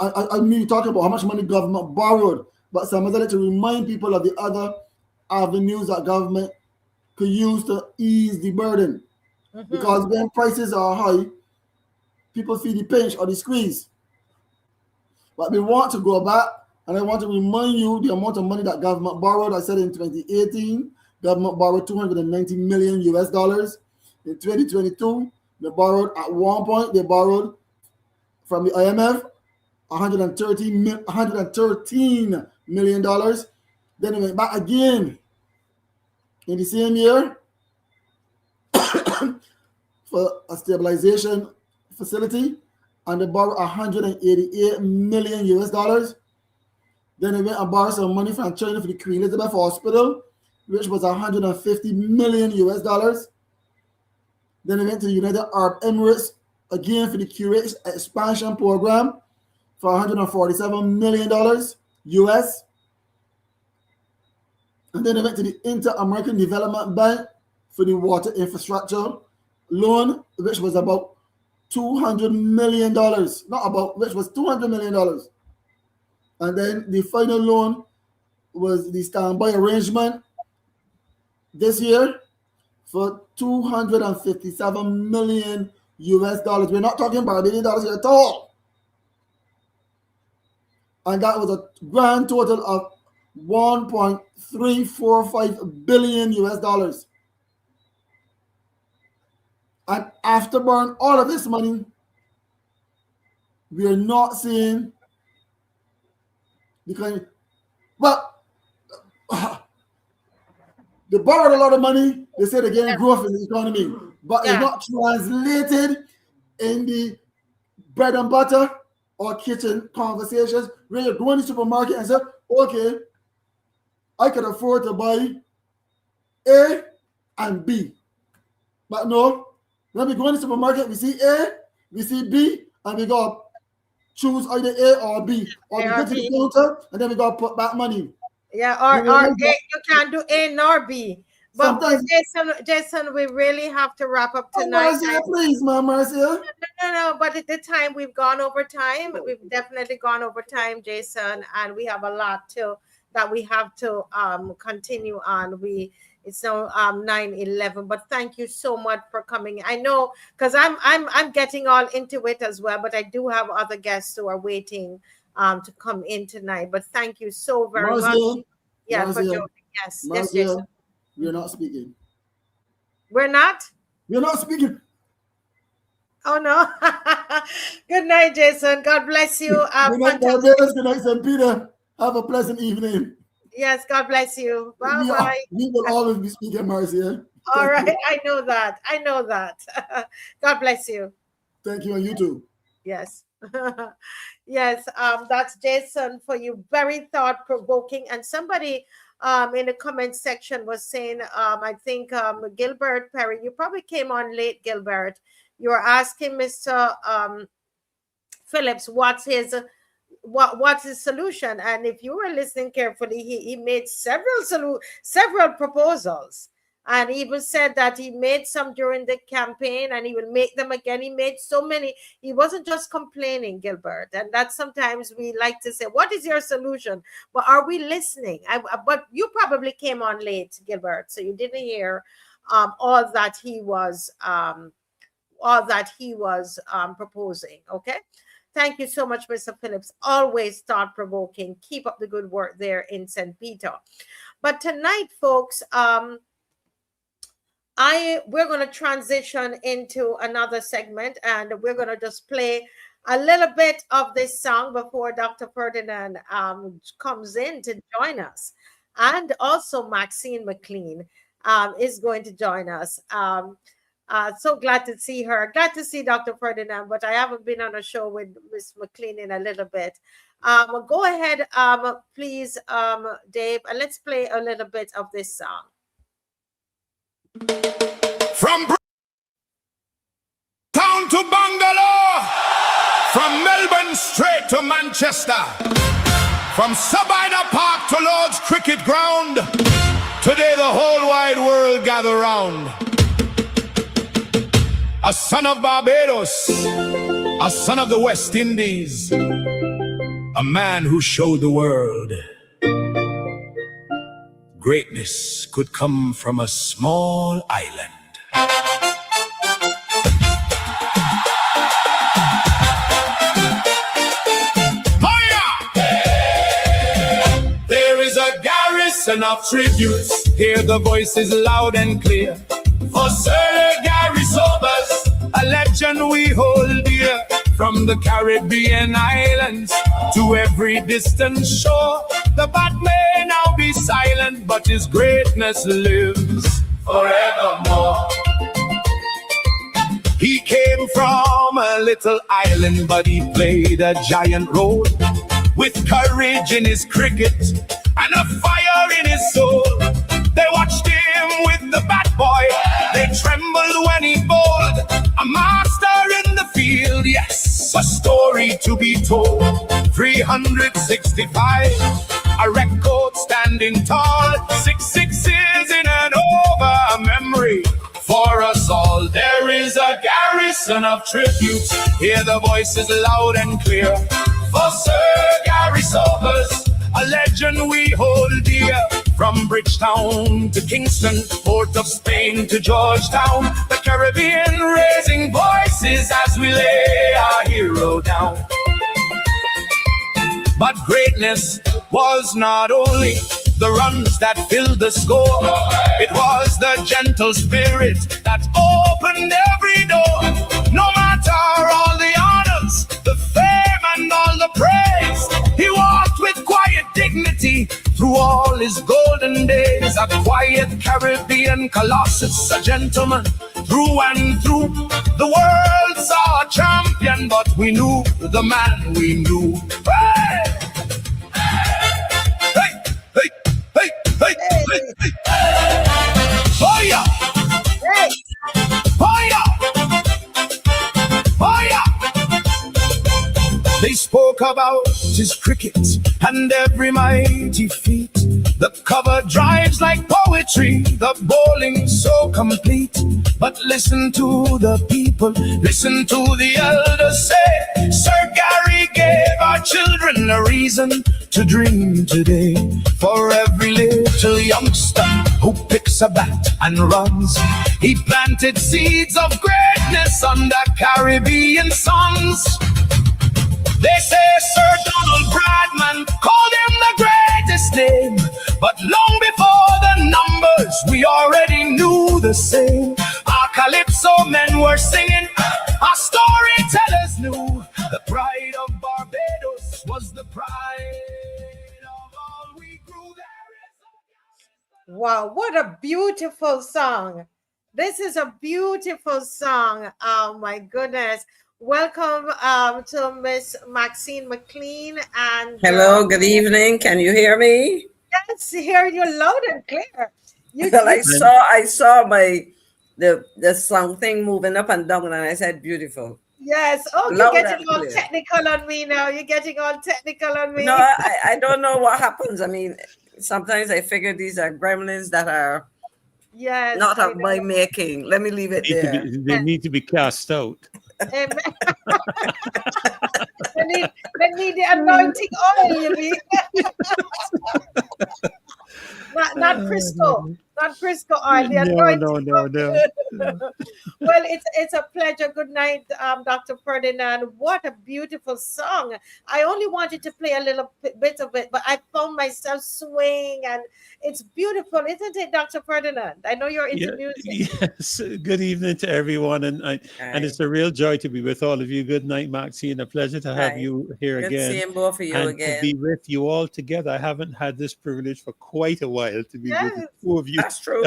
I mean, talking about how much money government borrowed, but somebody like to remind people of the other avenues that government could use to ease the burden. Because when prices are high, people feel the pinch or the squeeze. But we want to go back, and I want to remind you the amount of money that government borrowed. I said in 2018, government borrowed $290 million US. In 2022, they borrowed at one point, they borrowed from the IMF $113 million. Then they went back again in the same year for a stabilization facility, and they borrowed $188 million US. Then they went and borrowed some money from China for the Queen Elizabeth Hospital, which was $150 million US. Then they went to the United Arab Emirates again for the QH expansion program for $147 million US. And then they went to the Inter-American Development Bank for the water infrastructure loan, which was about $200 million. Which was $200 million. And then the final loan was the standby arrangement this year for $257 million US. We're not talking about $1 billion here at all. And that was a grand total of $1.345 billion US. And after burn all of this money, we are not seeing because, well, they borrowed a lot of money. They said again growth in the economy, but it's not translated in the bread and butter or kitchen conversations where you go in the supermarket and say, okay, I can afford to buy A and B. But no, when we go in the supermarket, we see A, we see B, and we go choose either A or B. Or we go to the counter and then we go put back money. Yeah, or A, you can't do A nor B. But Sometimes- Jason, we really have to wrap up Oh, tonight. Marcia, please, Marcia. No, but at the time we've gone over time. We've definitely gone over time, Jason, and we have a lot that we have to continue on. It's now 9:11, but thank you so much for coming. I know because I'm getting all into it as well, but I do have other guests who are waiting to come in tonight. But thank you so very much. Yeah, for joining. Yes, Marcia, Jason. We're not speaking. We're not? We're not speaking. Oh no. Good night, Jason. God bless you. Good night, Barbados. Good night, St. Peter. Have a pleasant evening. Yes, God bless you. Bye-bye. We will always be speaking, Marcia. All right. I know that. God bless you. Thank you, and you too. Yes. Yes, that's Jason for you. Very thought-provoking. And somebody in the comment section was saying, I think Gilbert Perry, you probably came on late, Gilbert. You were asking Mr. Phillips what's his solution. And if you were listening carefully, he made several proposals. And he even said that he made some during the campaign and he will make them again. He made so many. He wasn't just complaining, Gilbert. And that's sometimes we like to say, what is your solution? But are we listening? But you probably came on late, Gilbert, so you didn't hear all that he was proposing. Okay. Thank you so much, Mr. Phillips. Always thought-provoking. Keep up the good work there in St. Peter. But tonight, folks, we're going to transition into another segment, and we're going to just play a little bit of this song before Dr. Ferdinand comes in to join us. And also Maxine McLean is going to join us. So glad to see her. Glad to see Dr. Ferdinand, but I haven't been on a show with Miss McLean in a little bit. Go ahead, please, Dave, and let's play a little bit of this song. From town to Bangalore, from Melbourne straight to Manchester, from Sabina Park to Lord's Cricket Ground, today the whole wide world gather round. A son of Barbados, a son of the West Indies, a man who showed the world greatness could come from a small island. There is a garrison of tributes. Hear the voices loud and clear. For Sir Gary Sobers, a legend we hold dear. From the Caribbean islands to every distant shore, the bat may now be silent, but his greatness lives forevermore. He came from a little island, but he played a giant role, with courage in his cricket and a fire in his soul. They watched him with the bat boy, they trembled when he bowled. A master in the field, yes, a story to be told. 365, a record standing tall, 6 sixes in an over, a memory for us all. There is a garrison of tributes, hear the voices loud and clear. For Sir Gary Sobers, a legend we hold dear. From Bridgetown to Kingston, Port of Spain to Georgetown, the Caribbean raising voices as we lay our hero down. But greatness was not only the runs that filled the score, it was the gentle spirit that opened every door. No matter all the honors, the fame and all the praise, he walked with quiet dignity through all his golden days. A quiet Caribbean colossus, a gentleman through and through. The world saw a champion, but we knew the man we knew. Hey! Hey! Hey! Hey! Hey! Hey! Fire! Hey! Fire! Fire! They spoke about his cricket and every mighty feat. The cover drives like poetry, the bowling so complete. But listen to the people, listen to the elders say, Sir Gary gave our children a reason to dream today. For every little youngster who picks a bat and runs, he planted seeds of greatness under Caribbean suns. They say Sir Donald Bradman called him the greatest name, but long before the numbers, we already knew the same. Our calypso men were singing, our storytellers knew the pride of Barbados was the pride of all we grew there. Wow, what a beautiful song. This is a beautiful song. Oh my goodness. Welcome to Miss Maxine McLean and hello, good evening. Can you hear me? Yes, hear you loud and clear. Well, I saw the song thing moving up and down, and I said beautiful. Yes. Oh, Loud you're getting all technical on me now. You're getting all technical on me. No, I don't know what happens. I mean, sometimes I figure these are gremlins that are not of my making. Let me leave it there. They need to be cast out. They need the anointing oil, you mean? not Crisco. Not Crisco oil. The anointing No. Well, it's a pleasure. Good night, Dr. Ferdinand. What a beautiful song. I only wanted to play a little bit of it, but I found myself swaying, and it's beautiful, isn't it, Dr. Ferdinand? I know you're into music. Yes. Good evening to everyone, and it's a real joy to be with all of you. Good night, Maxine. A pleasure to have you here Good again. seeing both of you and again. to be with you all together. I haven't had this privilege for quite a while to be with the two of you. That's true.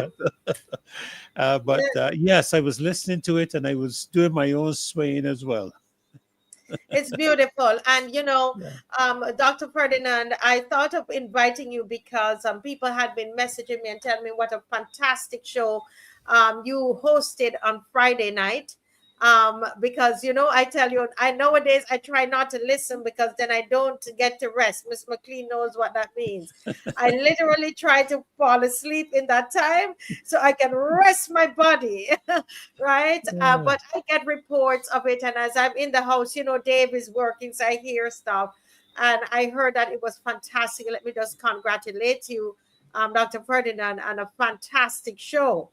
Yes, I was listening to it and I was doing my own swaying as well. It's beautiful. And, Dr. Ferdinand, I thought of inviting you because people had been messaging me and telling me what a fantastic show you hosted on Friday night. Because, I tell you, nowadays I try not to listen because then I don't get to rest. Miss McLean knows what that means. I literally try to fall asleep in that time so I can rest my body, right? But I get reports of it, and as I'm in the house, Dave is working, so I hear stuff, and I heard that it was fantastic. Let me just congratulate you, Dr. Ferdinand, on a fantastic show.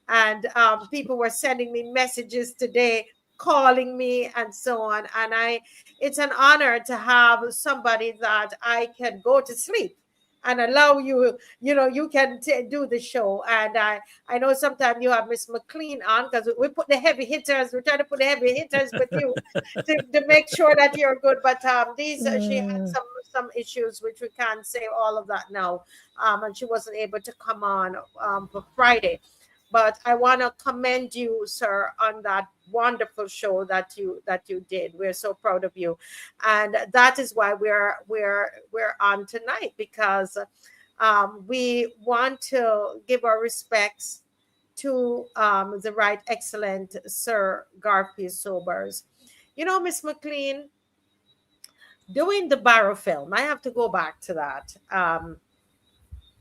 And people were sending me messages today, calling me and so on. And it's an honor to have somebody that I can go to sleep and allow you, you can do the show. And I know sometimes you have Miss McLean on because we put the heavy hitters. We're trying to put the heavy hitters with you to make sure that you're good. But she had some issues, which we can't say all of that now. And she wasn't able to come on for Friday. But I want to commend you, sir, on that wonderful show that you did. We're so proud of you, and that is why we're on tonight, because we want to give our respects to the Right Excellent Sir Garfield Sobers. Miss McLean, doing the Barrow film, I have to go back to that.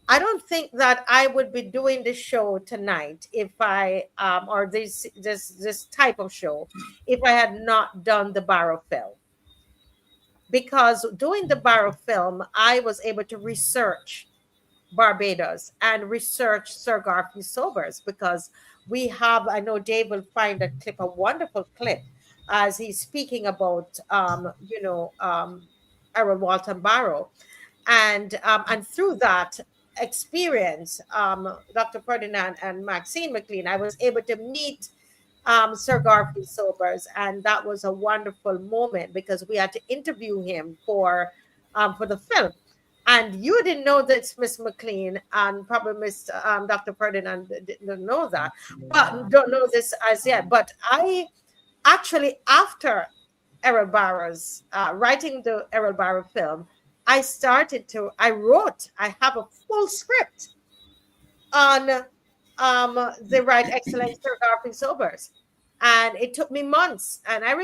I don't think that I would be doing this show tonight if I or this type of show if I had not done the Barrow film. Because doing the Barrow film, I was able to research Barbados and research Sir Garfield Sobers, because we have, I know Dave will find a clip, a wonderful clip, as he's speaking about Errol Walton Barrow. And through that experience, Dr. Ferdinand and Maxine McLean, I was able to meet Sir Garfield Sobers, and that was a wonderful moment because we had to interview him for the film. And you didn't know this, Miss McLean, and probably Miss Dr. Ferdinand didn't know that, but don't know this as yet. But I actually, after Errol Barrow's writing the Errol Barrow film, I have a full script on the Right Excellent Sir Garfield Sobers. And it took me months. And I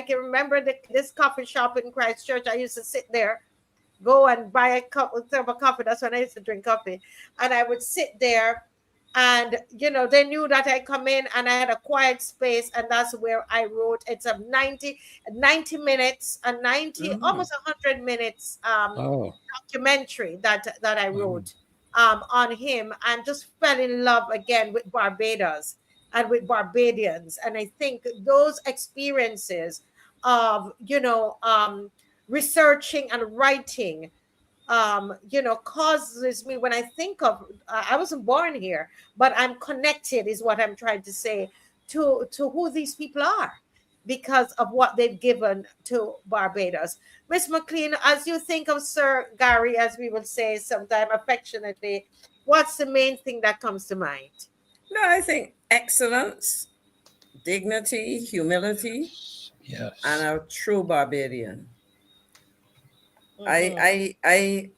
can remember this coffee shop in Christchurch. I used to sit there go and buy a cup of coffee. That's when I used to drink coffee. And I would sit there and, they knew that I come in and I had a quiet space, and that's where I wrote. It's a 90 minutes, almost 100 minutes documentary that I wrote on him, and just fell in love again with Barbados and with Barbadians. And I think those experiences of, researching and writing, causes me, when I think of, I wasn't born here, but I'm connected, is what I'm trying to say, to who these people are, because of what they've given to Barbados. Miss McLean, as you think of Sir Gary, as we will say sometime affectionately, what's the main thing that comes to mind? No, I think excellence, dignity, humility, yes, and a true Barbadian. I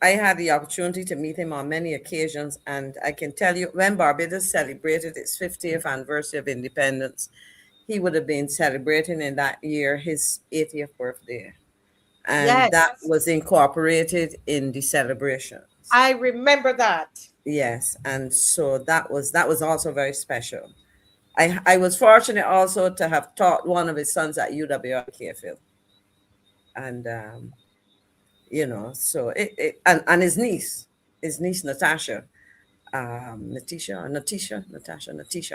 had the opportunity to meet him on many occasions, and I can tell you, when Barbados celebrated its 50th anniversary of independence, he would have been celebrating in that year his 80th birthday, and that was incorporated in the celebration. I remember that. Yes, and so that was also very special. I was fortunate also to have taught one of his sons at UW and so and his niece Natasha, Natisha,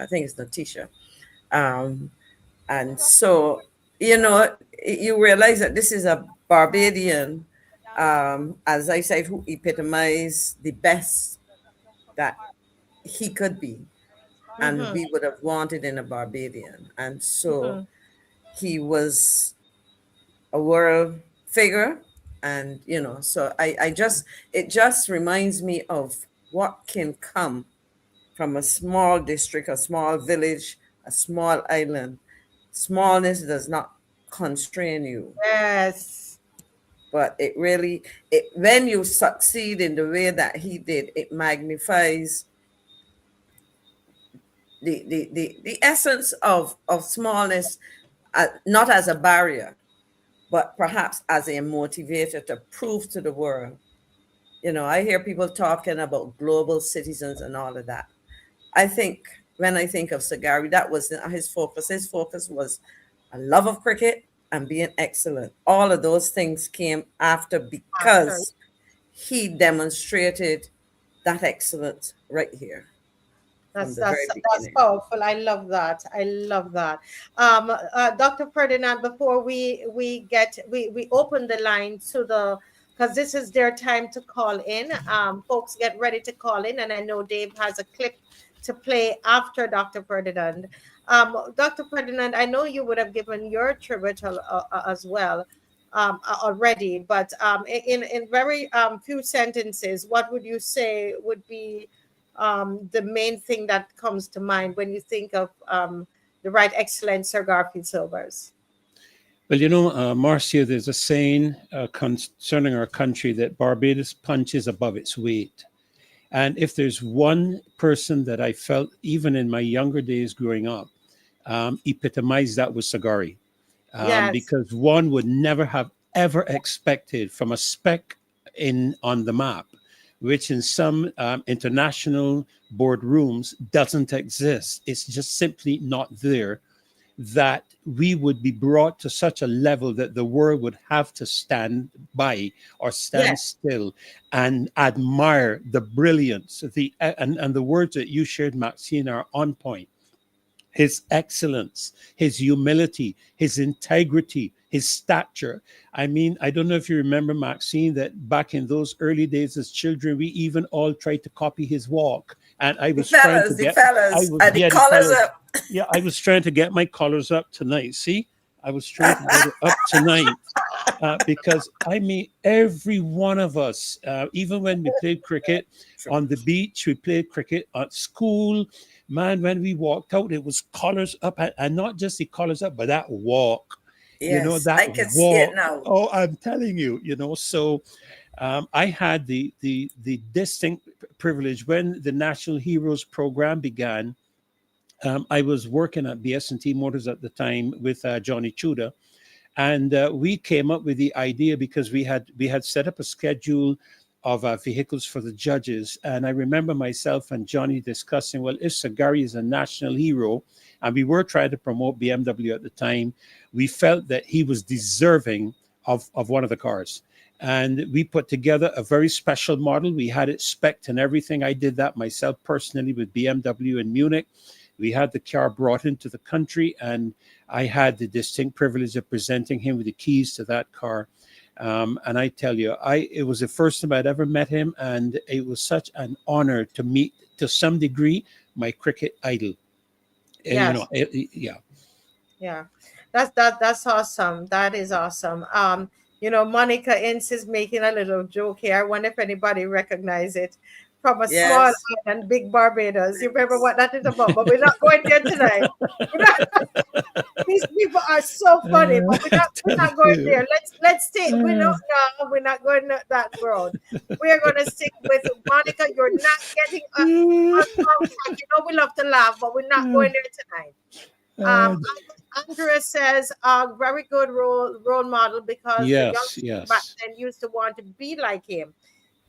I think it's Natisha, and so you realize that this is a Barbadian, as I said, who epitomized the best that he could be, and we would have wanted in a Barbadian, and so he was a world figure. And so it just reminds me of what can come from a small district, a small village, a small island. Smallness does not constrain you. Yes. But it really, when you succeed in the way that he did, it magnifies the essence of smallness, not as a barrier, but perhaps as a motivator to prove to the world. I hear people talking about global citizens and all of that. I think when I think of Sir Gary, that was his focus. His focus was a love of cricket and being excellent. All of those things came after, because he demonstrated that excellence right here. That's powerful. I love that. Dr. Ferdinand, before we open the line because this is their time to call in. Folks, get ready to call in, and I know Dave has a clip to play after Dr. Ferdinand. Dr. Ferdinand, I know you would have given your tribute as well already, but in very few sentences, what would you say would be the main thing that comes to mind when you think of the Right Excellent Sir Garfield Sobers? Well, Marcia, there's a saying concerning our country that Barbados punches above its weight. And if there's one person that I felt, even in my younger days growing up, epitomized that was Sir Gary. Because one would never have ever expected from a speck on the map, which in some international boardrooms doesn't exist. It's just simply not there, that we would be brought to such a level that the world would have to stand by or stand still and admire the brilliance, and the words that you shared, Maxine, are on point. His excellence, his humility, his integrity, his stature. I mean, I don't know if you remember, Maxine, that back in those early days as children, we even all tried to copy his walk. And I was trying to get the collars up. Yeah, I was trying to get my collars up tonight. See, I was trying to get it up tonight because I mean, every one of us, even when we played cricket on the beach, we played cricket at school. Man, when we walked out, it was collars up, and not just the collars up, but that walk. Yes, that I can see it now. Oh, I'm telling you, so I had the distinct privilege when the National Heroes program began. I was working at BS&T Motors at the time with Johnny Chuda, And we came up with the idea because we had set up a schedule of vehicles for the judges. And I remember myself and Johnny discussing, well, if Sir Gary is a national hero, and we were trying to promote BMW at the time, we felt that he was deserving of one of the cars. And we put together a very special model. We had it spec'd and everything. I did that myself personally with BMW in Munich. We had the car brought into the country, and I had the distinct privilege of presenting him with the keys to that car. And I tell you, it was the first time I'd ever met him, and it was such an honor to meet, to some degree, my cricket idol. Yes. Yeah. Yeah, that's awesome. That is awesome. Monica Ince is making a little joke here. I wonder if anybody recognize it from a small island, Big Barbados. You remember what that is about? But we're not going there tonight. These people are so funny, but we're not going there. Let's take. We're not going that road. We are going to stick with Monica. You're not getting we love to laugh, but we're not going there tonight. Andrea says, very good role model, because the young back then used to want to be like him.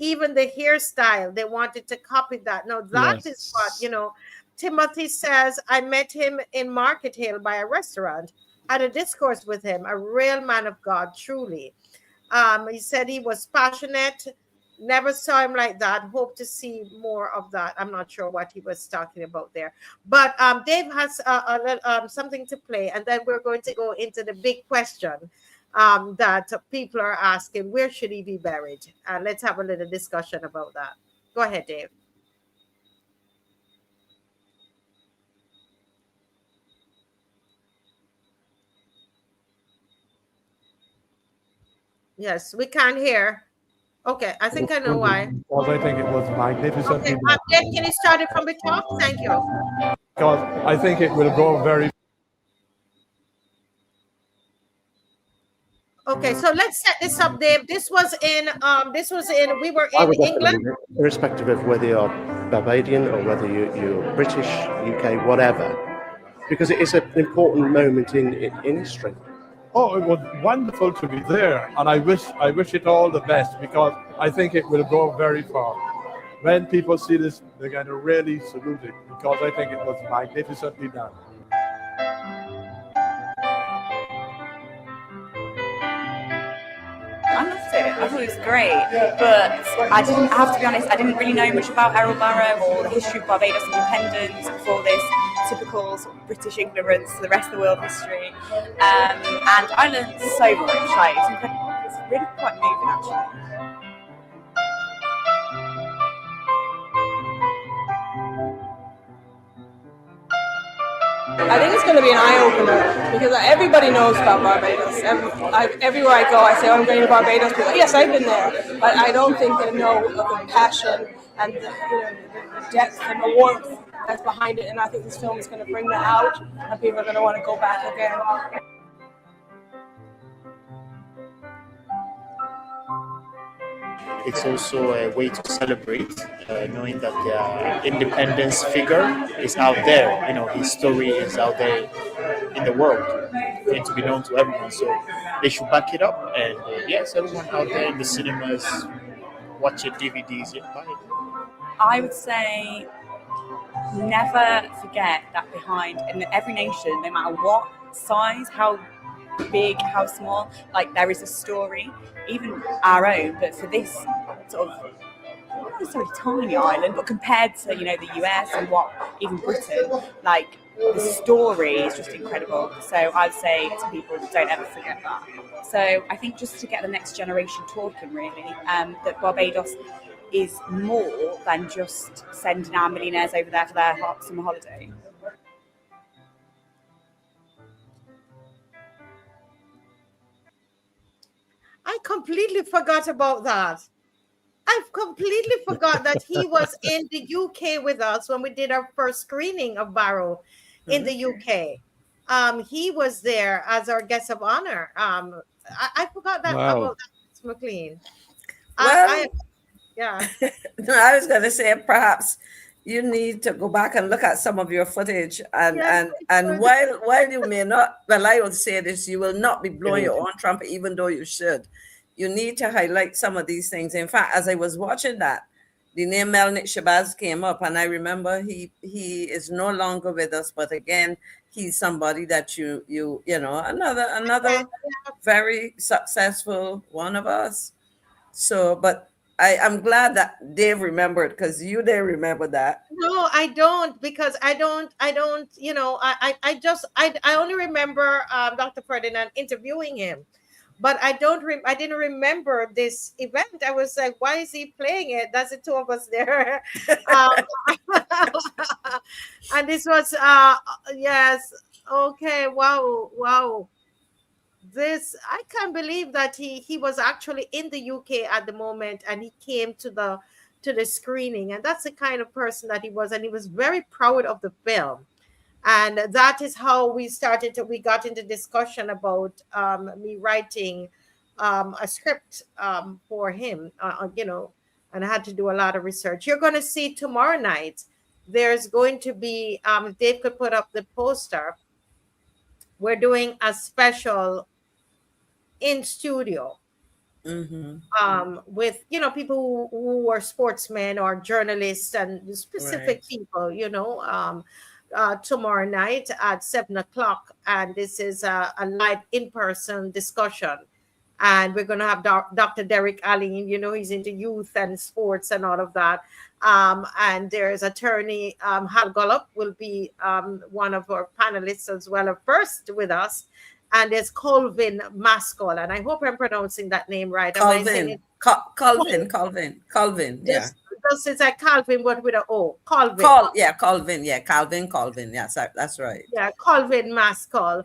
Even the hairstyle, they wanted to copy that. Now that is what, Timothy says, I met him in Market Hill by a restaurant, had a discourse with him, a real man of God, truly. He said he was passionate, never saw him like that, hope to see more of that. I'm not sure what he was talking about there. But Dave has something to play, and then we're going to go into the big question that people are asking, where should he be buried? Let's have a little discussion about that. Go ahead, Dave. Yes, we can't hear. Okay, I think I know why. Because I think it was magnificent. Okay, Dave, can you start it from the top? Thank you. Because I think it will go very. Okay, so let's set this up, Dave. We were in England. Irrespective of whether you're Barbadian or whether you're British, UK, whatever, because it is an important moment in history. Oh, it was wonderful to be there, and I wish it all the best, because I think it will go very far. When people see this, they're going to really salute it, because I think it was magnificently done. I loved it. I thought it was great, but I have to be honest, I didn't really know much about Errol Barrow or the history of Barbados independence before this typical sort of British ignorance to the rest of the world history. And I learned so much. It's really quite moving, actually. I think it's going to be an eye-opener, because everybody knows about Barbados. Everywhere I go, I say, I'm going to Barbados. People, yes, I've been there, but I don't think they know of the passion and the depth and the warmth that's behind it. And I think this film is going to bring that out, and people are going to want to go back again. It's also a way to celebrate, knowing that the independence figure is out there. His story is out there in the world, going to be known to everyone. So they should back it up. And yes, everyone out there in the cinemas, watch it, DVDs, buy it. I would say never forget that behind, in every nation, no matter what size, how big, how small, there is a story, even our own, but for this sort of not necessarily tiny island, but compared to the US and what even Britain, the story is just incredible. So I'd say to people, don't ever forget that. So I think just to get the next generation talking, really, that Barbados is more than just sending our millionaires over there for their summer holiday. I completely forgot about that. I've completely forgot that he was in the UK with us when we did our first screening of Barrow in the UK. He was there as our guest of honor. I forgot that about that, McLean. Well, yeah. I was going to say perhaps, you need to go back and look at some of your footage. And Yes, and while you may not, well, I will say this, you will not be blowing your own trumpet, even though you should. You need to highlight some of these things. In fact, as I was watching that, the name Melnick Shabazz came up, and I remember he is no longer with us, but again, he's somebody that you know, another very successful one of us. So, but I'm glad that Dave remembered, because you didn't remember that. No, I don't, because I don't, you know, I only remember Dr. Ferdinand interviewing him, but I didn't remember this event. I was like, why is he playing it? That's the two of us there. And this was, yes, okay, wow. This, I can't believe that he was actually in the UK at the moment, and he came to the screening, and that's the kind of person that he was, and he was very proud of the film. And that is how we got into discussion about me writing a script for him, you know, and I had to do a lot of research. You're going to see tomorrow night, there's going to be, if Dave could put up the poster, we're doing a special in studio with, you know, people who are sportsmen or journalists and specific people, you know, tomorrow night at 7:00, and this is a live in-person discussion, and we're going to have Dr. Derek Alleyne. You know, he's into youth and sports and all of that, and there's attorney Hal Gollop will be one of our panelists as well, first with us. And there's Colvin Mascoll, and I hope I'm pronouncing that name right. Colvin, yeah. Just it's like Calvin, but with an O. Colvin. Colvin. Yes, that's right. Yeah, Colvin Mascoll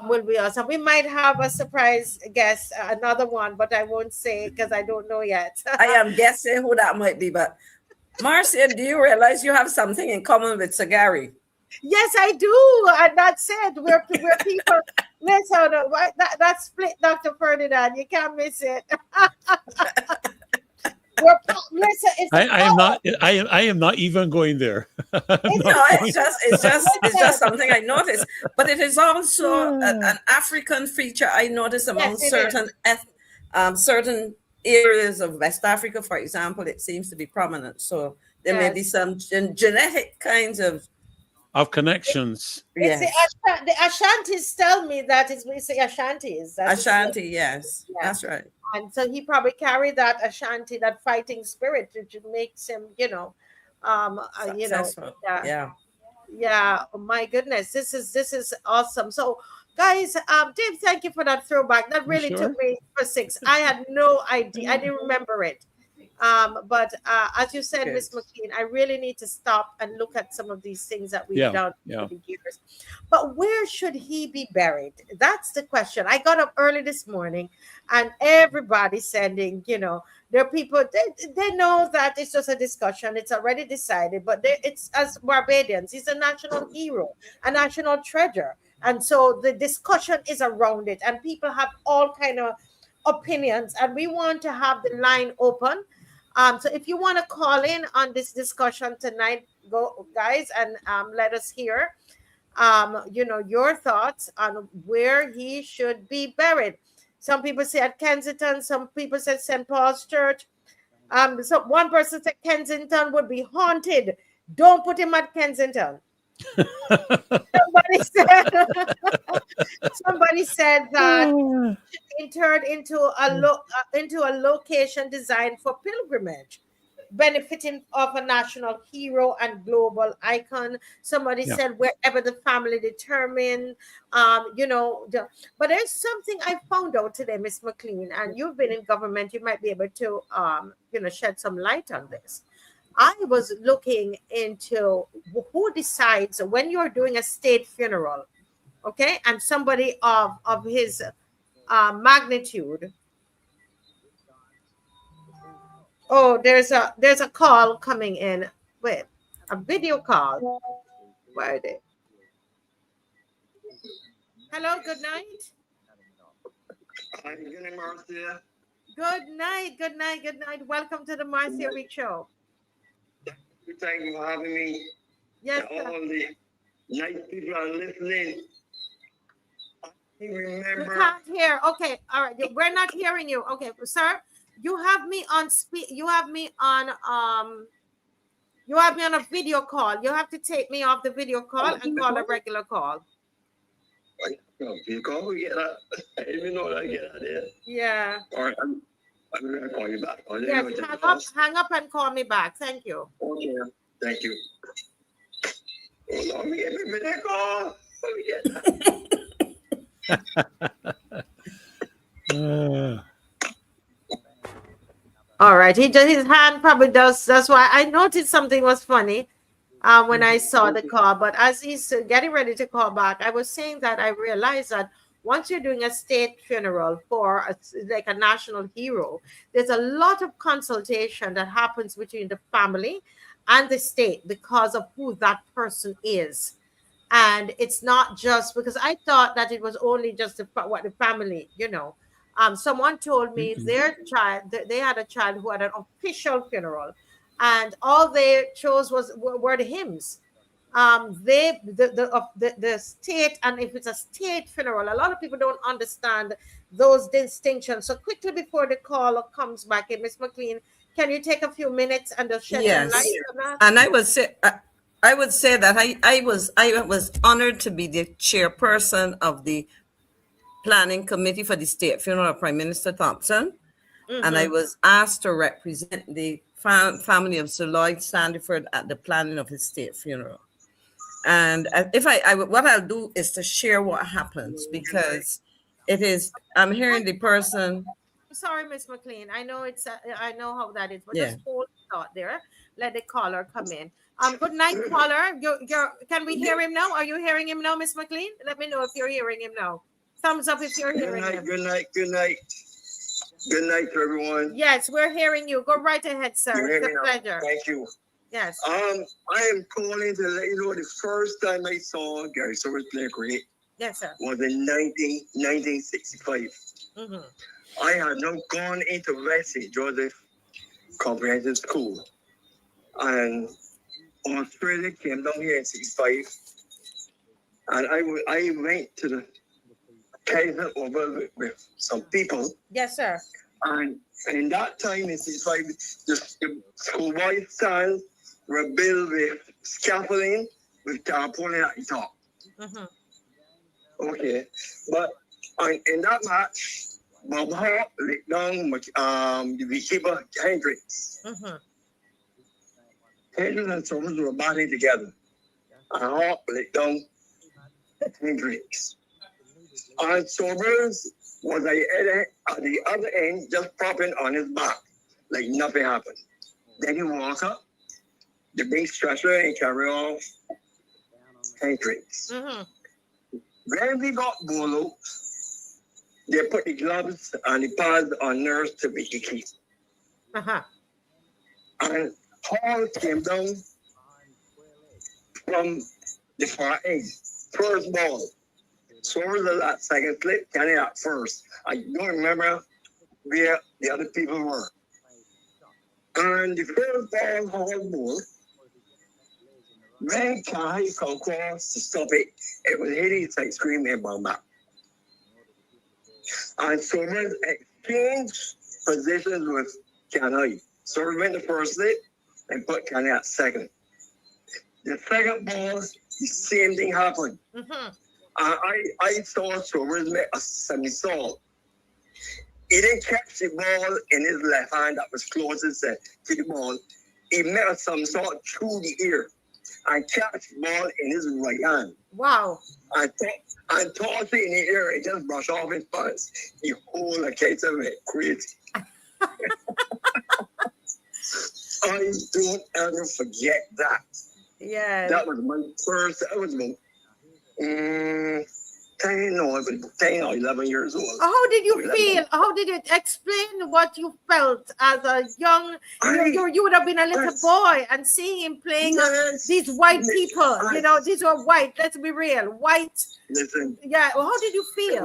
will be awesome. We might have a surprise guest, another one, but I won't say because I don't know yet. I am guessing who that might be, but Marcia, do you realize you have something in common with Sagari? Yes, I do, and that's it. We're people. Listen, that's split, Dr. Ferdinand. You can't miss it. I am not even going there. It's just something I noticed. But it is also an African feature I noticed among certain areas of West Africa, for example. It seems to be prominent. So there may be some genetic kinds of connections. Yes. The Ashantis tell me that it's Ashantis. Ashanti, yes. That's right. And so he probably carried that Ashanti, that fighting spirit, which makes him, you know, successful. Yeah. Oh, my goodness, this is awesome. So, guys, Dave, thank you for that throwback. That really took me for 6. I had no idea. I didn't remember it. But as you said, Miss McLean, I really need to stop and look at some of these things that we've done over the years. But where should he be buried? That's the question. I got up early this morning, and everybody's sending, you know, there are people, they know that it's just a discussion. It's already decided, but it's, as Barbadians, he's a national hero, a national treasure. And so the discussion is around it, and people have all kind of opinions, and we want to have the line open. So if you want to call in on this discussion tonight, go, guys, and let us hear, you know, your thoughts on where he should be buried. Some people say at Kensington. Some people said St. Paul's Church. So one person said Kensington would be haunted. Don't put him at Kensington. Somebody said that interred into a location designed for pilgrimage, benefiting of a national hero and global icon. Somebody said wherever the family determined, you know. But there's something I found out today, Miss McLean, and you've been in government. You might be able to, you know, shed some light on this. I was looking into who decides when you're doing a state funeral, okay, and somebody of his magnitude. Oh, there's a call coming in. Wait, a video call. Where are they? Hello, good night. Good night, Marcia. Good night. Welcome to the Marcia Week Show. Thank you for having me. Yes, and all the nice people are listening. I We remember. can't hear. Okay, all right. We're not hearing you. Okay, sir, you have me on you have me on a video call. You have to take me off the video call and call a regular call. You call, we get that. I didn't even know that I get out there. Yeah. All right, I'm gonna call you back. Yes, hang up and call me back. Thank you. Okay, thank you. Oh, Lord, we get me video call. All right. His hand probably does. That's why I noticed something was funny when I saw the call. But as he's getting ready to call back, I was saying that I realized that once you're doing a state funeral for like a national hero, there's a lot of consultation that happens between the family and the state because of who that person is. And it's not just because I thought that it was only just what the family, someone told me their child, they had a child who had an official funeral, and all they chose were the hymns. The state, and if it's a state funeral, a lot of people don't understand those distinctions. So quickly before the call comes back, Miss McLean, can you take a few minutes and just shed some light on that? And I would say that I was honored to be the chairperson of the planning committee for the state funeral of Prime Minister Thompson, and I was asked to represent the family of Sir Lloyd Sandiford at the planning of his state funeral. And if what I'll do is to share what happens, because I'm hearing the person. I'm sorry, Miss McLean. I know I know how that is, but just hold the thought there. Let the caller come in. Good night, caller. Can we hear him now? Are you hearing him now, Miss McLean? Let me know if you're hearing him now. Thumbs up if you're hearing him. Good night. Good night to everyone. Yes, we're hearing you. Go right ahead, sir. It's a pleasure. Thank you. Yes. I am calling to let you know the first time I saw Gary Sobers play cricket. Yes, sir. Was in 1965. I had now gone into Wesley Joseph Comprehensive School, and Australia came down here in 65, and I went to the Kensington Oval with some people. Yes, sir. And in that time in 65, the schoolboy stands were built with scaffolding with tarpaulin at the top. Okay, but in that match, Bob Hawk let down the wicketkeeper Hendricks. Hendricks and Sobers were batting together, and Hawk let down Hendricks. And Sobers was at the other end, just propping on his back, like nothing happened. Then he walked up, the big stretcher, and carry off Hendricks. When we got Gollop, they put the gloves and the pads on nurse to be the key. And Hall came down from the far end, first ball. Sobers at that second slip, Kenny at first. I don't remember where the other people were. And the first ball, Hall ball, when Kenny come across to stop it, it was hitting his like screaming about back. And Sobers exchanged positions with Kenny. Sobers went the first slip and put Kenny at second. The second ball, the same thing happened. I saw Sobers make a somersault. He didn't catch the ball in his left hand that was closest to the ball. He made a somersault through the ear and catch the ball in his right hand. Wow. And toss it in the air, it just brushed off his pants. The whole case of it, crazy. I don't ever forget that. Yeah. That was my first, that was my 10 or 11 years old. How did you feel? How did you explain what you felt as a young, you would have been a little boy and seeing him playing these white people, these were white, let's be real, white. Listen. Yeah, well, how did you feel?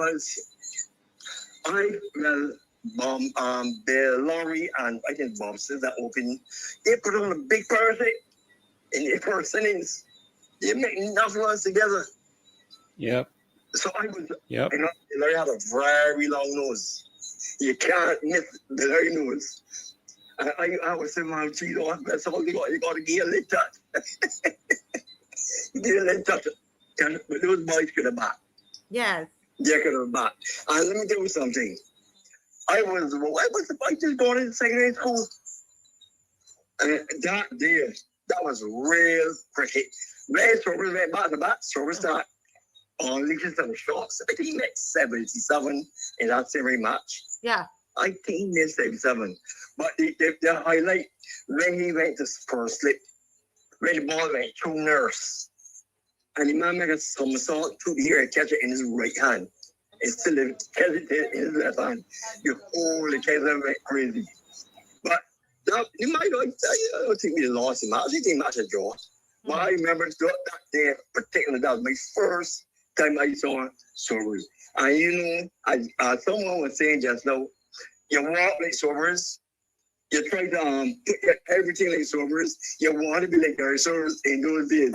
Bill Laurie and I think Bob says that opening, they put on a big party in the first innings. You make enough runs together. Yep. So I was, Yep. you know, Larry had a very long nose. You can't miss the Larry nose. I was saying, man, you know, that's all you got to get a little touch. Get a little touch. But those boys could have back. Yes. They could have back. And let me tell you something. I just going into secondary school. And that day, that was real cricket. When Sobers went back to back, Sobers start on leases and shots. I think he made 77 in that series match. Yeah. I think he made 77. But the highlight, when he went to first slip, when the ball went through nurse, and the man made a somersault through the air and catch it in his right hand. Instead of catching it in his left hand. The whole the went crazy. But that, you might not, I don't think we lost the match. I think the match a draw. But I remember that day, particularly, that was my first time I saw Sobers. And you know, as someone was saying just now, you walk like Sobers, you try to put everything like Sobers, you want to be like Gary Sobers in those days.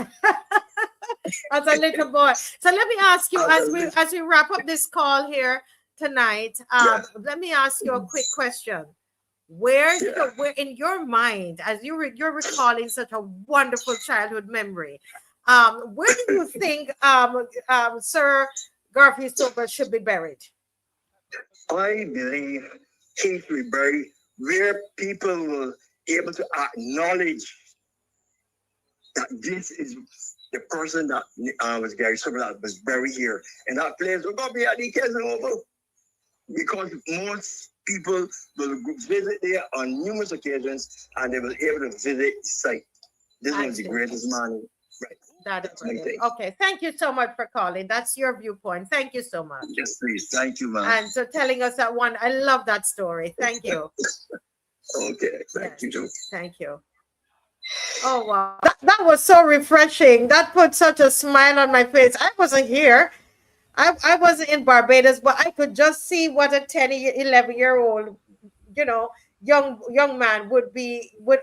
As a little boy. So let me ask you, as we wrap up this call here tonight, let me ask you a quick question. Where in your mind, as you're recalling such a wonderful childhood memory, where do you think Sir Garfield Sobers should be buried? I believe he should be buried where people will be able to acknowledge that this is the person that was Gary Sobers that was buried here. And that place will go be at the Kensington Oval. Because most people will visit there on numerous occasions and they will be able to visit the site. This was the greatest man. Right. That's brilliant. Okay, thank you so much for calling. That's your viewpoint. Thank you so much. Yes, please. Thank you, ma'am. And so telling us that one. I love that story. Thank you. Okay, thank you too. Thank you. Oh, wow. That was so refreshing. That put such a smile on my face. I wasn't here. I wasn't in Barbados, but I could just see what a 10, 11-year-old, you know, young man would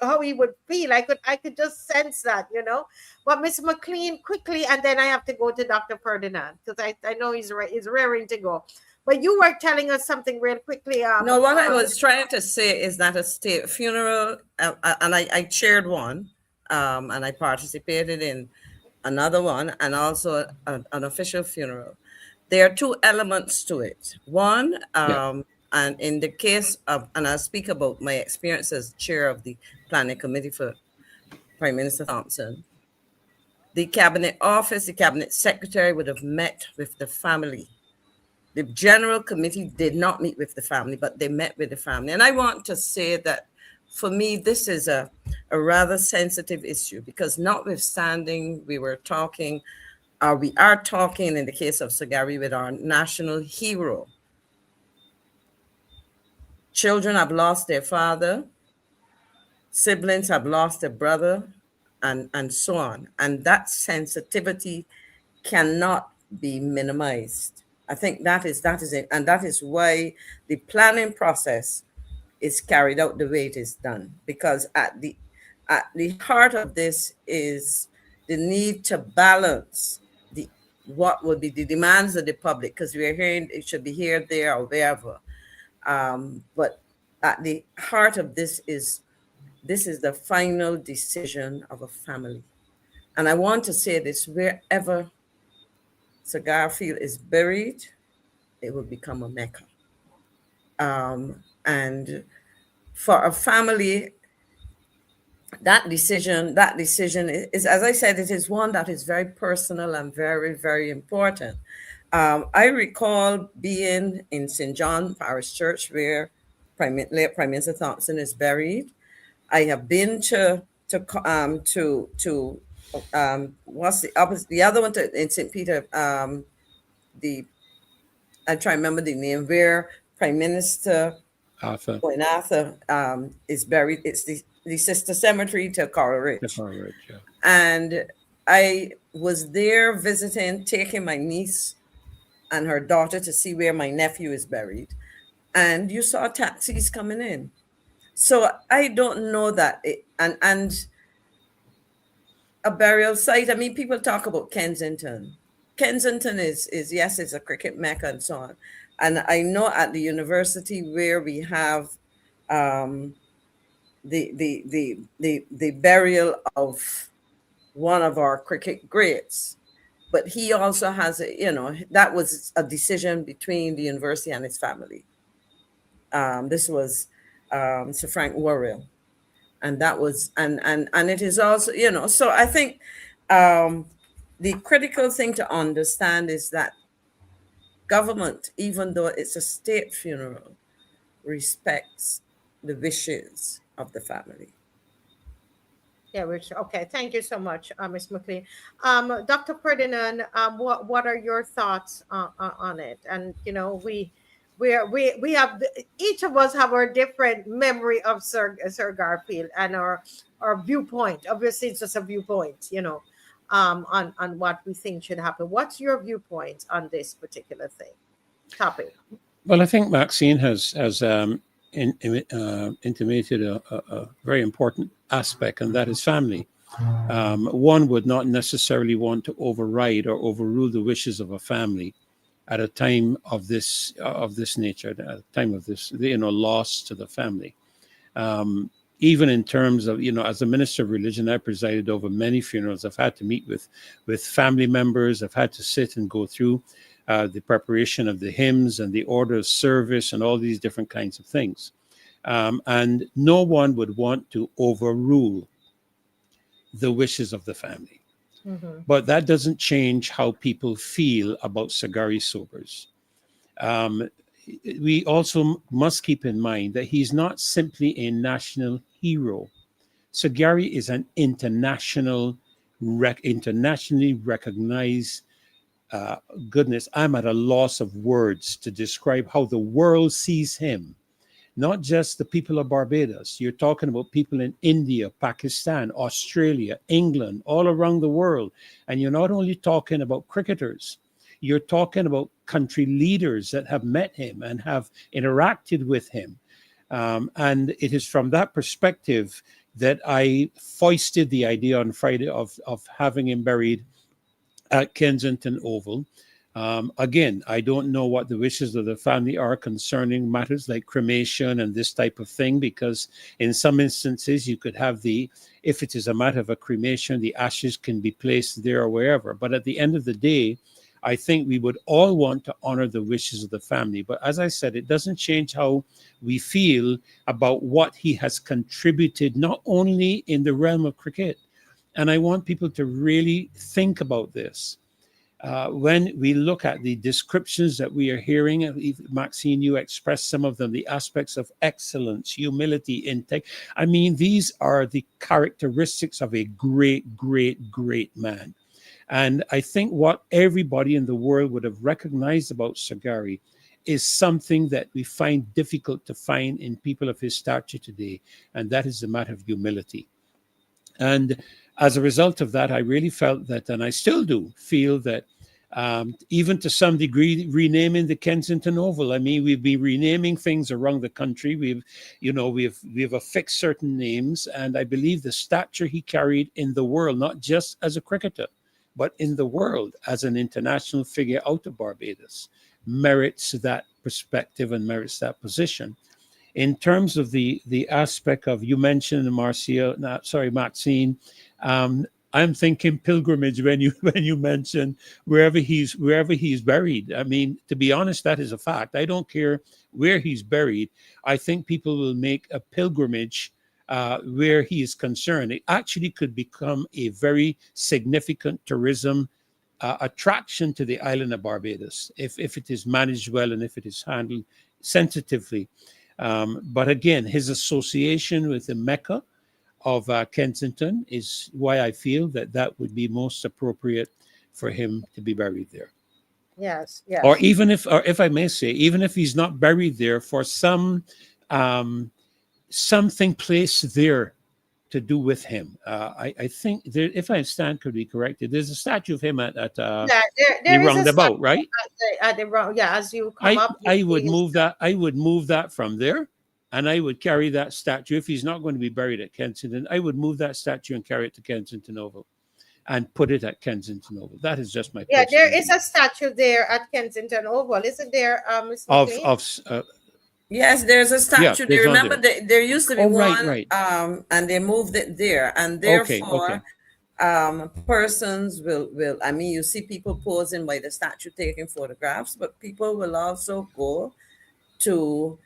how he would feel. I could just sense that, you know. But Miss McLean, quickly, and then I have to go to Dr. Ferdinand because I know he's raring to go. But you were telling us something real quickly. No, what I was trying to say is that a state funeral, and I chaired one, and I participated in another one, and also an official funeral. There are two elements to it. One, and in the case of, and I'll speak about my experience as chair of the planning committee for Prime Minister Thompson, the cabinet office, the cabinet secretary would have met with the family. The general committee did not meet with the family, but they met with the family. And I want to say that for me, this is a rather sensitive issue because notwithstanding we are talking in the case of Sir Gary with our national hero. Children have lost their father, siblings have lost their brother, and so on. And that sensitivity cannot be minimized. I think that is it. And that is why the planning process is carried out the way it is done. Because at the heart of this is the need to balance what would be the demands of the public, because we are hearing it should be here, there, or wherever. But at the heart of this is the final decision of a family. And I want to say this, wherever Sir Garfield is buried, it will become a Mecca. And for a family, that decision is, as I said, it is one that is very personal and very, very important. I recall being in St. John Parish Church where late Prime Minister Thompson is buried. I have been to what's the opposite? The other one in St. Peter. I try to remember the name where Prime Minister Arthur is buried. It's the sister cemetery to Coral Ridge. Yeah. And I was there visiting, taking my niece and her daughter to see where my nephew is buried. And you saw taxis coming in. So I don't know that. And a burial site. I mean, people talk about Kensington. Kensington is yes, it's a cricket mecca and so on. And I know at the university where we have the burial of one of our cricket greats, but he also has that was a decision between the university and his family. This was Sir Frank Worrell, and that was and it is also so I think the critical thing to understand is that government, even though it's a state funeral, respects the wishes of the family. Yeah, Rich. Okay, thank you so much, Ms. McLean. Dr. Ferdinand, what are your thoughts on it? And we have each of us have our different memory of Sir Garfield and our viewpoint. Obviously, it's just a viewpoint, on what we think should happen. What's your viewpoint on this particular topic? Well, I think Maxine has intimated a very important aspect, and that is family. One would not necessarily want to override or overrule the wishes of a family at a time of this nature, at a time of this loss to the family. Even in terms of, as a minister of religion, I presided over many funerals. I've had to meet with family members. I've had to sit and go through the preparation of the hymns and the order of service and all these different kinds of things. And no one would want to overrule the wishes of the family. Mm-hmm. But that doesn't change how people feel about Sir Gary Sobers. We also must keep in mind that he's not simply a national hero. Sir Gary is an internationally recognized goodness. I'm at a loss of words to describe how the world sees him. Not just the people of Barbados. You're talking about people in India, Pakistan, Australia, England, all around the world. And you're not only talking about cricketers. You're talking about country leaders that have met him and have interacted with him. And it is from that perspective that I foisted the idea on Friday of having him buried at Kensington Oval. Again, I don't know what the wishes of the family are concerning matters like cremation and this type of thing, because in some instances you could have if it is a matter of a cremation, the ashes can be placed there or wherever. But at the end of the day, I think we would all want to honor the wishes of the family. But as I said, it doesn't change how we feel about what he has contributed, not only in the realm of cricket. And I want people to really think about this. When we look at the descriptions that we are hearing, Maxine, you expressed some of them, the aspects of excellence, humility, intake. I mean, these are the characteristics of a great, great, great man. And I think what everybody in the world would have recognized about Sir Gary is something that we find difficult to find in people of his stature today, and that is the matter of humility. And as a result of that, I really felt that, and I still do feel that, even to some degree, renaming the Kensington Oval. I mean, we've been renaming things around the country. We've affixed certain names, and I believe the stature he carried in the world, not just as a cricketer, but in the world as an international figure out of Barbados, merits that perspective and merits that position. In terms of the aspect of, you mentioned Maxine, I'm thinking pilgrimage when you mention wherever he's buried. I mean, to be honest, that is a fact. I don't care where he's buried. I think people will make a pilgrimage where he is concerned. It actually could become a very significant tourism attraction to the island of Barbados if it is managed well and if it is handled sensitively. But again, his association with the Mecca of Kensington is why I feel that would be most appropriate for him to be buried there. Yes. Or if I may say, even if he's not buried there, for something placed there to do with him. I think there, if I stand could be corrected, there's a statue of him at the roundabout, right? At the as you come up. I would move that from there. And I would carry that statue, if he's not going to be buried at Kensington, I would move that statue and carry it to Kensington Oval. and put it at Kensington Oval. That is just my Yeah, personal there is view. a statue there at Kensington Oval, isn't there, Ms. of McLean? Yes, there's a statue. Do there's you one remember there used to be Oh, one, right. and they moved it there, and Okay, therefore, persons will. I mean, you see people posing by the statue taking photographs, but people will also go to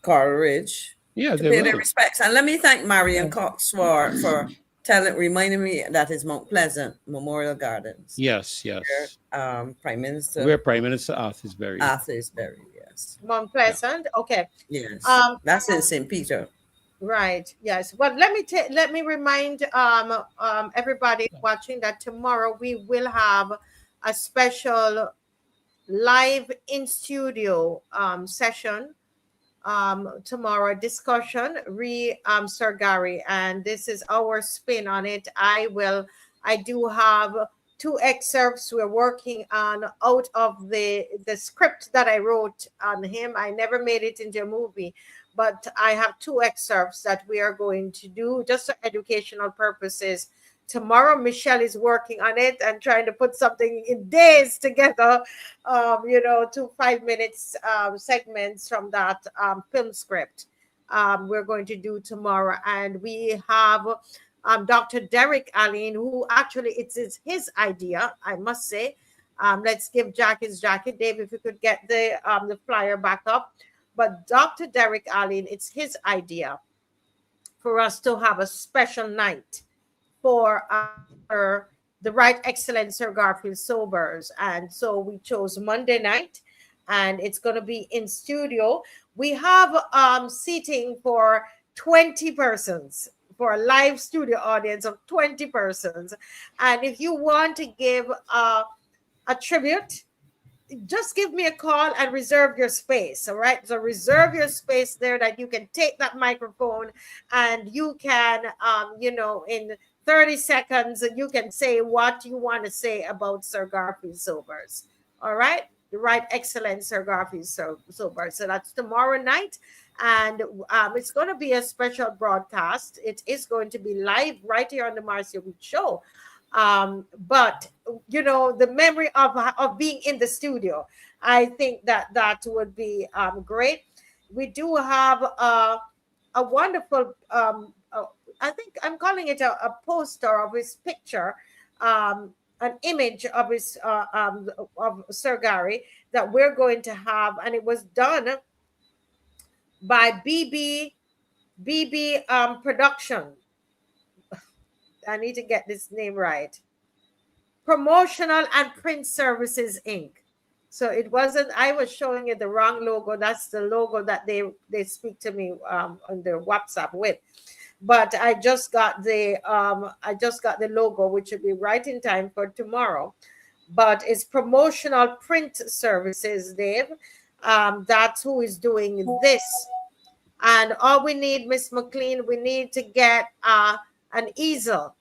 Coral Ridge Yeah, to they pay their will. respects. And let me thank Marion Cox for reminding me that is Mount Pleasant Memorial Gardens. Yes. Where, Prime Minister. Where Prime Minister Arthur is buried. Arthur is buried. Yes. Mount Pleasant. Okay. Yes. That's in St. Peter. Right. Yes. Well, let me remind everybody watching that tomorrow we will have a special live in session tomorrow, discussion Sir Gary, and this is our spin on it. I do have 2 excerpts we're working on out of the script that I wrote on him. I never made it into a movie, but I have 2 excerpts that we are going to do just for educational purposes. Tomorrow, Michelle is working on it and trying to put something in days together, 2 5-minute segments from that film script we're going to do tomorrow. And we have Dr. Derek Alleyne, who actually it's his idea, I must say. Let's give Jack his jacket. Dave, if you could get the flyer back up. But Dr. Derek Alleyne, it's his idea for us to have a special night for the Right Excellent Sir Garfield Sobers. And so we chose Monday night, and it's going to be in studio. We have seating for 20 persons, for a live studio audience of 20 persons. And if you want to give a tribute, just give me a call and reserve your space. All right. So reserve your space there that you can take that microphone and you can, in 30 seconds, you can say what you want to say about Sir Garfield Sobers. All right. The Right Excellent Sir Garfield Sobers. So that's tomorrow night. And it's going to be a special broadcast. It is going to be live right here on the Marcia Week Show. But the memory of being in the studio, I think that would be great. We do have a wonderful I think I'm calling it a poster of his picture, an image of his of Sir Gary that we're going to have, and it was done by BB Production. I need to get this name right. Promotional and Print Services Inc. So it wasn't, I was showing you the wrong logo. That's the logo that they speak to me on their WhatsApp with. But I just got the logo, which will be right in time for tomorrow. But it's Promotional Print Services, Dave. That's who is doing this. And all we need, Miss McLean, we need to get an easel,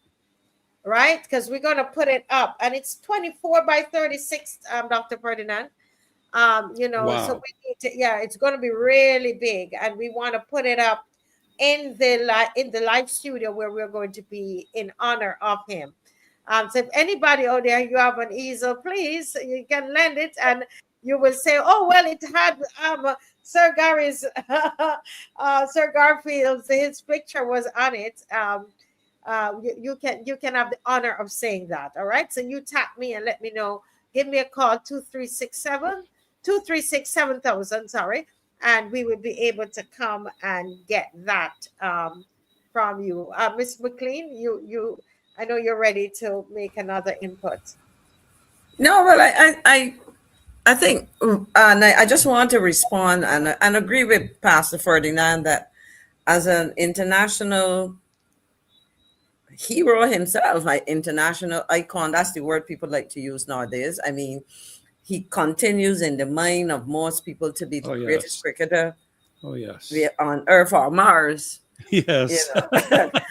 right? Because we're going to put it up. And it's 24 by 36, Dr. Ferdinand. Wow. So we need to, it's going to be really big. And we want to put it up in the live studio where we're going to be in honor of him. So if anybody out there, you have an easel, please, you can lend it, and you will say, oh, well, it had Sir Gary's, Sir Garfield's, his picture was on it. You can have the honor of saying that. All right. So you tap me and let me know. Give me a call, 236-7000, sorry. And we will be able to come and get that from you. Ms. McLean, I know you're ready to make another input. No, well, I think, and I just want to respond and agree with Pastor Ferdinand that as an international hero himself, like international icon, that's the word people like to use nowadays. I mean, he continues in the mind of most people to be the greatest cricketer on Earth or Mars. Yes. But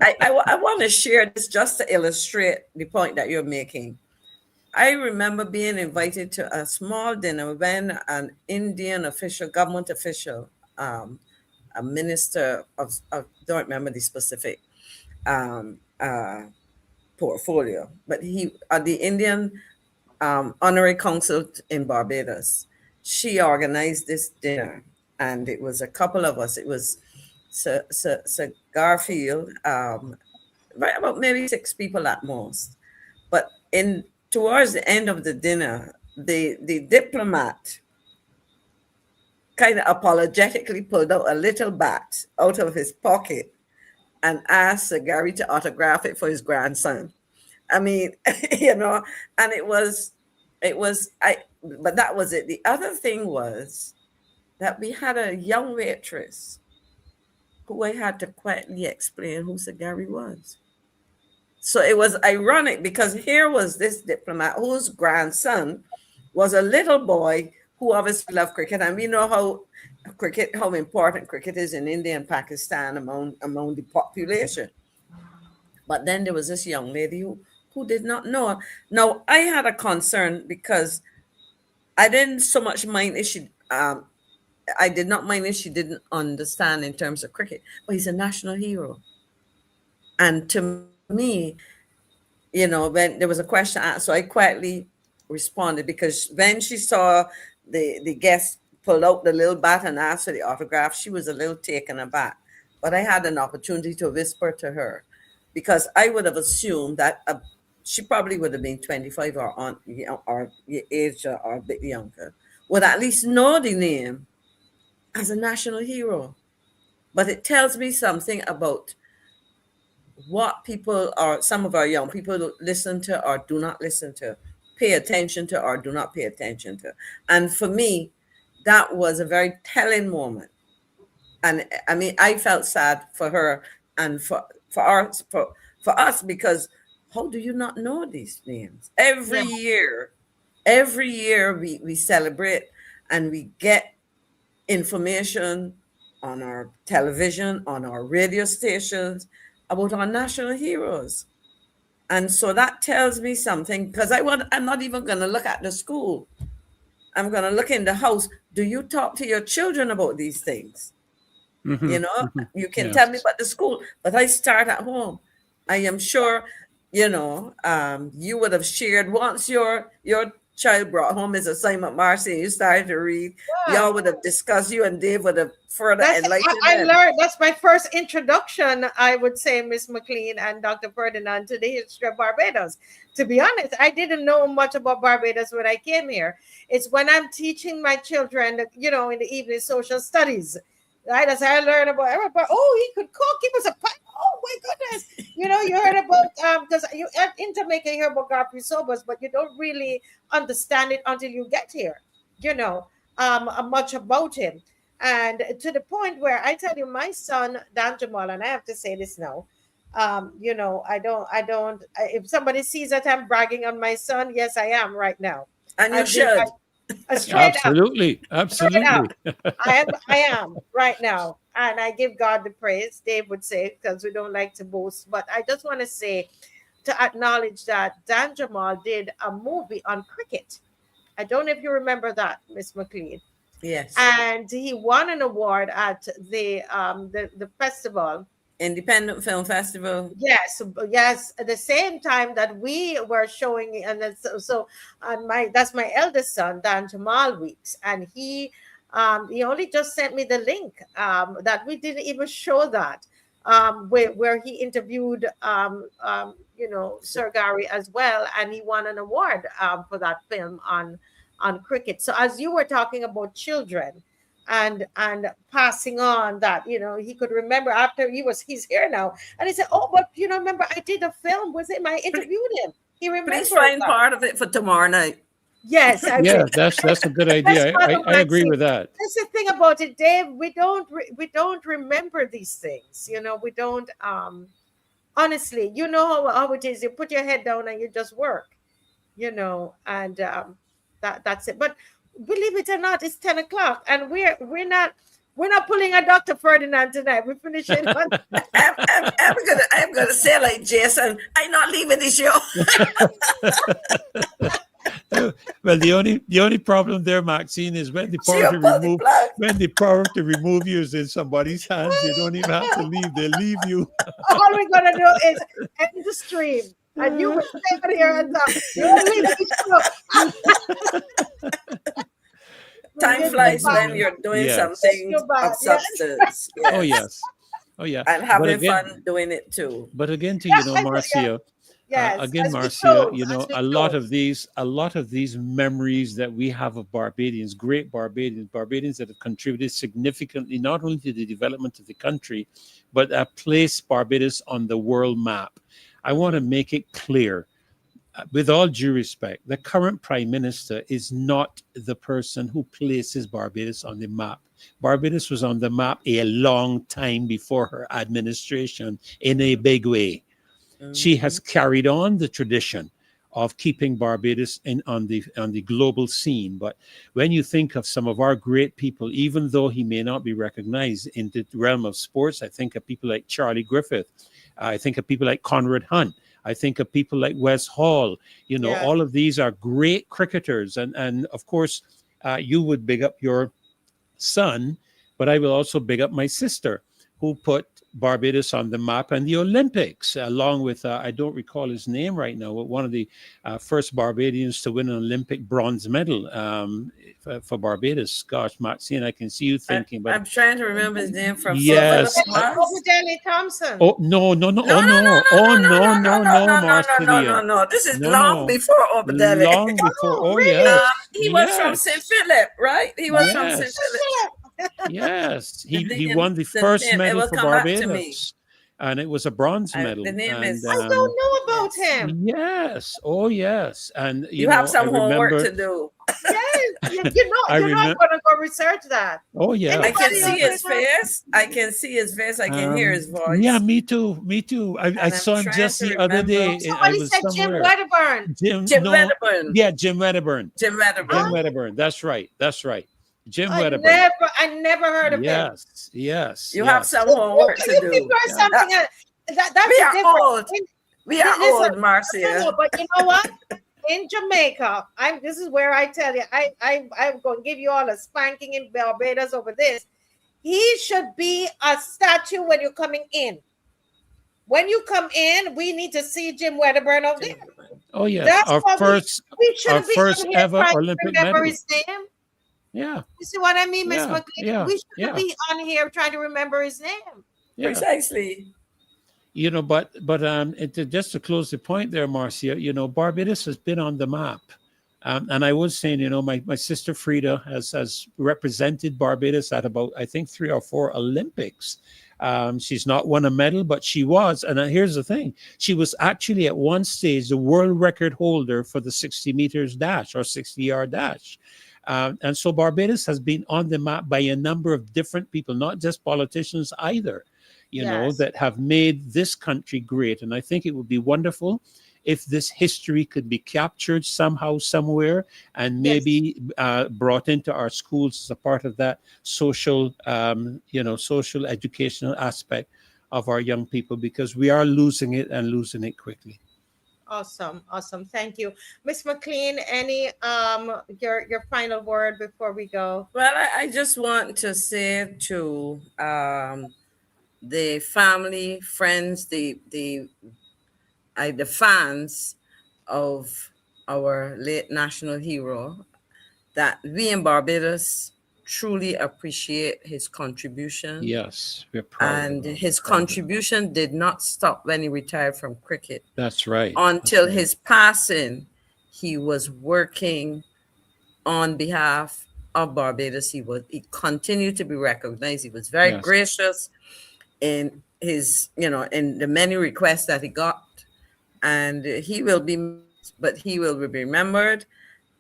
I want to share this just to illustrate the point that you're making. I remember being invited to a small dinner when an Indian official, government official, a minister of don't remember the specific, um, uh, portfolio, but he the Indian Honorary Consul in Barbados. She organized this dinner, and it was a couple of us. It was Sir Garfield, right about maybe 6 people at most. But towards the end of the dinner, the diplomat kind of apologetically pulled out a little bat out of his pocket and asked Sir Gary to autograph it for his grandson. I mean, and but that was it. The other thing was that we had a young waitress who I had to quietly explain who Sir Gary was. So it was ironic because here was this diplomat whose grandson was a little boy who obviously loved cricket. And we know how important cricket is in India and Pakistan among the population. But then there was this young lady who did not know. Now, I had a concern because I didn't so much mind if I did not mind if she didn't understand in terms of cricket, but he's a national hero. And to me, when there was a question asked, so I quietly responded, because when she saw the guest pull out the little bat and asked for the autograph, she was a little taken aback. But I had an opportunity to whisper to her, because I would have assumed that she probably would have been 25 or age or a bit younger, would at least know the name as a national hero. But it tells me something about what some of our young people listen to or do not listen to, pay attention to or do not pay attention to. And for me, that was a very telling moment. And I mean, I felt sad for her and for us, because how do you not know these names? Every year we celebrate and we get information on our television, on our radio stations about our national heroes. And so that tells me something, because I'm not even going to look at the school. I'm going to look in the house. Do you talk to your children about these things? Mm-hmm. You can tell me about the school, but I start at home. I am sure, you would have shared once your child brought home his assignment, Marcia, and you started to read. Y'all would have discussed, you and Dave would have further enlightened. I learned, that's my first introduction, I would say, Miss McLean and Dr. Ferdinand, to the history of Barbados. To be honest, I didn't know much about Barbados when I came here. It's when I'm teaching my children, in the evening, social studies. Right, as I learned about everybody. Oh, he could cook. He was a pie. Oh my goodness! You heard about because you in Jamaica you hear about Garfield SOBERS, but you don't really understand it until you get here. Much about him, and to the point where I tell you, my son Dan Jamal, and I have to say this now. I don't. If somebody sees that I'm bragging on my son, yes, I am right now. And you should. Absolutely. I am right now, and I give God the praise. Dave would say, because we don't like to boast, but I just want to say, to acknowledge that Dan Jamal did a movie on cricket. I don't know if you remember that, Miss McLean. Yes. And he won an award at the festival. Independent Film Festival. Yes. At the same time that we were showing, and that's my eldest son, Dan Jamal Weeks, and he only just sent me the link that we didn't even show that where he interviewed Sir Gary as well, and he won an award for that film on cricket. So as you were talking about children and passing on that, he could remember after he's here now, and he said, oh, but remember I did a film with him, I interviewed him. He remembers. Please find part of it for tomorrow night. Yes, that's a good idea. I agree with that. That's the thing about it, Dave. We don't remember these things. We don't. Honestly, how it is. You put your head down and you just work. And that's it. But believe it or not, it's 10 o'clock, and we're not pulling a Dr. Ferdinand tonight. We're finishing on. I'm gonna say like Jason, I'm not leaving this show. Well, the only problem there, Maxine, is when the power to remove you is in somebody's hands. You don't even have to leave; they leave you. All we're gonna do is end the stream, and you will stay over here and talk. You will leave Time flies when you're doing something of substance. Oh yes. Oh yeah. And having fun doing it too. But again, to Marcia. Again, Marcia, a lot of these memories that we have of Barbadians, great Barbadians that have contributed significantly not only to the development of the country, but placed Barbados on the world map. I want to make it clear, with all due respect, the current Prime Minister is not the person who places Barbados on the map. Barbados was on the map a long time before her administration in a big way. She has carried on the tradition of keeping Barbados on the global scene. But when you think of some of our great people, even though he may not be recognized in the realm of sports, I think of people like Charlie Griffith. I think of people like Conrad Hunt. I think of people like Wes Hall. All of these are great cricketers. And of course, you would big up your son, but I will also big up my sister, who put Barbados on the map and the Olympics, along with, I don't recall his name right now, but one of the first Barbadians to win an Olympic bronze medal for Barbados. Gosh, Maxine, I can see you thinking. But I'm trying to remember his name from yes. Obadele Thompson. Oh, no, Marcia. No. This is long before Obadele. Long before, really? yes. He was from St. Philip, right? He was from St. Philip. Yes, he won the first medal for Barbados, and it was a bronze medal. The name is. I don't know about him. Yes, oh yes, and you have some homework to do. Yes, you're not going to go research that. Oh yeah, I can see his face. I can see his face. I can hear his voice. Yeah, me too. I saw him just the other day. Somebody said Jim Wedderburn. Jim Wedderburn. Yeah, Jim Wedderburn. Jim Wedderburn. That's right. Jim Wedderburn. I never heard of him. Yes. You have some homework to do. We are old, Marcia. But you know what? In Jamaica, this is where I tell you, I'm going to give you all a spanking in Barbados over this. He should be a statue when you're coming in. When you come in, we need to see Jim Wedderburn over there. Oh yeah, our first ever Olympic medal. His name. Yeah. You see what I mean, Miss McLean? Yeah, we should be on here trying to remember his name. Yeah. Precisely. But just to close the point there, Marcia, Barbados has been on the map. And I was saying, my sister Frida has represented Barbados at about, I think, 3 or 4 Olympics. She's not won a medal, but she was. And here's the thing. She was actually at one stage the world record holder for the 60 meters dash or 60-yard dash. And so Barbados has been on the map by a number of different people, not just politicians either, that have made this country great. And I think it would be wonderful if this history could be captured somehow, somewhere, and maybe brought into our schools as a part of that social educational aspect of our young people, because we are losing it and losing it quickly. Awesome. Thank you. Miss McLean, any your final word before we go? Well, I just want to say to the family, friends, the fans of our late national hero, that we in Barbados truly appreciate his contribution. Yes, we're proud. And his contribution did not stop when he retired from cricket. That's right. Until his passing, he was working on behalf of Barbados. He continued to be recognized. He was very gracious in his, in the many requests that he got. And he will be remembered.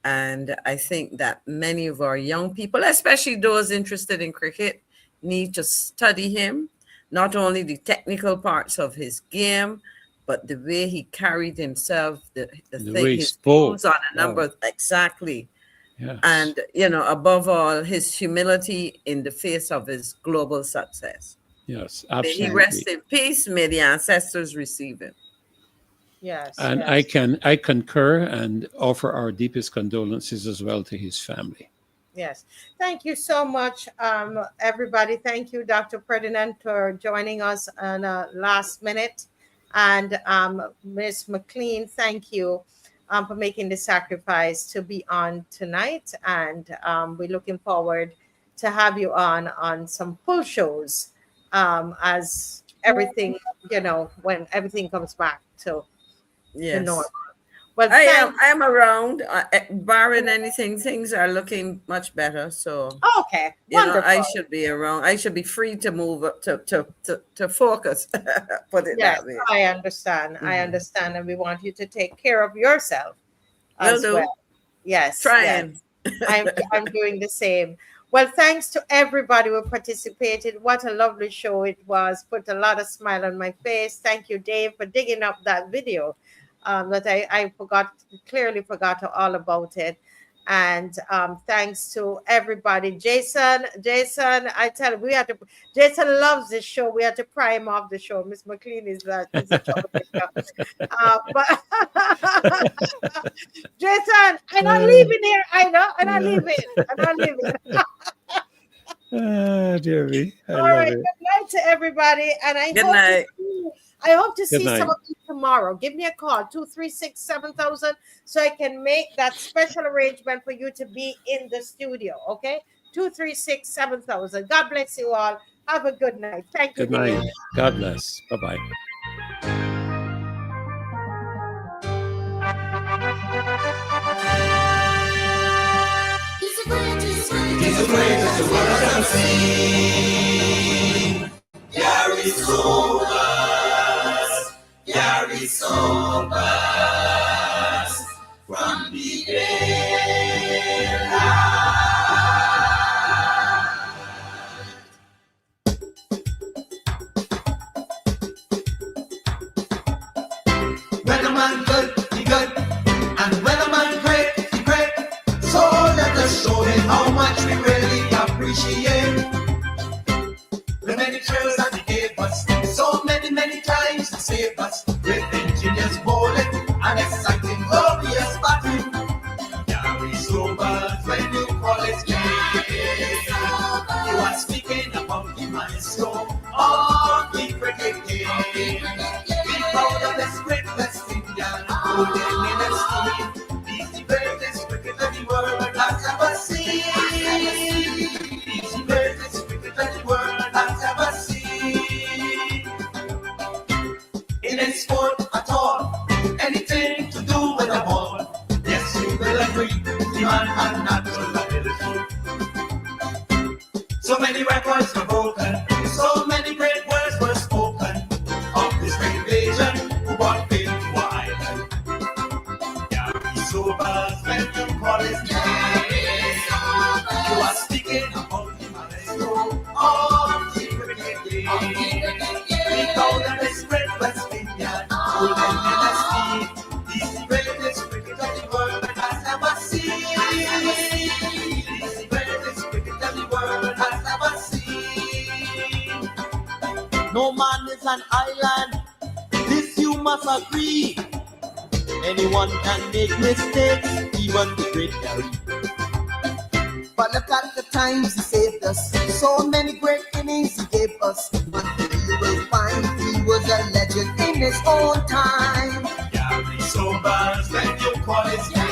And I think that many of our young people, especially those interested in cricket, need to study him, not only the technical parts of his game, but the way he carried himself, the thing, his moves on a number of, exactly. Yes. And, above all, his humility in the face of his global success. Yes, absolutely. May he rest in peace. May the ancestors receive him. Yes. And yes. I concur and offer our deepest condolences as well to his family. Yes. Thank you so much, everybody. Thank you, Dr. Ferdinand, for joining us on last minute. And Ms. McLean, thank you for making the sacrifice to be on tonight. And we're looking forward to have you on some full shows as everything, when everything comes back to the norm. Yes. Well, I am around. Barring anything, things are looking much better. So okay, I wonderful. should be around. I should be free to move up to focus. Put it Yes, that way. I understand. I understand, and we want you to take care of yourself Will as do. well. Yes, Trying. yes. I'm doing the same. Well, thanks to everybody who participated. What a lovely show it was. Put a lot of smile on my face. Thank you, Dave, for digging up that video that I clearly forgot all about it. And thanks to everybody. Jason, I tell you, Jason loves this show. We had to pry him off the show. Miss McLean is a troublemaker. But Jason, I'm not leaving here. I know, I'm not leaving. Dear me. All right. Good night to everybody. And I hope to see some of you tomorrow. Give me a call, 236-7000, so I can make that special arrangement for you to be in the studio. Okay? 236-7000. God bless you all. Have a good night. Thank you. Good night. God bless. Bye-bye. He's the greatest the world has seen. Gary Sobers, from the era. When a man good, he good, and when a man great, he great. So let us show him how much we really appreciate the many trails that he gave us. So many times he saved us with ingenious bowling and exciting glorious batting. Gary Sobers, when you call his name, you are speaking about the Mascoll of the cricket game. Be proud of this great West Indian, golden in his team. He's the greatest cricketer the world has ever seen. He's the greatest cricketer the world has ever seen. In any sport at all, anything to do with a ball, yes, you will agree, the man had natural ability. So many records were broken, so many great words were spoken of this great Asian who brought fame to our island. Gary Sobers, when you call his name, you are speaking about the Mascoll of the cricket game. Be proud of this great West Indian, golden in his team. He's the greatest cricketer the world has ever seen. He's the greatest cricketer the world has ever seen. No man is an island, this you must agree. Anyone can make mistakes, even the great Gary. But look at the times he saved us. So many great innings he gave us. But you will find he was a legend in his own time. Gary Sobers, when you call his name,